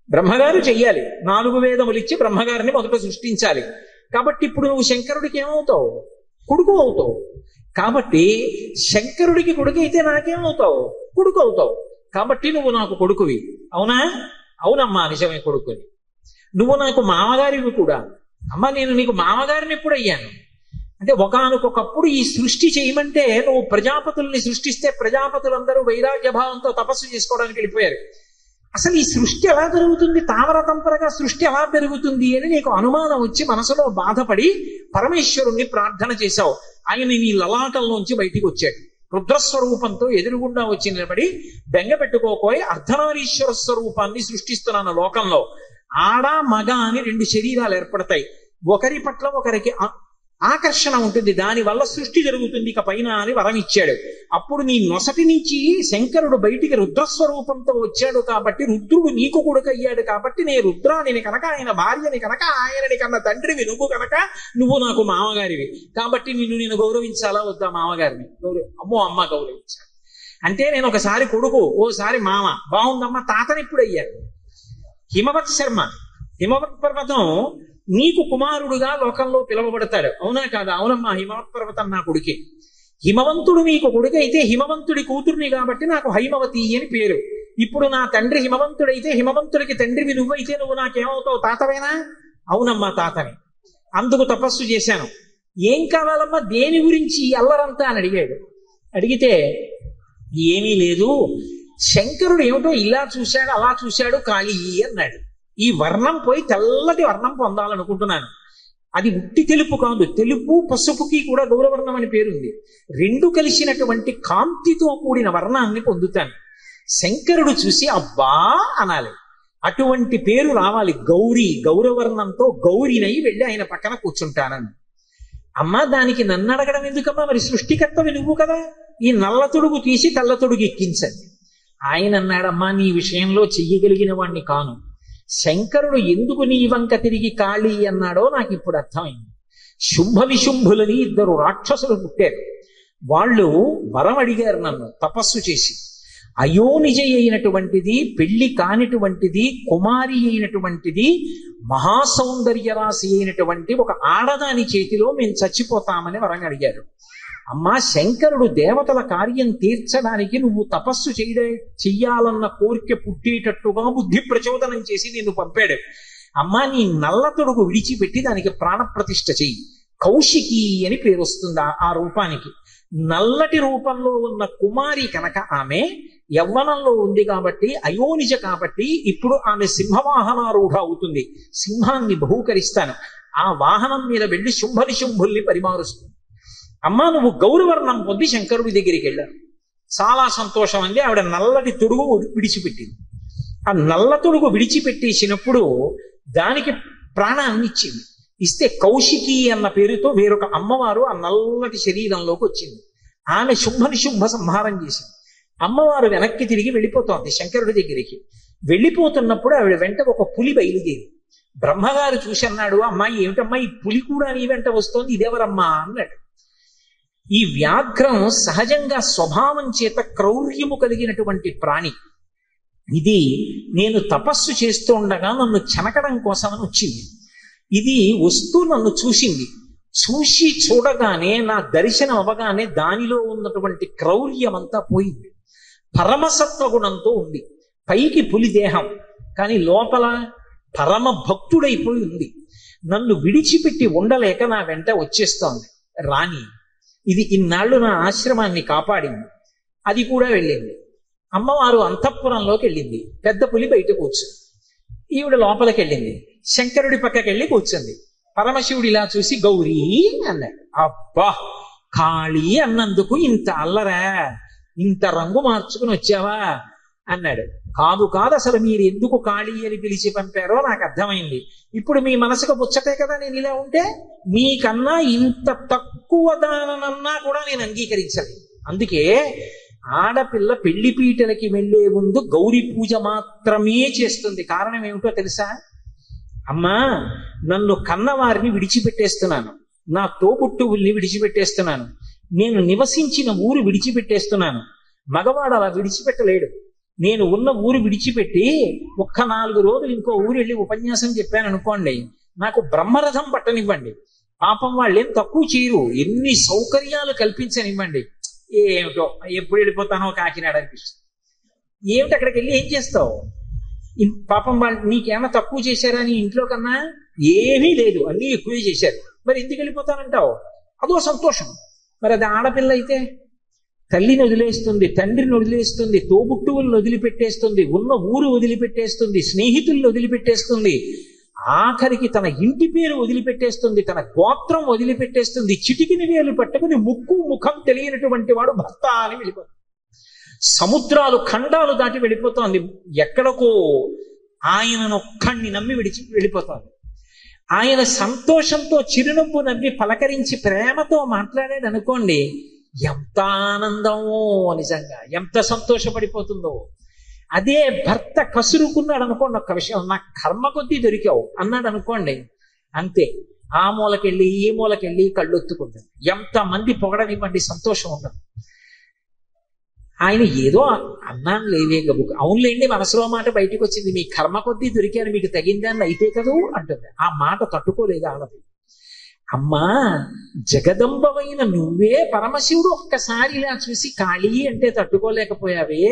బ్రహ్మగారు చెయ్యాలి. 4 వేదములు ఇచ్చి బ్రహ్మగారిని మొదట సృష్టించాలి. కాబట్టి ఇప్పుడు నువ్వు శంకరుడికి ఏమవుతావు? కొడుకు అవుతావు. కాబట్టి శంకరుడికి కొడుకు అయితే నాకేమవుతావు? కొడుకు అవుతావు. కాబట్టి నువ్వు నాకు కొడుకువి. అవునా? అవునమ్మా, నిజమే కొడుకుని. నువ్వు నాకు మామగారివి కూడా. అమ్మ, నేను నీకు మామగారిని ఎప్పుడు అయ్యాను అంటే, ఒకానొకప్పుడు ఈ సృష్టి చేయమంటే నువ్వు ప్రజాపతుల్ని సృష్టిస్తే ప్రజాపతులందరూ వైరాగ్య భావంతో తపస్సు చేసుకోవడానికి వెళ్ళిపోయారు. అసలు ఈ సృష్టి ఎలా జరుగుతుంది, తామర తంపరగా సృష్టి ఎలా పెరుగుతుంది అని నీకు అనుమానం వచ్చి మనసులో బాధపడి పరమేశ్వరుణ్ణి ప్రార్థన చేశావు. ఆయన నీ లలాటంలోంచి బయటికి వచ్చాడు. రుద్రస్వరూపంతో ఎదురుగుండా వచ్చి నిలబడి, బెంగ పెట్టుకోకోయి అర్ధనారీశ్వర స్వరూపాన్ని సృష్టిస్తున్నాను లోకంలో. ఆడ మగ అని 2 శరీరాలు ఏర్పడతాయి. ఒకరి పట్ల ఒకరికి ఆకర్షణ ఉంటుంది, దానివల్ల సృష్టి జరుగుతుంది ఇక పైన అని వరం ఇచ్చాడు. అప్పుడు నీ నొసటి నుంచి శంకరుడు బయటికి రుద్రస్వరూపంతో వచ్చాడు కాబట్టి, రుద్రుడు నీకు కొడుకయ్యాడు కాబట్టి, నే రుద్రాని కనుక, ఆయన భార్యని కనుక, ఆయనని కన్నా తండ్రివి నువ్వు కనుక, నువ్వు నాకు మామగారివి. కాబట్టి నేను గౌరవించాలా వద్దా? మామగారిని అమ్మో అమ్మ గౌరవించాలి. అంటే నేను ఒకసారి కొడుకు, ఓసారి మామ, బాగుందమ్మా. తాతని ఇప్పుడు అయ్యాడు హిమవత్ శర్మ. హిమవత్ పర్వతం నీకు కుమారుడుగా లోకంలో పిలువబడతాడు. అవునా కాదా? అవునమ్మా, హిమవత్ పర్వతం నా కొడుకే. హిమవంతుడు నీకు కొడుకు అయితే హిమవంతుడి కూతుర్ని కాబట్టి నాకు హైమవతి అని పేరు. ఇప్పుడు నా తండ్రి హిమవంతుడైతే హిమవంతుడికి తండ్రివి నువ్వైతే నువ్వు నాకేమవుతావు? తాతవేనా? అవునమ్మా తాతని. అందుకు తపస్సు చేశాను. ఏం కావాలమ్మా, దేని గురించి అల్లరంతా అని అడిగాడు. అడిగితే ఏమీ లేదు, శంకరుడు ఏమిటో ఇలా చూశాడు అలా చూశాడు కాళీ అన్నాడు. ఈ వర్ణం పోయి తెల్లటి వర్ణం పొందాలనుకుంటున్నాను. అది ఉట్టి తెలుపు కాదు, తెలుపు పసుపుకి కూడా గౌరవర్ణం అని పేరుంది. రెండు కలిసినటువంటి కాంతితో కూడిన వర్ణాన్ని పొందుతాను. శంకరుడు చూసి అబ్బా అనాలి. అటువంటి పేరు రావాలి గౌరీ. గౌరవర్ణంతో గౌరీనై వెళ్ళి ఆయన పక్కన కూర్చుంటానని. అమ్మా దానికి నన్ను అడగడం ఎందుకమ్మా, మరి సృష్టికర్తవి నువ్వు కదా, ఈ నల్ల తొడుగు తీసి తెల్ల తొడుగు ఎక్కించండి. ఆయన అన్నాడమ్మా నీ విషయంలో చెయ్యగలిగిన వాణ్ణి కాను. శంకరుడు ఎందుకు నీ వంక తిరిగి కాళీ అన్నాడో నాకు ఇప్పుడు అర్థమైంది. శుంభ విశుంభులని ఇద్దరు రాక్షసులు పుట్టారు. వాళ్ళు వరం అడిగారు నన్ను తపస్సు చేసి. అయోనిజ అయినటువంటిది, పెళ్లి కానిటువంటిది, కుమారి అయినటువంటిది, మహాసౌందర్య రాశి అయినటువంటి ఒక ఆడదాని చేతిలో మేము చచ్చిపోతామని వరం అడిగారు. అమ్మా శంకరుడు దేవతల కార్యం తీర్చడానికి నువ్వు తపస్సు చెయ్యాలన్న కోరిక పుట్టేటట్టుగా బుద్ధి ప్రచోదనం చేసి నిన్ను పంపాడు. అమ్మా నీ నల్ల తొడుగు విడిచిపెట్టి దానికి ప్రాణప్రతిష్ఠ చెయ్యి. కౌశికి అని పేరు వస్తుంది ఆ రూపానికి. నల్లటి రూపంలో ఉన్న కుమారి కనుక ఆమె యవ్వనంలో ఉంది కాబట్టి, అయోనిజ కాబట్టి ఇప్పుడు ఆమె సింహవాహనారూఢ అవుతుంది. సింహాన్ని బహూకరిస్తాను. ఆ వాహనం మీద వెళ్ళి శుంభుల్ని పరిమారుస్తుంది. అమ్మా నువ్వు గౌరవర్ణం పొంది శంకరుడి దగ్గరికి వెళ్ళారు. చాలా సంతోషం అంది. ఆవిడ నల్లటి తొడుగు విడిచిపెట్టింది. ఆ నల్ల తొడుగు విడిచిపెట్టేసినప్పుడు దానికి ప్రాణాన్ని ఇచ్చింది. ఇస్తే కౌశికి అన్న పేరుతో వేరొక అమ్మవారు ఆ నల్లటి శరీరంలోకి వచ్చింది. ఆమె శుంభ సంహారం చేసింది. అమ్మవారు వెనక్కి తిరిగి వెళ్ళిపోతోంది శంకరుడి దగ్గరికి. వెళ్ళిపోతున్నప్పుడు ఆవిడ వెంట ఒక పులి బయలుదేరి. బ్రహ్మగారు చూసి అన్నాడు, అమ్మాయి ఏమిటమ్మా ఈ పులి కూడా నీ వెంట వస్తోంది, ఇదెవరమ్మా అన్నాడు. ఈ వ్యాఘ్రం సహజంగా స్వభావం చేత క్రౌర్యము కలిగినటువంటి ప్రాణి. ఇది నేను తపస్సు చేస్తూ ఉండగా నన్ను చెనకడం కోసమని వచ్చింది. ఇది వస్తూ నన్ను చూసింది. చూసి చూడగానే నా దర్శనం అవ్వగానే దానిలో ఉన్నటువంటి క్రౌర్యం అంతా పోయింది. పరమసత్వగుణంతో ఉంది. పైకి పులి దేహం కానీ లోపల పరమ భక్తుడైపోయి ఉంది. నన్ను విడిచిపెట్టి ఉండలేక నా వెంట వచ్చేస్తోంది. రాణి ఇది ఇన్నాళ్ళు నా ఆశ్రమాన్ని కాపాడింది. అది కూడా వెళ్ళింది. అమ్మవారు అంతఃపురంలోకి వెళ్ళింది. పెద్ద పులి బయట కూర్చుంది. ఈవిడ లోపలికి వెళ్ళింది. శంకరుడి పక్కకి వెళ్ళి కూర్చుంది. పరమశివుడు ఇలా చూసి గౌరీ అన్నాడు. అబ్బా కాళీ అన్నందుకు ఇంత అల్లరా, ఇంత రంగు మార్చుకుని వచ్చావా అన్నాడు. కాదు అసలు మీరు ఎందుకు కాళీ అని పిలిచి పంపారో నాకు అర్థమైంది. ఇప్పుడు మీ మనసుకు పుచ్చటే కదా నేను ఇలా ఉంటే. మీకన్నా ఇంత తక్కువ దానన్నా కూడా నేను అంగీకరించలేదు. అందుకే ఆడపిల్ల పెళ్లి పీటలకి వెళ్లే ముందు గౌరీ పూజ మాత్రమే చేస్తుంది. కారణం ఏమిటో తెలుసా? అమ్మా నన్ను కన్నవారిని విడిచిపెట్టేస్తున్నాను, నా తోబుట్టువుల్ని విడిచిపెట్టేస్తున్నాను, నేను నివసించిన ఊరు విడిచిపెట్టేస్తున్నాను. మగవాడు అలా విడిచిపెట్టలేడు. నేను ఉన్న ఊరు విడిచిపెట్టి ఒక్క 4 రోజులు ఇంకో ఊరు వెళ్ళి ఉపన్యాసం చెప్పాను అనుకోండి, నాకు బ్రహ్మరథం పట్టనివ్వండి. పాపం వాళ్ళేం తక్కువ చేయరు, ఎన్ని సౌకర్యాలు కల్పించనివ్వండి. ఏమిటో ఎప్పుడు వెళ్ళిపోతానో కాకినాడ అనిపిస్తుంది. ఏమిటి అక్కడికి వెళ్ళి ఏం చేస్తావు? పాపం వాళ్ళు నీకేమన్నా తక్కువ చేశారా నీ ఇంట్లో కన్నా? ఏమీ లేదు, అన్నీ ఎక్కువే చేశారు. మరి ఎందుకు వెళ్ళిపోతానంటావు? అదో సంతోషం. మరి అది ఆడపిల్ల అయితే తల్లిని వదిలేస్తుంది, తండ్రిని వదిలేస్తుంది, తోబుట్టువులను వదిలిపెట్టేస్తుంది, ఉన్న ఊరు వదిలిపెట్టేస్తుంది, స్నేహితులను వదిలిపెట్టేస్తుంది, ఆఖరికి తన ఇంటి పేరు వదిలిపెట్టేస్తుంది, తన గోత్రం వదిలిపెట్టేస్తుంది. చిటికిని వేలు పట్టుకుని ముక్కు ముఖం తెలియనటువంటి వాడు భర్త అని వెళ్ళిపోతుంది. సముద్రాలు ఖండాలు దాటి వెళ్ళిపోతోంది. ఎక్కడికో ఆయననొక్కడిని నమ్మి వెళ్ళిపోతోంది. ఆయన సంతోషంతో చిరునవ్వు నవ్వి పలకరించి ప్రేమతో మాట్లాడాడు అనుకోండి, ఎంత ఆనందమో, నిజంగా ఎంత సంతోషపడిపోతుందో. అదే భర్త కసురుకున్నాడు అనుకోండి, ఒక్క విషయం నా కర్మ కొద్దీ దొరికావు అన్నాడు అనుకోండి, అంతే. ఆ మూలకెళ్ళి ఈ మూలకెళ్ళి కళ్ళొత్తుకుంటుంది. ఎంతమంది పొగడనివ్వండి, సంతోషం ఉండదు. ఆయన ఏదో అన్నాను లేవే గబుకు, అవునులేండి మనసులో మాట బయటకు వచ్చింది, మీ కర్మ కొద్దీ దొరికాను, మీకు తగిందాన్ని అయితే కదూ అంటుంది. ఆ మాట తట్టుకోలేదు ఆడది. అమ్మా, జగదంబవైన నువ్వే పరమశివుడు ఒక్కసారి ఇలా చూసి కాళీ అంటే తట్టుకోలేకపోయావే,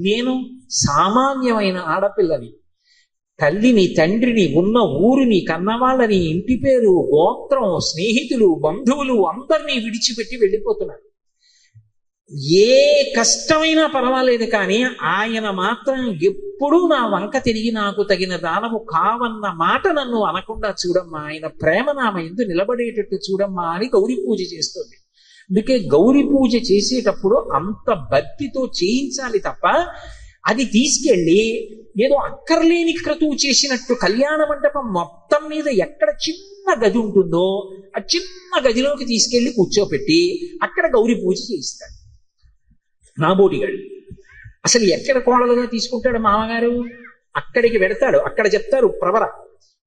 నేను సామాన్యమైన ఆడపిల్లని, తల్లిని తండ్రిని ఉన్న ఊరిని కన్నవాళ్ళని ఇంటి పేరు గోత్రం స్నేహితులు బంధువులు అందరినీ విడిచిపెట్టి వెళ్ళిపోతున్నాను. ఏ కష్టమైనా పర్వాలేదు కానీ ఆయన మాత్రం ఎప్పుడూ నా వంక తిరిగి నాకు తగిన దానము కావన్న మాట నన్ను అనకుండా చూడమ్మా, ఆయన ప్రేమ నా యందు నిలబడేటట్టు చూడమ్మా అని గౌరీ పూజ చేస్తుంది. అందుకే గౌరీ పూజ చేసేటప్పుడు అంత భక్తితో చేయించాలి తప్ప అది తీసుకెళ్ళి ఏదో అక్కర్లేని క్రతువు చేసినట్టు కళ్యాణ మండపం మొత్తం మీద ఎక్కడ చిన్న గది ఉంటుందో ఆ చిన్న గదిలోకి తీసుకెళ్లి కూర్చోపెట్టి అక్కడ గౌరీ పూజ చేయిస్తాడు నాబోటిగాడు. అసలు ఎక్కడ కోడలుగా తీసుకుంటాడు మామగారు? అక్కడికి వెడతాడు, అక్కడ చెప్తారు ప్రవర,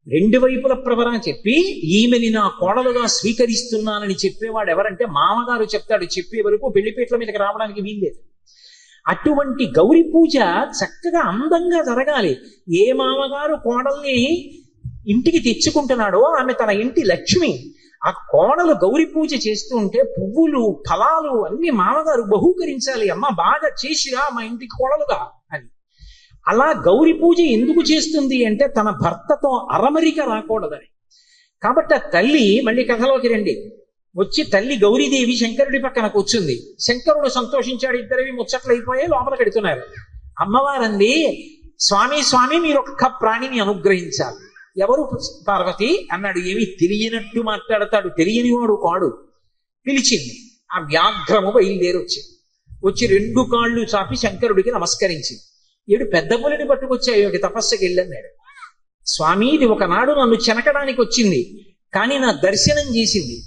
రెండు వైపుల ప్రవర చెప్పి ఈమెని నా కోడలుగా స్వీకరిస్తున్నానని చెప్పేవాడు ఎవరంటే మామగారు చెప్తాడు. చెప్పే వరకు పెళ్లిపేట్ల మీదకి రావడానికి వీల్లేదు. అటువంటి గౌరీ పూజ చక్కగా అందంగా జరగాలి. ఏ మామగారు కోడల్ని ఇంటికి తెచ్చుకుంటున్నాడో ఆమె తన ఇంటి లక్ష్మి. ఆ కోడలు గౌరీ పూజ చేస్తూ ఉంటే పువ్వులు ఫలాలు అన్ని మామగారు బహూకరించాలి. అమ్మ బాగా చేసిరా మా ఇంటికి కోడలుగా అని. అలా గౌరీ పూజ ఎందుకు చేస్తుంది అంటే తన భర్తతో అరమరిక రాకూడదని. కాబట్టి ఆ తల్లి, మళ్ళీ కథలోకి రండి, వచ్చి తల్లి గౌరీదేవి శంకరుడి పక్కన కూర్చుంది. శంకరుడు సంతోషించాడు, ఇద్దరివి ముచ్చట్లు అయిపోయి లోపల కడుతున్నారు. అమ్మవారంది, స్వామి స్వామి మీరు ఒక్క ప్రాణిని అనుగ్రహించాలి. ఎవరు? పార్వతి అన్నాడు. ఏమి తెలియనట్టు మాట్లాడతాడు, తెలియనివాడు కాడు. పిలిచింది. ఆ వ్యాఘ్రము బయలుదేరి వచ్చింది. వచ్చి రెండు కాళ్ళు చాపి శంకరుడికి నమస్కరించింది. ఏడు పెద్ద పులిని పట్టుకొచ్చాయి తపస్సుకి వెళ్ళన్నాడు. స్వామి ఇది ఒకనాడు నన్ను చెనకడానికి వచ్చింది, కానీ నా దర్శనం చేసింది.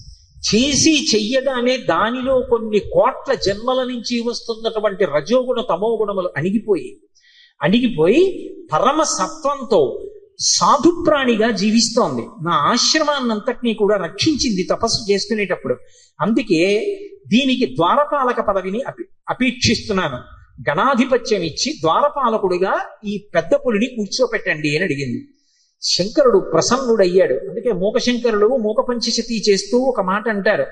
చేసి చెయ్యగానే దానిలో కొన్ని కోట్ల జన్మల నుంచి వస్తున్నటువంటి రజోగుణ తమోగుణములు అణిగిపోయి పరమ సత్వంతో సాధుప్రాణిగా జీవిస్తోంది. నా ఆశ్రమాన్నంతటినీ కూడా రక్షించింది తపస్సు చేసుకునేటప్పుడు. అందుకే దీనికి ద్వారపాలక పదవిని అపేక్షిస్తున్నాను. గణాధిపత్యం ఇచ్చి ద్వారపాలకుడుగా ఈ పెద్ద పులిని కూర్చోపెట్టండి అని అడిగింది. శంకరుడు ప్రసన్నుడయ్యాడు. అందుకే మూకశంకరుడు మూక పంచశతి చేస్తూ ఒక మాట అంటారు,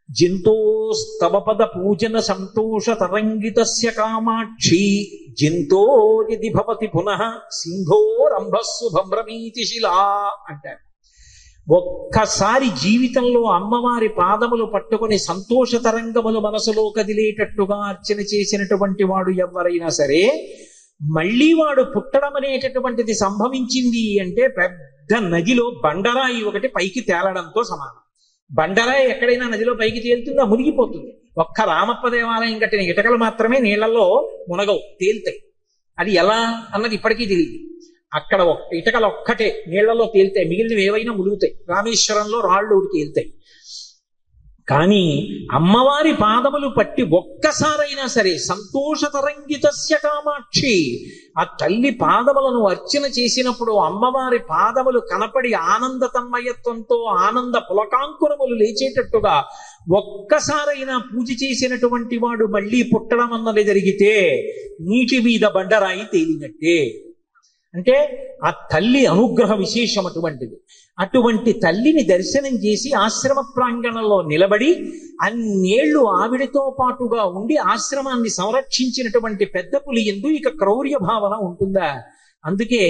జింతోస్తవ పద పూజన సంతోష తరంగితస్య కామాక్షి జింతో యది భవతి పునః సింధోరంభస్సు భ్రమీతి శిలా అంటారు. ఒక్కసారి జీవితంలో అమ్మవారి పాదములు పట్టుకుని సంతోష తరంగములు మనసులో కదిలేటట్టుగా అర్చన చేసినటువంటి వాడు ఎవరైనా సరే మళ్ళీ వాడు పుట్టడం అనేటటువంటిది సంభవించింది అంటే పెద్ద నదిలో బండరాయి ఒకటి పైకి తేలడంతో సమానం. బండరాయి ఎక్కడైనా నదిలో పైకి తేలుతుందా? మునిగిపోతుంది. ఒక్క రామప్ప దేవాలయం కట్టిన ఇటకలు మాత్రమే నీళ్లలో మునగవు, తేలుతాయి. అది ఎలా అన్నది ఇప్పటికీ తెలియదు. అక్కడ ఇటకలు ఒక్కటే నీళ్లలో తేలుతాయి, మిగిలినవి ఏవైనా ములుగుతాయి. రామేశ్వరంలో రాళ్ళు ఒకటి తేలుతాయి. కానీ అమ్మవారి పాదములు పట్టి ఒక్కసారైనా సరే సంతోష తరంగితస్య కామాక్షి, ఆ తల్లి పాదములను అర్చన చేసినప్పుడు అమ్మవారి పాదములు కనపడి ఆనంద తన్మయత్వంతో ఆనంద పులకాంకురములు లేచేటట్టుగా ఒక్కసారైనా పూజ చేసినటువంటి వాడు మళ్ళీ పుట్టడం అన్నది జరిగితే నీటి మీద బండరాయి తేలినట్టే. అంటే ఆ తల్లి అనుగ్రహ విశేషం అటువంటిది. అటువంటి తల్లిని దర్శనం చేసి ఆశ్రమ ప్రాంగణంలో నిలబడి అన్నేళ్లు ఆవిడతో పాటుగా ఉండి ఆశ్రమాన్ని సంరక్షించినటువంటి పెద్ద పులి యందు ఇక క్రౌర్య భావన ఉంటుందా? అందుకే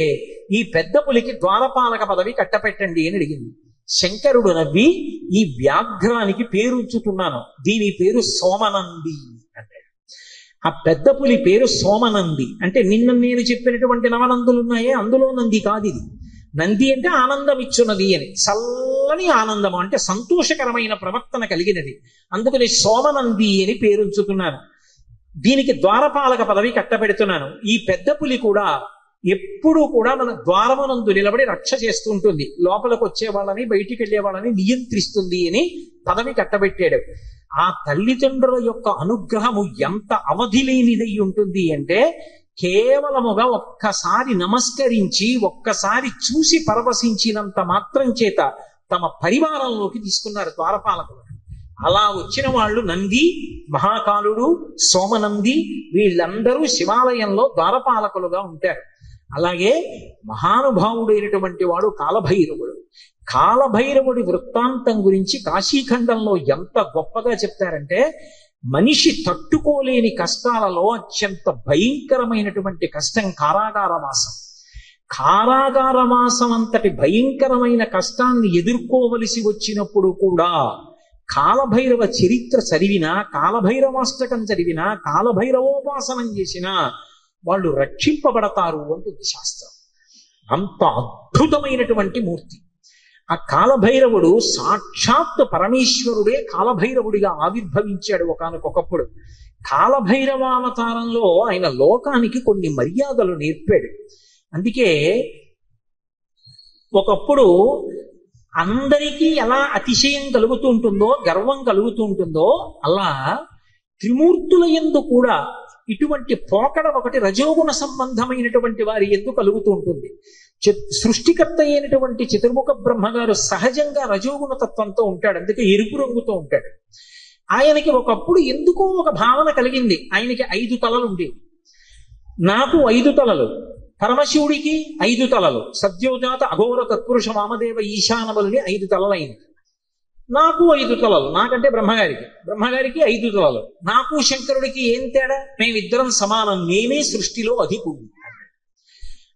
ఈ పెద్ద పులికి ద్వారపాలక పదవి కట్టపెట్టండి అని అడిగింది. శంకరుడు నవ్వి, ఈ వ్యాఘ్రానికి పేరుంచుతున్నాను, దీని పేరు సోమనంది అన్నాడు. ఆ పెద్ద పులి పేరు సోమనంది. అంటే నిన్న నేను చెప్పినటువంటి నవనందులు ఉన్నాయే అందులో నంది కాదు ఇది. నంది అంటే ఆనందం ఇచ్చున్నది అని, చల్లని ఆనందము అంటే సంతోషకరమైన ప్రవర్తన కలిగినది. అందుకని సోమనంది అని పేరుంచుతున్నాను. దీనికి ద్వారపాలక పదవి కట్టబెడుతున్నాను. ఈ పెద్ద పులి కూడా ఎప్పుడూ కూడా మన ద్వారమునందు నిలబడి రక్ష చేస్తూ ఉంటుంది, లోపలికి వచ్చే వాళ్ళని బయటికి వెళ్ళే వాళ్ళని నియంత్రిస్తుంది అని పదవి కట్టబెట్టాడు. ఆ తల్లిదండ్రుల యొక్క అనుగ్రహము ఎంత అవధి లేనిదై ఉంటుంది అంటే కేవలముగా ఒక్కసారి నమస్కరించి ఒక్కసారి చూసి పరవశించినంత మాత్రం చేత తమ పరివారంలోకి తీసుకున్నారు ద్వారపాలకులు. అలా వచ్చిన వాళ్ళు నంది, మహాకాలుడు, సోమనంది వీళ్ళందరూ శివాలయంలో ద్వారపాలకులుగా ఉంటారు. అలాగే మహానుభావుడైనటువంటి వాడు కాలభైరవుడు. కాలభైరవుడి వృత్తాంతం గురించి కాశీఖండంలో ఎంత గొప్పగా చెప్తారంటే, మనిషి తట్టుకోలేని కష్టాలలో అత్యంత భయంకరమైనటువంటి కష్టం కారాగారవాసం. కారాగారవాసం అంతటి భయంకరమైన కష్టాన్ని ఎదుర్కోవలసి వచ్చినప్పుడు కూడా కాలభైరవ చరిత్ర చదివినా, కాలభైరవాష్టకం చదివినా, కాలభైరవోపాసనం చేసినా వాళ్ళు రక్షింపబడతారు అంటుంది శాస్త్రం. అంత అద్భుతమైనటువంటి మూర్తి ఆ కాలభైరవుడు. సాక్షాత్ పరమేశ్వరుడే కాలభైరవుడిగా ఆవిర్భవించాడు ఒకానొకప్పుడు. కాలభైరవావతారంలో ఆయన లోకానికి కొన్ని మర్యాదలు నేర్పాడు. అందుకే ఒకప్పుడు అందరికీ ఎలా అతిశయం కలుగుతూ ఉంటుందో, గర్వం కలుగుతూ ఉంటుందో, అలా త్రిమూర్తుల యందు కూడా ఇటువంటి పోకడ ఒకటి రజోగుణ సంబంధమైనటువంటి వారి యందు కలుగుతూ ఉంటుంది. సృష్టికర్త అయినటువంటి చతుర్ముఖ బ్రహ్మగారు సహజంగా రజోగుణ తత్వంతో ఉంటాడు, అందుకే ఎరుపు రంగుతో ఉంటాడు. ఆయనకి ఒకప్పుడు ఎందుకో ఒక భావన కలిగింది. ఆయనకి 5 తలలు ఉండేవి. నాకు 5 తలలు, పరమశివుడికి 5 తలలు, సద్యోజాత అఘోర తత్పురుష వామదేవ ఈశానబలుని 5 తలలైంది. నాకు 5 తలలు, నాకంటే బ్రహ్మగారికి 5 తలలు. నాకు శంకరుడికి ఏం తేడా? మేమిద్దరం సమానం, నేనే సృష్టిలో అధికుడు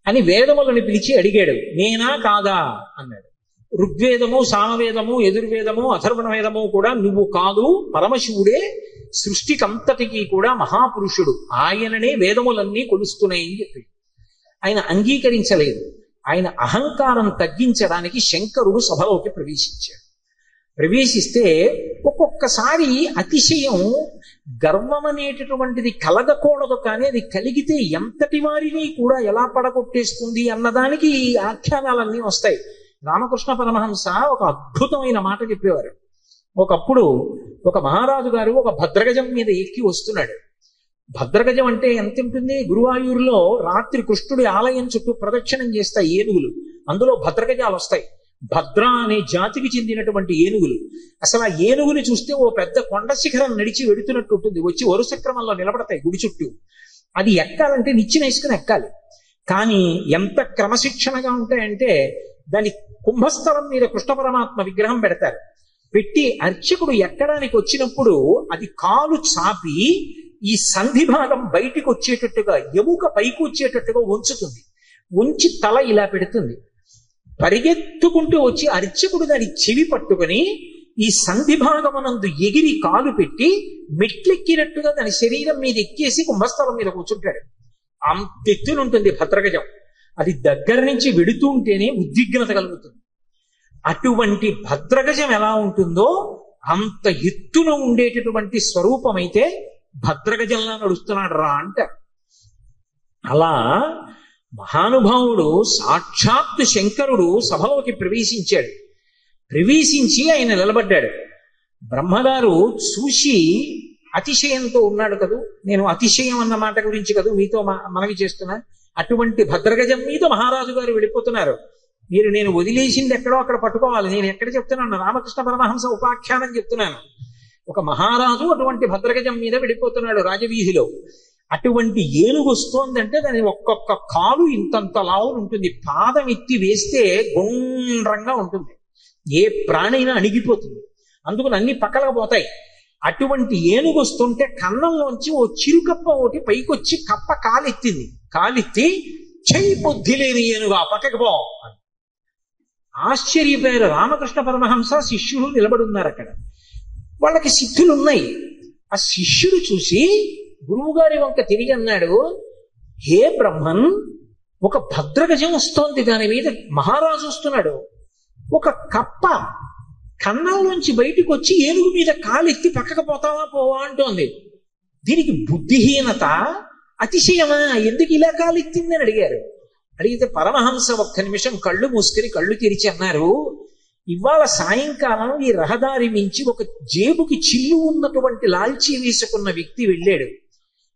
అని వేదములను పిలిచి అడిగాడు. నేనా కాదా అన్నాడు. ఋగ్వేదము, సామవేదము, యజుర్వేదము, అథర్వణ వేదము కూడా నువ్వు కాదు, పరమశివుడే సృష్టికంతటికి కూడా మహాపురుషుడు, ఆయననే వేదములన్నీ కొలుస్తున్నాయని చెప్పి ఆయన అంగీకరించలేదు. ఆయన అహంకారం తగ్గించడానికి శంకరుడు సభలోకి ప్రవేశించాడు. ప్రవేశిస్తే ఒక్కొక్కసారి అతిశయం, గర్వం అనేటటువంటిది కలగకూడదు, కానీ అది కలిగితే ఎంతటి వారిని కూడా ఎలా పడగొట్టేస్తుంది అన్నదానికి ఈ ఆఖ్యానాలన్నీ వస్తాయి. రామకృష్ణ పరమహంస ఒక అద్భుతమైన మాట చెప్పేవారు. ఒకప్పుడు ఒక మహారాజు గారు ఒక భద్రగజం మీద ఎక్కి వస్తున్నాడు. భద్రగజం అంటే ఎంత ఉంటుంది? గురువాయూరులో రాత్రి కృష్ణుడి ఆలయం చుట్టూ ప్రదక్షిణం చేస్తాయి ఏనుగులు, అందులో భద్రగజాలు వస్తాయి. భద్ర అనే జాతికి చెందినటువంటి ఏనుగులు. అసలు ఆ ఏనుగుని చూస్తే ఓ పెద్ద కొండ శిఖరం నడిచి వెడుతున్నట్టు ఉంటుంది. వచ్చి వరుస క్రమంలో నిలబడతాయి గుడి చుట్టూ. అది ఎక్కాలంటే నిచ్చెన వేసుకుని ఎక్కాలి. కానీ ఎంత క్రమశిక్షణగా ఉంటాయంటే, దాని కుంభస్థలం మీద కృష్ణ పరమాత్మ విగ్రహం పెడతారు. పెట్టి అర్చకుడు ఎక్కడానికి వచ్చినప్పుడు అది కాలు చాపి ఈ సంధి భాగం బయటికి వచ్చేటట్టుగా, ఎముక పైకి వచ్చేటట్టుగా ఉంచుతుంది. ఉంచి తల ఇలా పెడుతుంది. పరిగెత్తుకుంటూ వచ్చి అర్చకుడు దాని చెవి పట్టుకుని ఈ సంధి భాగమునందు ఎగిరి కాలు పెట్టి మెట్లెక్కినట్టుగా దాని శరీరం మీద ఎక్కేసి కుంభస్థలం మీద కూర్చుంటాడు. అంతెత్తునుంటుంది భద్రగజం. అది దగ్గర నుంచి వెడుతూ ఉంటేనే ఉద్విగ్నత కలుగుతుంది. అటువంటి భద్రగజం ఎలా ఉంటుందో అంత ఎత్తున ఉండేటటువంటి స్వరూపమైతే భద్రగజంలా నడుస్తున్నాడు రా అంటారు. అలా మహానుభావుడు సాక్షాత్ శంకరుడు సభలోకి ప్రవేశించాడు. ప్రవేశించి ఆయన నిలబడ్డాడు. బ్రహ్మగారు చూసి అతిశయంతో ఉన్నాడు కదూ. నేను అతిశయం అన్న మాట గురించి కదూ మీతో మనవి చేస్తున్నా. అటువంటి భద్రగజం మీద మహారాజు గారు వెళ్ళిపోతున్నారు. మీరు నేను వదిలేసింది ఎక్కడో అక్కడ పట్టుకోవాలి. నేను ఎక్కడ చెప్తున్నాను? రామకృష్ణ పరమహంస ఉపాఖ్యానం చెప్తున్నాను. ఒక మహారాజు అటువంటి భద్రగజం మీద వెళ్ళిపోతున్నాడు రాజవీధిలో. అటువంటి ఏనుగు వస్తోందంటే దాని ఒక్కొక్క కాలు ఇంతంత లావును ఉంటుంది. పాదం ఎత్తి వేస్తే గుండ్రంగా ఉంటుంది. ఏ ప్రాణైనా అణిగిపోతుంది. అందుకని అన్ని పక్కలకు పోతాయి. అటువంటి ఏనుగు వస్తుంటే కన్నంలోంచి ఓ చిరుకప్ప ఒకటి పైకొచ్చి కప్ప కాలెత్తింది. కాలెత్తి చెయ్యి బుద్ధి లేని ఏనుగా పక్కకి పో. ఆశ్చర్యపోయారు రామకృష్ణ పరమహంస, శిష్యులు నిలబడున్నారు అక్కడ. వాళ్ళకి సిద్ధులున్నాయి. ఆ శిష్యుడు చూసి గురువుగారి వంక తిరిగి అన్నాడు, హే బ్రహ్మన్, ఒక భద్రగజం వస్తోంది, దాని మీద మహారాజు వస్తున్నాడు. ఒక కప్ప కన్నంలోంచి బయటకు వచ్చి ఏనుగు మీద కాలెత్తి పక్కకు పోతావా పోవా అంటోంది. దీనికి బుద్ధిహీనత, అతిశయమా? ఎందుకు ఇలా కాలెత్తిందని అడిగారు. అడిగితే పరమహంస ఒక్క నిమిషం కళ్ళు మూసుకొని కళ్ళు తెరిచి అన్నారు, ఇవాళ సాయంకాలం ఈ రహదారి మించి ఒక జేబుకి చిల్లు ఉన్నటువంటి లాల్చీ వేసుకున్న వ్యక్తి వెళ్ళాడు.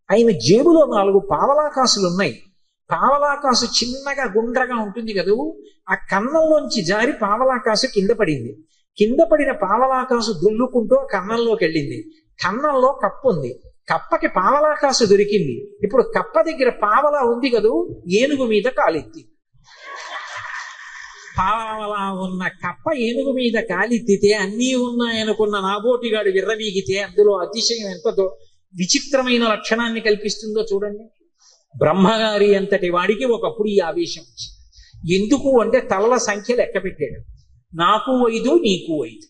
ఆయన జేబులో 4 పావలాకాసులున్నాయి. పావలాకాసు చిన్నగా గుండ్రగా ఉంటుంది కదూ. ఆ కన్నంలోంచి జారి పావలాకాసు కింద పడింది. కింద పడిన పావలాకాసు దుల్లుకుంటూ కన్నంలోకి వెళ్ళింది. కన్నంలో కప్పు ఉంది. కప్పకి పావలా కాసు దొరికింది. ఇప్పుడు కప్ప దగ్గర పావలా ఉంది కదూ, ఏనుగు మీద కాలెత్తి. పావలా ఉన్న కప్ప ఏనుగు మీద కాలెత్తితే అన్నీ ఉన్నాయనుకున్న నాబోటిగాడు విర్రవీగితే అందులో అతిశయం ఎంత విచిత్రమైన లక్షణాన్ని కల్పిస్తుందో చూడండి. బ్రహ్మగారి అంతటి వాడికి ఒకప్పుడు ఈ ఆవేశం వచ్చింది. ఎందుకు అంటే తలల సంఖ్య లెక్క పెట్టాడు. నాకు 5, నీకు 5.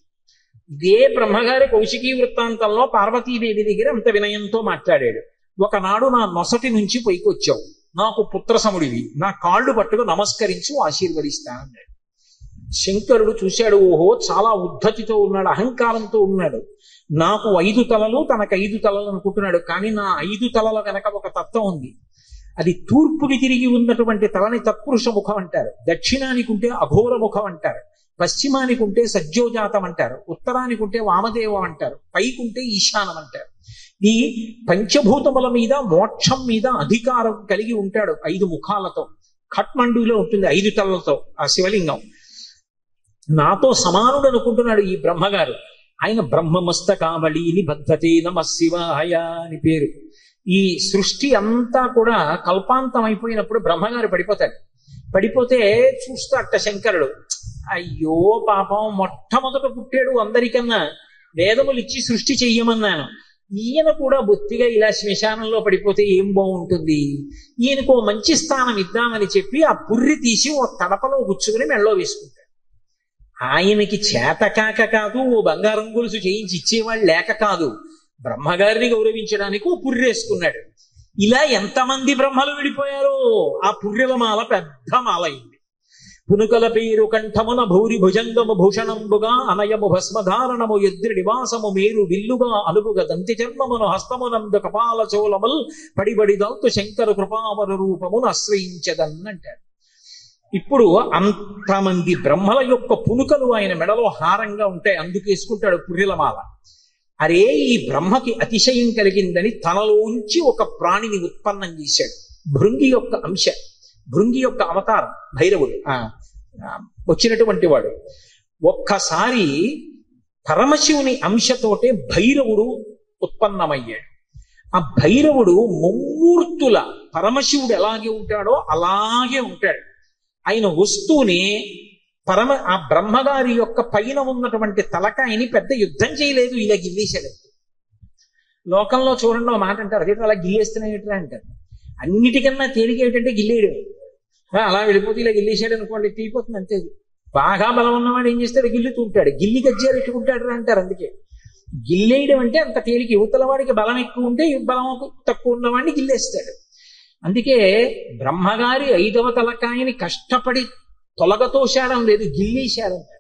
ఇదే బ్రహ్మగారి కౌశికీ వృత్తాంతంలో పార్వతీదేవి దగ్గర అంత వినయంతో మాట్లాడాడు. ఒకనాడు నా నొసటి నుంచి పైకొచ్చావు, నాకు పుత్రసముడివి, నా కాళ్ళు పట్టుకు నమస్కరించు, ఆశీర్వదిస్తానన్నాడు. శంకరుడు చూశాడు, ఓహో చాలా ఉద్ధతితో ఉన్నాడు, అహంకారంతో ఉన్నాడు. నాకు 5 తలలు, తనకు 5 తలలు అనుకుంటున్నాడు. కానీ నా 5 తలల వెనక ఒక తత్వం ఉంది. అది తూర్పుకి తిరిగి ఉన్నటువంటి తలని తత్పురుష ముఖం అంటారు, దక్షిణానికి ఉంటే అఘోర ముఖం అంటారు, పశ్చిమానికి ఉంటే సజ్జోజాతం అంటారు, ఉత్తరానికి ఉంటే వామదేవం అంటారు, పైకుంటే ఈశానం అంటారు. ఈ పంచభూతముల మీద మోక్షం మీద అధికారం కలిగి ఉంటాడు 5 ముఖాలతో. ఖట్మండులో ఉంటుంది 5 తలలతో ఆ శివలింగం. నాతో సమానుడు అనుకుంటున్నాడు ఈ బ్రహ్మగారు. ఆయన బ్రహ్మమస్తకావళి నిబద్ధతే నమః శివాయ అని పేరు. ఈ సృష్టి అంతా కూడా కల్పాంతం అయిపోయినప్పుడు బ్రహ్మగారు పడిపోతాడు. పడిపోతే చూస్తాట శంకరుడు, అయ్యో పాపం, మొట్టమొదట పుట్టాడు అందరికన్నా, వేదములు ఇచ్చి సృష్టి చెయ్యమన్నాను, ఈయన కూడా బొత్తిగా ఇలా శ్మశానంలో పడిపోతే ఏం బాగుంటుంది, ఈయనకు ఓ మంచి స్థానం ఇద్దామని చెప్పి ఆ పుర్రి తీసి ఓ తడపలో గుచ్చుకుని మెళ్ళో వేసుకుంటాడు. ఆయనకి చేతకాక కాదు, ఓ బంగారం గొలుసు చేయించి ఇచ్చేవాళ్ళు లేక కాదు, బ్రహ్మగారిని గౌరవించడానికి ఓ పుర్రేసుకున్నాడు. ఇలా ఎంతమంది బ్రహ్మలు విడిపోయారో ఆ పుర్రెల మాల పెద్ద మాల అయింది. పునుకల పేరు కంఠమున భూరి భుజంగము భూషణంబుగా అనయము భస్మధారణము ఎద్రి నివాసము మేరు విల్లుగా అనుగుగా దంతి చర్మమును హస్తమునందు కపాల చోళముల్ పడిబడి దంతు శంకర కృపావర రూపమును ఆశ్రయించదన్నంటాడు. ఇప్పుడు అంతమంది బ్రహ్మల యొక్క పునుకలు ఆయన మెడలో హారంగా ఉంటాయి, అందుకేసుకుంటాడు పుర్రెలమాల. అరే, ఈ బ్రహ్మకి అతిశయం కలిగిందని తనలోంచి ఒక ప్రాణిని ఉత్పన్నం చేశాడు. భృంగి యొక్క అంశ, భృంగి యొక్క అవతారం భైరవుడు వచ్చినటువంటి వాడు. ఒక్కసారి పరమశివుని అంశతోటే భైరవుడు ఉత్పన్నమయ్యాడు. ఆ భైరవుడు ముమ్మూర్తుల పరమశివుడు ఎలాగే ఉంటాడో అలాగే ఉంటాడు. ఆయన వస్తూనే ఆ బ్రహ్మగారి యొక్క పైన ఉన్నటువంటి తలకాయని పెద్ద యుద్ధం చేయలేదు, ఇలా గిల్లేశాడు. లోకంలో చూడండి ఒక మాట అంటారు, అదే అలా గిల్లేస్తున్నాయిట్రా అంటారు. అన్నిటికన్నా తేలిక ఏమిటంటే గిల్లేయడమే. అలా వెళ్ళిపోతే ఇలా గిల్లేశాడు అనుకోండి, తీరిపోతుంది అంతే. బాగా బలం ఉన్నవాడు ఏం చేస్తాడు, గిల్లుతూ ఉంటాడు, గిల్లి గజ్జాలు ఎట్టుకుంటాడు అంటారు. అందుకే గిల్లేయడం అంటే అంత తేలిక. యువతల వాడికి బలం ఎక్కువ ఉంటే బలం తక్కువ ఉన్నవాడిని గిల్లేస్తాడు. అందుకే బ్రహ్మగారి 5వ తలకాయని కష్టపడి తొలగతోశాడం లేదు, గిల్లేశాడంట.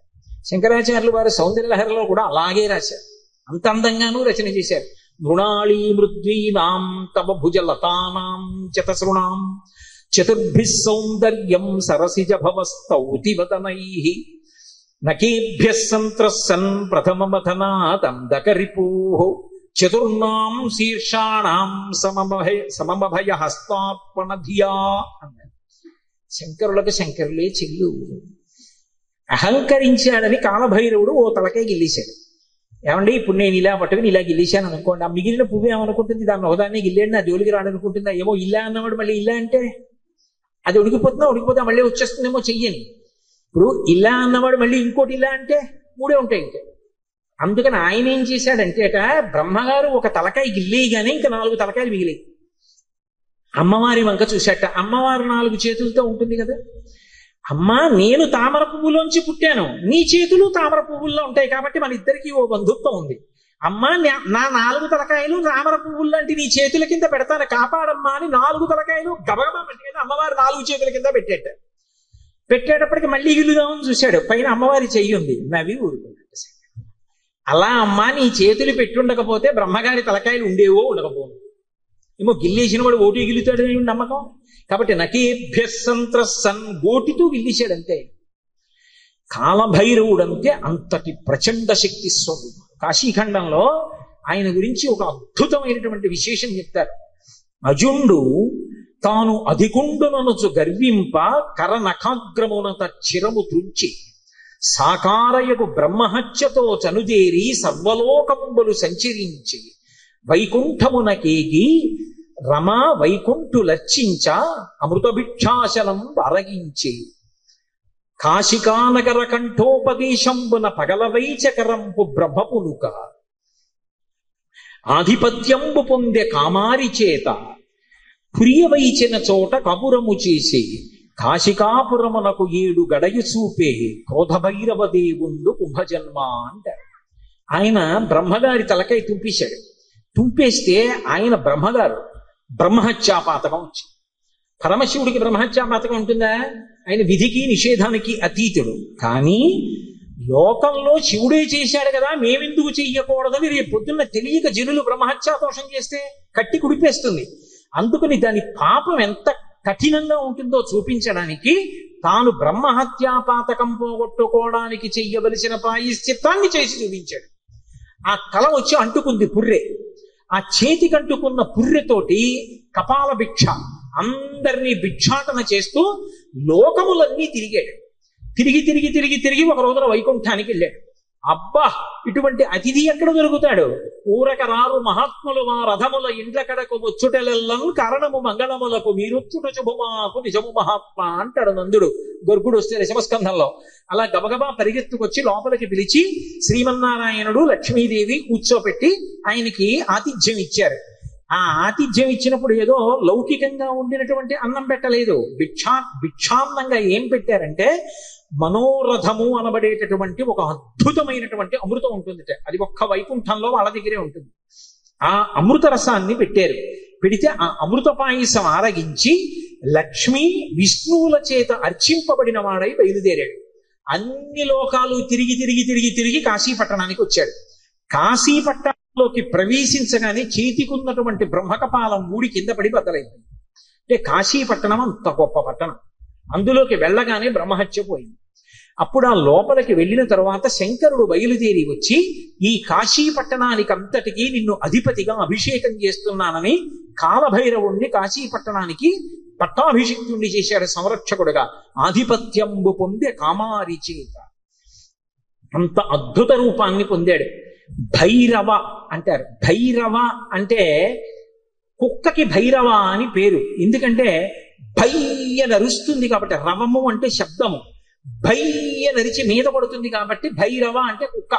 శంకరాచార్యులు వారు సౌందర్యలహరిలో కూడా అలాగే రాశారు, అంత అందంగానూ రచన చేశారు. మృణాళీ మృద్వీనాం తవ భుజలతానాం చతసృణాం చతుర్భిః సౌందర్యం సరసిజ భవస్తౌతివదనైః నకేభ్యః సంత్రస్సన్ ప్రథమమథనాదందకరిపూః చతుర్నాం శీర్షాణాం సమమభయ హస్తాత్మన ధియా అన్నాడు. శంకరులకు శంకరులే చెల్లు. అహంకరించాడని కాలభైరవుడు ఓ తలకే గిల్లేశాడు. ఏమండి, ఇప్పుడు నేను ఇలా పట్టుకుని ఇలా గిల్లేశాను అనుకోండి, ఆ మిగిలిన పువ్వు ఏమనుకుంటుంది, దాన్ని ఒకదాన్ని గిల్లేండి నా జోలికి రాడనుకుంటుందా? ఏమో ఇలా అన్నవాడు మళ్ళీ ఇలా అంటే అది ఉడికిపోతే మళ్ళీ వచ్చేస్తుందేమో చెయ్యని. ఇప్పుడు ఇలా అన్నవాడు మళ్ళీ ఇంకోటి ఇలా అంటే 3 ఉంటాయి ఇంకా. అందుకని ఆయన ఏం చేశాడంటే బ్రహ్మగారు ఒక తలకాయ గిల్లేయగానే ఇంకా 4 తలకాయలు మిగిలాయి. అమ్మవారి వంక చూశాట. అమ్మవారు 4 చేతులతో ఉంటుంది కదా. అమ్మా, నేను తామర పువ్వులోంచి పుట్టాను, నీ చేతులు తామర పువ్వుల్లో ఉంటాయి కాబట్టి మన ఇద్దరికి ఓ బంధుత్వం ఉంది. అమ్మా, నా 4 తలకాయలు తామర పువ్వులు లాంటి నీ చేతుల కింద పెడతాను, కాపాడమ్మా అని 4 తలకాయలు గబగబా పెట్టుకుని అమ్మవారు 4 చేతుల కింద పెట్టేటప్పటికి మళ్ళీ గిల్లుదామని చూశాడు. పైన అమ్మవారి చెయ్యి ఉంది, నవ్వి ఊరుకున్నాడు. అలా అమ్మా, నీ చేతులు పెట్టుండకపోతే బ్రహ్మగారి తలకాయలు ఉండేవో ఉండకపోవు. ఏమో గిల్లేసిన వాడు ఓటు గిల్లుతాడు నమ్మకం. కాబట్టి నకేభ్యః సంత్రస్సన్ గోటితో గిల్లేశాడంతే. కాలభైరవుడంటే అంతటి ప్రచండ శక్తి స్వరూపం. కాశీఖండంలో ఆయన గురించి ఒక అద్భుతమైనటువంటి విశేషం చెప్తారు. అజుండు తాను అధికుండుననుచు గర్వింప కరనఖాగ్రమునత చిరము త్రుంచి సాకారయకు బ్రహ్మహత్యతో చనుదేరి సర్వలోకంబులు సంచరించి వైకుంఠమునకేగి రమా వైకుంఠులర్చించ అమృతభిక్షాశనం అరగించే కాశికానగర కంఠోపదేశంబున పగలవైచకరంపు బ్రహ్మపునుక ఆధిపత్యంబు పొందె కామారి చేత పురియవైచిన చోట కపురము చేసే కాశికాపురమునకు 7 గడయు చూపే క్రోధభైరవ దేవుండు కుంభజన్మ అంటారు. ఆయన బ్రహ్మగారి తలకై తుంపేశాడు. తుంపేస్తే ఆయన బ్రహ్మగారు బ్రహ్మహత్యాపాతకం వచ్చింది. పరమశివుడికి బ్రహ్మహత్యాపాతకం ఉంటుందా? ఆయన విధికి నిషేధానికి అతీతుడు. కానీ లోకంలో శివుడే చేశాడు కదా, మేమెందుకు చెయ్యకూడదని రేపు పొద్దున్న తెలియక జనులు బ్రహ్మహత్యాదోషం చేస్తే కట్టి కుడిపేస్తుంది. అందుకని దాని పాపం ఎంత కఠినంగా ఉంటుందో చూపించడానికి తాను బ్రహ్మహత్యాపాతకం పోగొట్టుకోవడానికి చెయ్యవలసిన ప్రాయశ్చిత్తాన్ని చేసి చూపించాడు. ఆ తల వచ్చి అంటుకుంది పుర్రె. ఆ చేతికి అంటుకున్న పుర్రెతోటి కపాల భిక్ష అందరినీ భిక్షాటన చేస్తూ లోకములన్నీ తిరిగాడు. తిరిగి తిరిగి తిరిగి తిరిగి ఒక రోజున వైకుంఠానికి వెళ్ళాడు. అబ్బా, ఇటువంటి అతిథి ఎక్కడ దొరుకుతాడు? ఊరక రారు మహాత్ములు మా రథముల ఇండ్ల కడకు వచ్చుటెలెల్లను కారణము మంగళములకు మీరొచ్చుట శుభమాకు నిజము మహాత్మ అంటాడు నందుడు గొర్గుడు వస్తే దశమస్కంధంలో. అలా గబగబా పరిగెత్తుకొచ్చి లోపలికి పిలిచి శ్రీమన్నారాయణుడు లక్ష్మీదేవి కూర్చోపెట్టి ఆయనకి ఆతిథ్యం ఇచ్చారు. ఆ ఆతిథ్యం ఇచ్చినప్పుడు ఏదో లౌకికంగా ఉండినటువంటి అన్నం పెట్టలేదు. భిక్షాన్నంగా ఏం పెట్టారంటే మనోరథము అనబడేటటువంటి ఒక అద్భుతమైనటువంటి అమృతం ఉంటుంది. అది ఒక్క వైకుంఠంలో వాళ్ళ దగ్గరే ఉంటుంది. ఆ అమృత రసాన్ని పెట్టారు. పెడితే ఆ అమృత పాయసం ఆరగించి లక్ష్మీ విష్ణువుల చేత అర్చింపబడిన వాడై బయలుదేరాడు. అన్ని లోకాలు తిరిగి తిరిగి తిరిగి తిరిగి కాశీపట్టణానికి వచ్చాడు. కాశీపట్టణంలోకి ప్రవేశించగానే చేతికున్నటువంటి బ్రహ్మకపాలం ఊడి కింద పడి బద్దలైంది. అంటే కాశీపట్టణం అంత గొప్ప పట్టణం. అందులోకి వెళ్ళగానే బ్రహ్మహత్య పోయింది. అప్పుడు ఆ లోపలికి వెళ్ళిన తర్వాత శంకరుడు బయలుదేరి వచ్చి ఈ కాశీ పట్టణానికి అంతటికీ నిన్ను అధిపతిగా అభిషేకం చేస్తున్నానని కాలభైరవుణ్ణి కాశీ పట్టణానికి పట్టాభిషిక్తుణ్ణి చేశాడు సంరక్షకుడుగా. ఆధిపత్యంబు పొందే కామారి చేత అంత అద్భుత రూపాన్ని పొందాడు. భైరవ అంటారు. భైరవ అంటే కుక్కకి భైరవ అని పేరు. ఎందుకంటే భయ్య నరుస్తుంది కాబట్టి, రవము అంటే శబ్దము, భయ్య నరిచి మీద పడుతుంది కాబట్టి భైరవ అంటే కుక్క.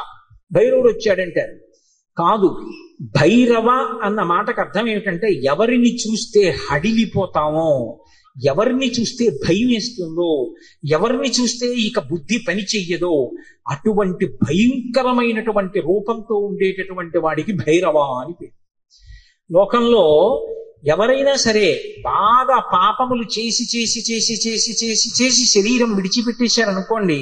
భైరవుడు వచ్చాడంటారు. కాదు, భైరవ అన్న మాటకు అర్థం ఏమిటంటే ఎవరిని చూస్తే హడిలిపోతామో, ఎవరిని చూస్తే భయం వేస్తుందో, ఎవరిని చూస్తే ఇక బుద్ధి పని చెయ్యదో అటువంటి భయంకరమైనటువంటి రూపంతో ఉండేటటువంటి వాడికి భైరవ అని పేరు. లోకంలో ఎవరైనా సరే బాగా పాపములు చేసి చేసి చేసి చేసి చేసి చేసి శరీరం విడిచిపెట్టేశారనుకోండి,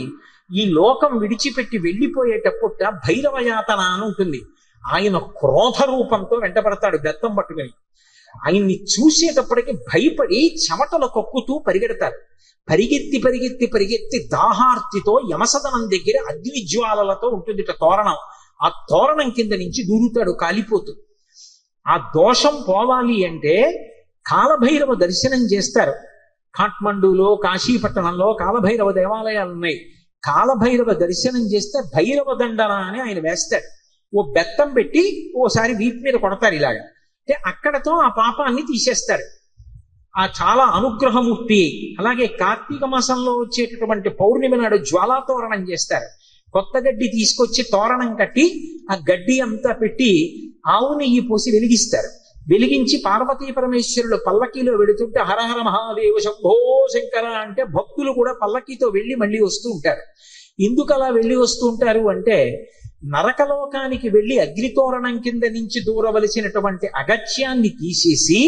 ఈ లోకం విడిచిపెట్టి వెళ్ళిపోయేటప్పుడు భైరవ యాతన అని ఉంటుంది. ఆయన క్రోధ రూపంతో వెంటపడతాడు బెత్తం పట్టుకుని. ఆయన్ని చూసేటప్పటికి భయపడి చెమటలు కక్కుతూ పరిగెడతారు. పరిగెత్తి పరిగెత్తి పరిగెత్తి దాహార్తితో యమసదనం దగ్గర అగ్నిజ్వాలలతో ఉంటుంది తోరణం. ఆ తోరణం కింద నుంచి దూరుతాడు కాలిపోతూ. ఆ దోషం పోవాలి అంటే కాలభైరవ దర్శనం చేస్తారు. కాఠ్మండూలో కాశీపట్టణంలో కాలభైరవ దేవాలయాలు ఉన్నాయి. కాలభైరవ దర్శనం చేస్తే భైరవ దండన అని ఆయన వేస్తాడు. ఓ బెత్తం పెట్టి ఓసారి వీపు మీద కొడతారు ఇలాగా. అంటే అక్కడతో ఆ పాపాన్ని తీసేస్తారు. ఆ చాలా అనుగ్రహమూర్తి. అలాగే కార్తీక మాసంలో వచ్చేటటువంటి పౌర్ణమి నాడు జ్వాలాతోరణం చేస్తారు. కొత్త గడ్డి తీసుకొచ్చి తోరణం కట్టి ఆ గడ్డి అంతా పెట్టి ఆవు నెయ్యి పోసి వెలిగిస్తారు. వెలిగించి పార్వతీ పరమేశ్వరులు పల్లకీలో వెళుతుంటే హరహర మహాదేవ శంభో శంకర అంటే భక్తులు కూడా పల్లకీతో వెళ్ళి మళ్ళీ వస్తూ ఉంటారు. ఎందుకు అలా వెళ్ళి వస్తూ ఉంటారు అంటే నరకలోకానికి వెళ్ళి అగ్నితోరణం కింద నుంచి దూరవలసినటువంటి అగత్యాన్ని తీసేసి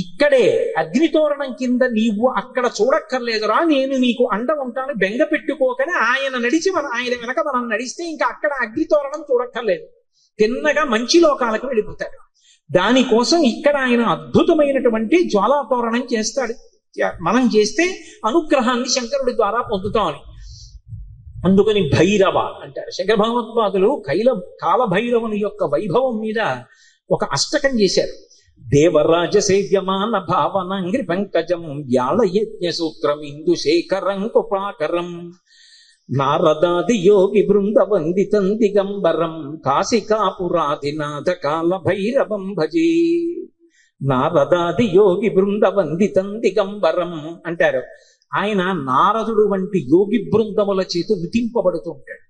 ఇక్కడే అగ్నితోరణం కింద నీవు అక్కడ చూడక్కర్లేదురా, నేను నీకు అండ ఉంటాను, బెంగ పెట్టుకోకని ఆయన నడిచి ఆయన వెనక మనం నడిస్తే ఇంకా అక్కడ అగ్నితోరణం చూడక్కర్లేదు, తిన్నగా మంచి లోకాలకు వెళ్ళిపోతాడు. దానికోసం ఇక్కడ ఆయన అద్భుతమైనటువంటి జ్వాలాతోరణం చేస్తాడు. మనం చేస్తే అనుగ్రహాన్ని శంకరుడి ద్వారా పొందుతామని. అందుకని భైరవ అంటారు. శంకర భగవత్పాదులు కాలభైరవుని యొక్క వైభవం మీద ఒక అష్టకం చేశారు. దేవరాజ సేవ్యమాన భావనంగ్రి పంకజం వ్యాళయజ్ఞ సూత్రం ఇందు శేఖరం కృపాకరం నారదాది యోగి బృంద వందితం దిగంబరం కాశికాపురాధినాథ కాల భైరవం భజే. నారదాది యోగి బృంద వందితం దిగంబరం అంటారు. ఆయన నారదుడు వంటి యోగి బృందముల చేత విధింపబడుతూ ఉంటాడు.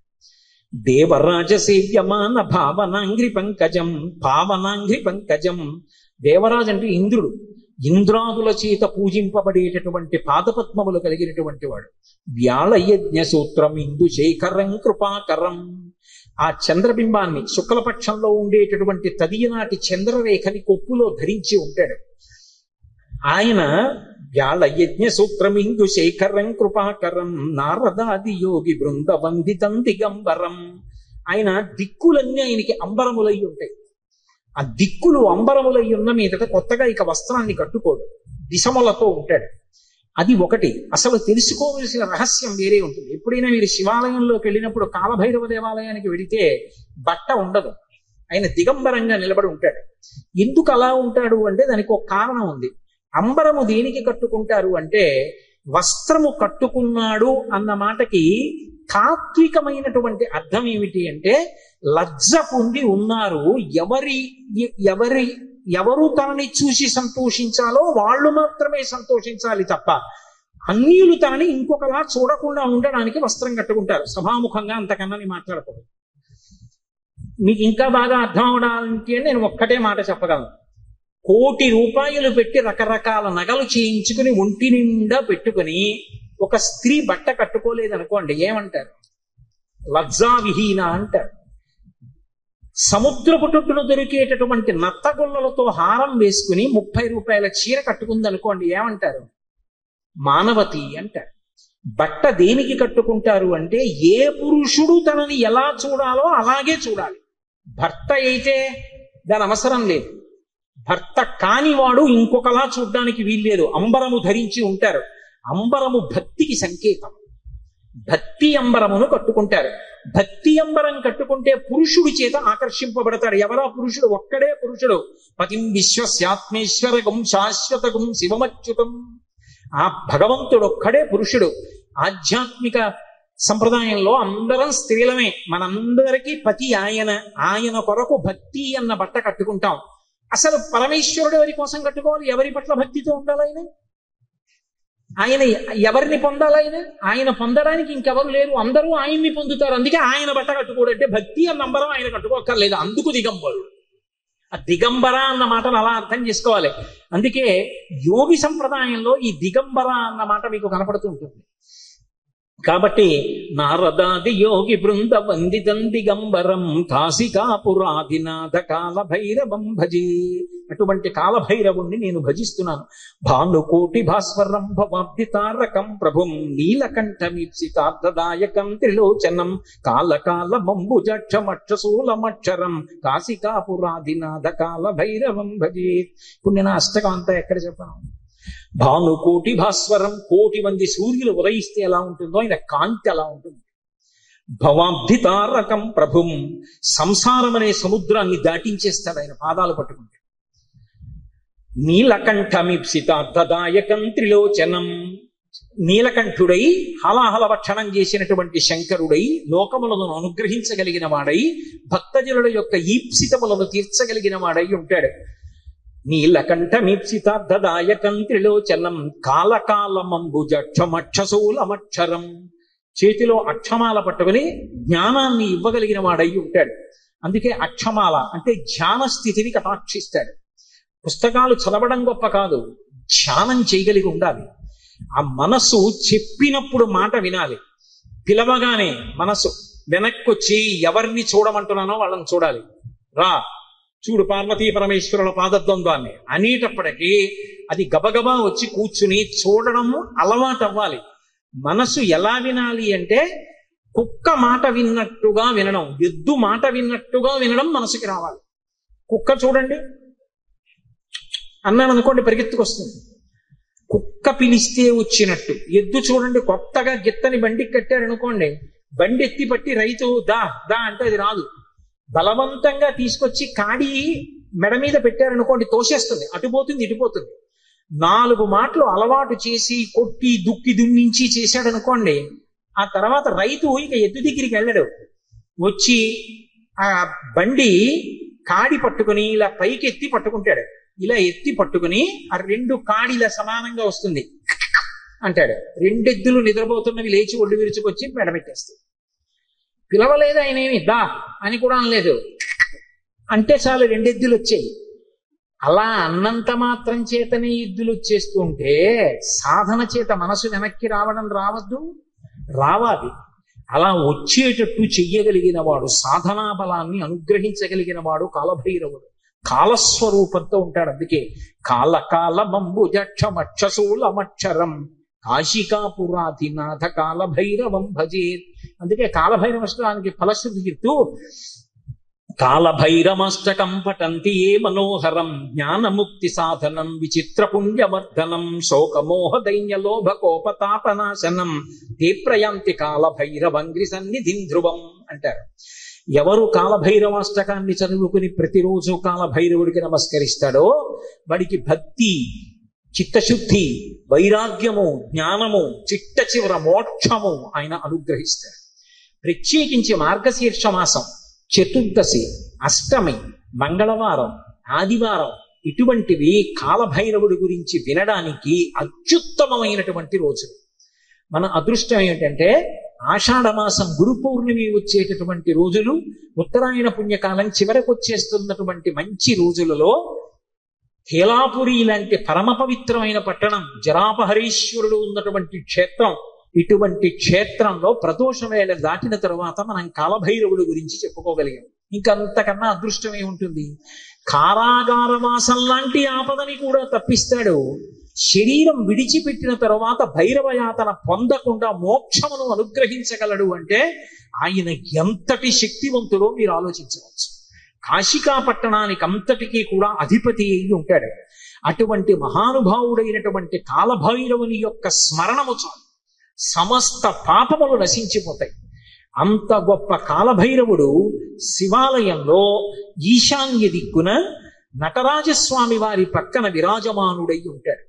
దేవరాజ సేవ్యమాన భావనాంగ్రి పంకజం, పావనాంగ్రి పంకజం. దేవరాజు అంటే ఇంద్రుడు, ఇంద్రాదుల చేత పూజింపబడేటటువంటి పాదపద్మములు కలిగినటువంటి వాడు. వ్యాళయజ్ఞ సూత్రం ఇందుశేఖరం కృపాకరం. ఆ చంద్రబింబాన్ని శుక్లపక్షంలో ఉండేటటువంటి తదియనాటి చంద్రరేఖని కొప్పులో ధరించి ఉంటాడు ఆయన. వ్యాళయజ్ఞ సూత్రం ఇందుశేఖరం కృపాకరం నారదాది యోగి బృంద వందితం దిగంబరం. ఆయన దిక్కులన్నీ ఆయనకి అంబరములై ఉంటాయి. ఆ దిక్కులు అంబరములై ఉన్న మీదట కొత్తగా ఇక వస్త్రాన్ని కట్టుకోడు, దిశములతో ఉంటాడు. అది ఒకటి. అసలు తెలుసుకోవలసిన రహస్యం వేరే ఉంటుంది. ఎప్పుడైనా మీరు శివాలయంలోకి వెళ్ళినప్పుడు కాలభైరవ దేవాలయానికి వెళితే బట్ట ఉండదు, ఆయన దిగంబరంగా నిలబడి ఉంటాడు. ఎందుకు అలా ఉంటాడు అంటే దానికి ఒక కారణం ఉంది. అంబరము దేనికి కట్టుకుంటారు అంటే, వస్త్రము కట్టుకున్నాడు అన్న మాటకి తాత్వికమైనటువంటి అర్థం ఏమిటి అంటే, లజ్జ పొంది ఉన్నారు, ఎవరు తనని చూసి సంతోషించాలో వాళ్ళు మాత్రమే సంతోషించాలి తప్ప అన్యులు తనని ఇంకొకలా చూడకుండా ఉండడానికి వస్త్రం కట్టుకుంటారు. సభాముఖంగా అంతకన్నా మాట్లాడకూడదు. మీకు ఇంకా బాగా అర్థం అవడానికి నేను ఒక్కటే మాట చెప్పగలను. 1,00,00,000 రూపాయలు పెట్టి రకరకాల నగలు చేయించుకుని ఒంటి నిండా పెట్టుకుని ఒక స్త్రీ బట్ట కట్టుకోలేదనుకోండి, ఏమంటారు? లజ్జావిహీన అంటారు. సముద్రపు టొట్టును దొరికేటటువంటి నత్తగొల్లలతో హారం వేసుకుని 30 రూపాయల చీర కట్టుకుందనుకోండి, ఏమంటారు? మానవతి అంటారు. బట్ట దేనికి కట్టుకుంటారు అంటే, ఏ పురుషుడు తనని ఎలా చూడాలో అలాగే చూడాలి. భర్త అయితే దాని అవసరం లేదు, భర్త కానివాడు ఇంకొకలా చూడ్డానికి వీల్లేదు. అంబరము ధరించి ఉంటారు. అంబరము భక్తికి సంకేతం. భక్తి అంబరమును కట్టుకుంటారు. భక్తి అంబరం కట్టుకుంటే పురుషుడి చేత ఆకర్షింపబడతాడు. ఎవరా పురుషుడు? ఒక్కడే పురుషుడు. పతిం విశ్వస్యాత్మేశ్వరగం శాశ్వతగం శివమచ్యుతం. ఆ భగవంతుడు ఒక్కడే పురుషుడు. ఆధ్యాత్మిక సంప్రదాయంలో అందరం స్త్రీలమే. మనందరికీ పతి ఆయన. ఆయన కొరకు భక్తి అన్న బట్ట కట్టుకుంటాం. అసలు పరమేశ్వరుడు ఎవరి కోసం కట్టుకోవాలి? ఎవరి పట్ల భక్తితో ఉండాలి ఆయన? ఆయన ఎవరిని పొందాలి? ఆయన పొందడానికి ఇంకెవరు లేరు, అందరూ ఆయన్ని పొందుతారు. అందుకే ఆయన బట్ట కట్టుకోడంటే భక్తి అన్న నంబరం ఆయన కట్టుకోక్కర్లేదు. అందుకు దిగంబరుడు. ఆ దిగంబర అన్న మాటను అలా అర్థం చేసుకోవాలి. అందుకే యోగి సంప్రదాయంలో ఈ దిగంబర అన్న మాట మీకు కనపడుతూ ఉంటుంది. కాబట్టి నారదాది యోగి బృంద వందితం దిగంబరం కాశికాపురాధినాథ కాల భైరవం భజే. అటువంటి కాలభైరవుణ్ణి నేను భజిస్తున్నాను. భానుకోటి భాస్వరం భవాబ్ది తారకం ప్రభుం నీలకంఠమీప్సితార్థదాయకం త్రిలోచనం కాలకాల మంబుజక్షమక్షశూలమక్షరం కాశికాపురాధినాథ కాల భైరవం భజే. ఇప్పుడు నేను అష్టకం అంతా ఎక్కడ చెప్పాను? భానుకోటి భాస్వరం, 1,00,00,000 మంది సూర్యులు ఉదయిస్తే ఎలా ఉంటుందో ఆయన కాంతి అలా ఉంటుంది. భవాబ్ది తారకం ప్రభుం, సంసారం అనే సముద్రాన్ని దాటించేస్తాడు ఆయన పాదాలు పట్టుకుంటే. నీలకంఠమీప్సితార్థదాయకం త్రిలోచనం, నీలకంఠుడై హలాహల భక్షణం చేసినటువంటి శంకరుడై లోకములను అనుగ్రహించగలిగిన వాడై భక్తజనుల యొక్క ఈప్సితములను తీర్చగలిగిన వాడై ఉంటాడు. నీలకంఠమీప్సితార్థదాయకం త్రిలోచనం కాలకాలమంబుజక్షమక్షశూలమక్షరం, చేతిలో అక్షమాల పట్టుకుని జ్ఞానాన్ని ఇవ్వగలిగిన వాడై ఉంటాడు. అందుకే అక్షమాల అంటే ధ్యాన స్థితిని కటాక్షిస్తాడు. పుస్తకాలు చదవడం గొప్ప కాదు, ధ్యానం చేయగలిగి ఉండాలి. ఆ మనస్సు చెప్పినప్పుడు మాట వినాలి. పిలవగానే మనస్సు వెనక్కొచ్చి ఎవరిని చూడమంటున్నానో వాళ్ళని చూడాలి. రా చూడు పార్వతీ పరమేశ్వరుల పాదద్వంద్వాన్ని అనేటప్పటికీ అది గబగబా వచ్చి కూర్చుని చూడడము అలవాటు అవ్వాలి. మనసు ఎలా వినాలి అంటే కుక్క మాట విన్నట్టుగా వినడం, ఎద్దు మాట విన్నట్టుగా వినడం మనసుకి రావాలి. కుక్క చూడండి అన్నాను అనుకోండి పరిగెత్తుకొస్తుంది, కుక్క పిలిస్తే వచ్చినట్టు. ఎద్దు చూడండి కొత్తగా గిత్తని బండికి కట్టారనుకోండి, బండి ఎత్తి పట్టి రైతు దా దా అంటే అది రాదు. బలవంతంగా తీసుకొచ్చి కాడి మెడ మీద పెట్టారనుకోండి తోసేస్తుంది, అటుపోతుంది ఇటుపోతుంది. 4 మాటలు అలవాటు చేసి కొట్టి దుక్కి దున్నించి చేశాడనుకోండి ఆ తర్వాత రైతు ఇక ఎద్దు దగ్గరికి వెళ్ళడు, వచ్చి ఆ బండి కాడి పట్టుకుని ఇలా పైకి ఎత్తి పట్టుకుంటాడు. ఇలా ఎత్తి పట్టుకుని ఆ 2 కాడిలా సమానంగా వస్తుంది అంటాడు. 2 ఎద్దులు నిద్రపోతున్నవి లేచి ఒళ్ళు విరుచుకొచ్చి మెడబెట్టేస్తాయి. పిలవలేదు ఆయన, ఏమి దా అని కూడా అనలేదు, అంటే చాలు 2 ఎద్దులు వచ్చాయి. అలా అన్నంత మాత్రం చేతనే ఎద్దులు వచ్చేస్తుంటే సాధన చేత మనసు వెనక్కి రావద్దు, రావాలి. అలా వచ్చేటట్టు చెయ్యగలిగిన వాడు, సాధనా బలాన్ని అనుగ్రహించగలిగిన వాడు కాలభైరవుడు. కాలస్వరూపంతో ఉంటాడు. అందుకే కాలకాలమంబుజక్షమక్షశూలమక్షరం కాశికాపురాధినాథ కాలభైరవం భజేత్. అందుకే కాలభైరవ శ్లోకానికి ఫలశ్రుతి చెప్తూ కాలభైరమష్టకం పఠంతి ఏ మనోహరం జ్ఞానముక్తి సాధనం విచిత్ర పుణ్యవర్ధనం శోకమోహ దైన్యలోభ కోపతాపనాశనం తే ప్రయాంతి కాలభైరవంగ్రి సన్నిధిం ధ్రువం అంటారు. ఎవరు కాలభైరవాష్టకాన్ని చదువుకుని ప్రతిరోజు కాలభైరవుడికి నమస్కరిస్తాడో వాడికి భక్తి, చిత్తశుద్ధి, వైరాగ్యము, జ్ఞానము, చిట్ట చివర మోక్షము ఆయన అనుగ్రహిస్తాడు. ప్రత్యేకించి మార్గశీర్ష మాసం, చతుర్దశి, అష్టమి, మంగళవారం, ఆదివారం ఇటువంటివి కాలభైరవుడి గురించి వినడానికి అత్యుత్తమమైనటువంటి రోజులు. మన అదృష్టం ఏమిటంటే ఆషాఢమాసం గురు పౌర్ణమి వచ్చేటటువంటి రోజులు, ఉత్తరాయణ పుణ్యకాలం చివరకు వచ్చేస్తున్నటువంటి మంచి రోజులలో హేలాపురి లాంటి పరమ పవిత్రమైన పట్టణం, జరాపహరీశ్వరుడు ఉన్నటువంటి క్షేత్రం, ఇటువంటి క్షేత్రంలో ప్రదోష వేళ దాటిన తరువాత మనం కాలభైరవుడి గురించి చెప్పుకోగలిగాం. ఇంకంతకన్నా అదృష్టం ఏముంటుంది? కారాగారవాసం లాంటి ఆపదని కూడా తప్పిస్తాడు. శరీరం విడిచిపెట్టిన తరువాత భైరవయాతన పొందకుండా మోక్షమును అనుగ్రహించగలడు అంటే ఆయన ఎంతటి శక్తివంతుడో మీరు ఆలోచించవచ్చు. కాశికా పట్టణానికి అంతటికీ కూడా అధిపతి అయి ఉంటాడు. అటువంటి మహానుభావుడైనటువంటి కాలభైరవుని యొక్క స్మరణము చాలు, సమస్త పాపములు నశించిపోతాయి. అంత గొప్ప కాలభైరవుడు శివాలయంలో ఈశాన్య దిక్కున నటరాజస్వామి వారి పక్కన విరాజమానుడై ఉంటాడు.